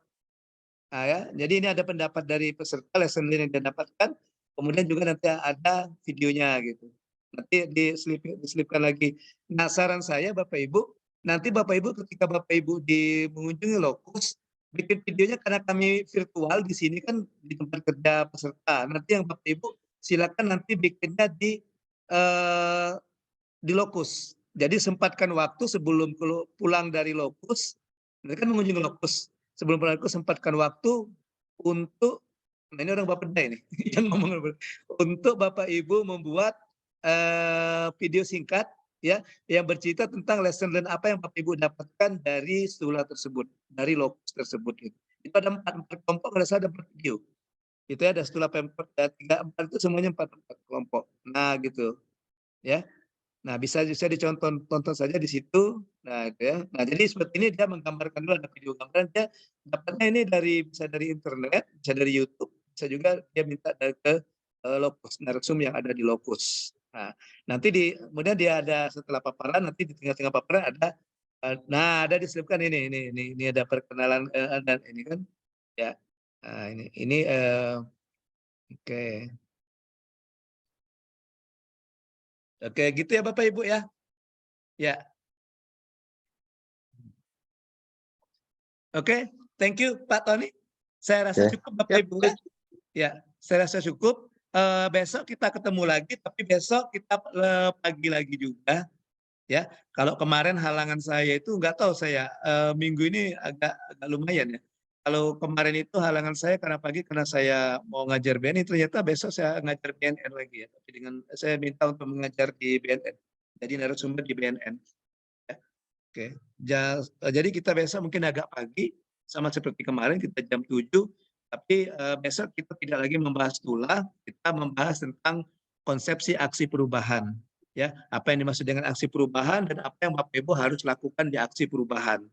jadi ini ada pendapat dari peserta lesson yang dia dapatkan, kemudian juga nanti ada videonya gitu. Nanti diselipkan lagi. Nah, saran saya Bapak Ibu, nanti Bapak Ibu ketika Bapak Ibu mengunjungi Lokus, bikin videonya karena kami virtual di sini kan di tempat kerja peserta. Nanti yang Bapak Ibu silakan nanti bikinnya di Lokus. Jadi sempatkan waktu sebelum pulang dari Lokus, mereka kan mengunjungi Lokus. Sebelum pulang Lokus sempatkan waktu untuk, nah ini orang Bapeda ini yang ngomong, untuk Bapak Ibu membuat video singkat ya yang bercerita tentang lesson learn apa yang Bapak Ibu dapatkan dari stula tersebut, dari Lokus tersebut gitu. Itu ada 4 kelompok, ada 4 video. Itu ya, ada stula Pemkot 3-4 itu semuanya 4 kelompok. Nah gitu ya. Nah, bisa ditonton saja di situ. Nah, gitu ya. Nah, jadi seperti ini dia menggambarkan dulu, ada video gambaran, dia dapatnya ini bisa dari internet, bisa dari YouTube, bisa juga dia minta ke Lokus, narsum yang ada di Lokus. Nah, nanti kemudian dia ada setelah paparan, nanti di tengah-tengah paparan ada ada diselipkan ini ada perkenalan dan ini kan ya. Nah, ini oke. Oke, gitu ya Bapak Ibu ya. Ya. Oke, thank you Pak Tony. Saya rasa cukup Bapak Ibu. Ya, saya rasa cukup. Besok kita ketemu lagi, tapi besok kita pagi lagi juga. Ya, kalau kemarin halangan saya itu nggak tahu saya minggu ini agak lumayan ya. Kalau kemarin itu halangan saya karena pagi karena saya mau ngajar BNN, ternyata besok saya ngajar BNN lagi ya. Tapi saya minta untuk mengajar di BNN. Jadi narasumber di BNN. Oke, jadi kita besok mungkin agak pagi, sama seperti kemarin kita jam 7, tapi besok kita tidak lagi membahas stula, kita membahas tentang konsepsi aksi perubahan. Ya, apa yang dimaksud dengan aksi perubahan dan apa yang Bapak Ibu harus lakukan di aksi perubahan.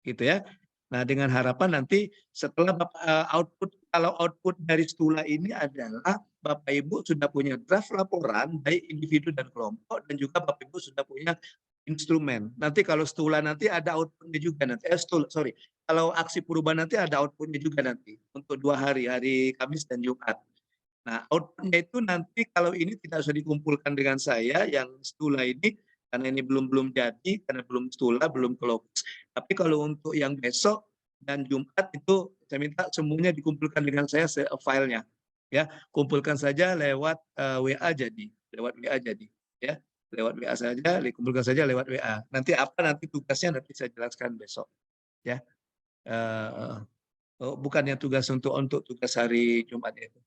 Gitu ya. Nah, dengan harapan nanti setelah kalau output dari stula ini adalah Bapak Ibu sudah punya draft laporan baik individu dan kelompok, dan juga Bapak Ibu sudah punya instrumen. Nanti kalau stula nanti ada outputnya juga nanti. Kalau aksi perubahan nanti ada outputnya juga nanti untuk 2 hari, hari Kamis dan Jumat. Nah, outputnya itu nanti kalau ini tidak usah dikumpulkan dengan saya yang stula ini, karena ini belum jadi, karena belum stula, belum ke Lokus. Tapi kalau untuk yang besok dan Jumat itu saya minta semuanya dikumpulkan dengan saya filenya. Ya, kumpulkan saja lewat WA jadi, ya. Lewat WA saja, dikumpulkan saja lewat WA. Nanti tugasnya nanti saya jelaskan besok. Ya, bukannya tugas untuk tugas hari Jumat itu.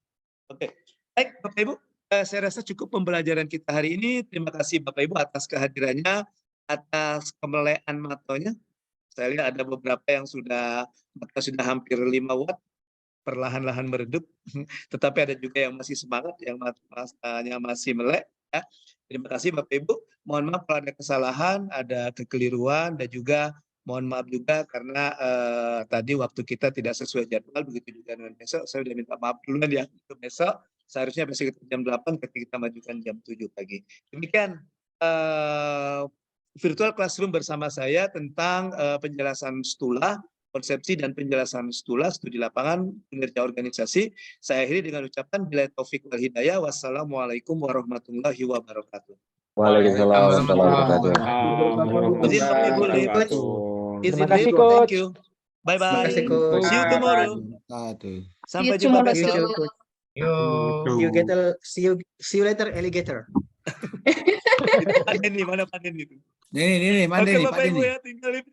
Oke, baik Bapak Ibu, saya rasa cukup pembelajaran kita hari ini. Terima kasih Bapak Ibu atas kehadirannya, atas kemelean matanya. Saya lihat ada beberapa yang sudah hampir 5 watt, perlahan-lahan meredup. Tetapi ada juga yang masih semangat, yang matanya masih melek. Ya. Terima kasih Bapak Ibu. Mohon maaf kalau ada kesalahan, ada kekeliruan, dan juga mohon maaf juga karena tadi waktu kita tidak sesuai jadwal, begitu juga dengan besok. Saya sudah minta maaf duluan ya untuk besok. Seharusnya besok kita jam 8, ketika kita majukan jam 7 pagi. Demikian virtual classroom bersama saya tentang penjelasan STULA, konsepsi dan penjelasan STULA, studi lapangan, kinerja organisasi. Saya akhiri dengan ucapan billahi taufik wal hidayah. Wassalamualaikum warahmatullahi wabarakatuh.
Waalaikumsalam warahmatullahi wabarakatuh.
Izin Bapak Ibu Lip. Izin
Terima kasih,
Lip.
Coach.
Thank you. Bye
Terima
bye.
kasih, Coach.
See you tomorrow. Sampai jumpa besok.
See you later, alligator.
Panen nih, mana panen itu?
Ini,
Oke
Mandi,
Bapak
Pak
Ibu
Denny.
ya, tinggal Lip ya.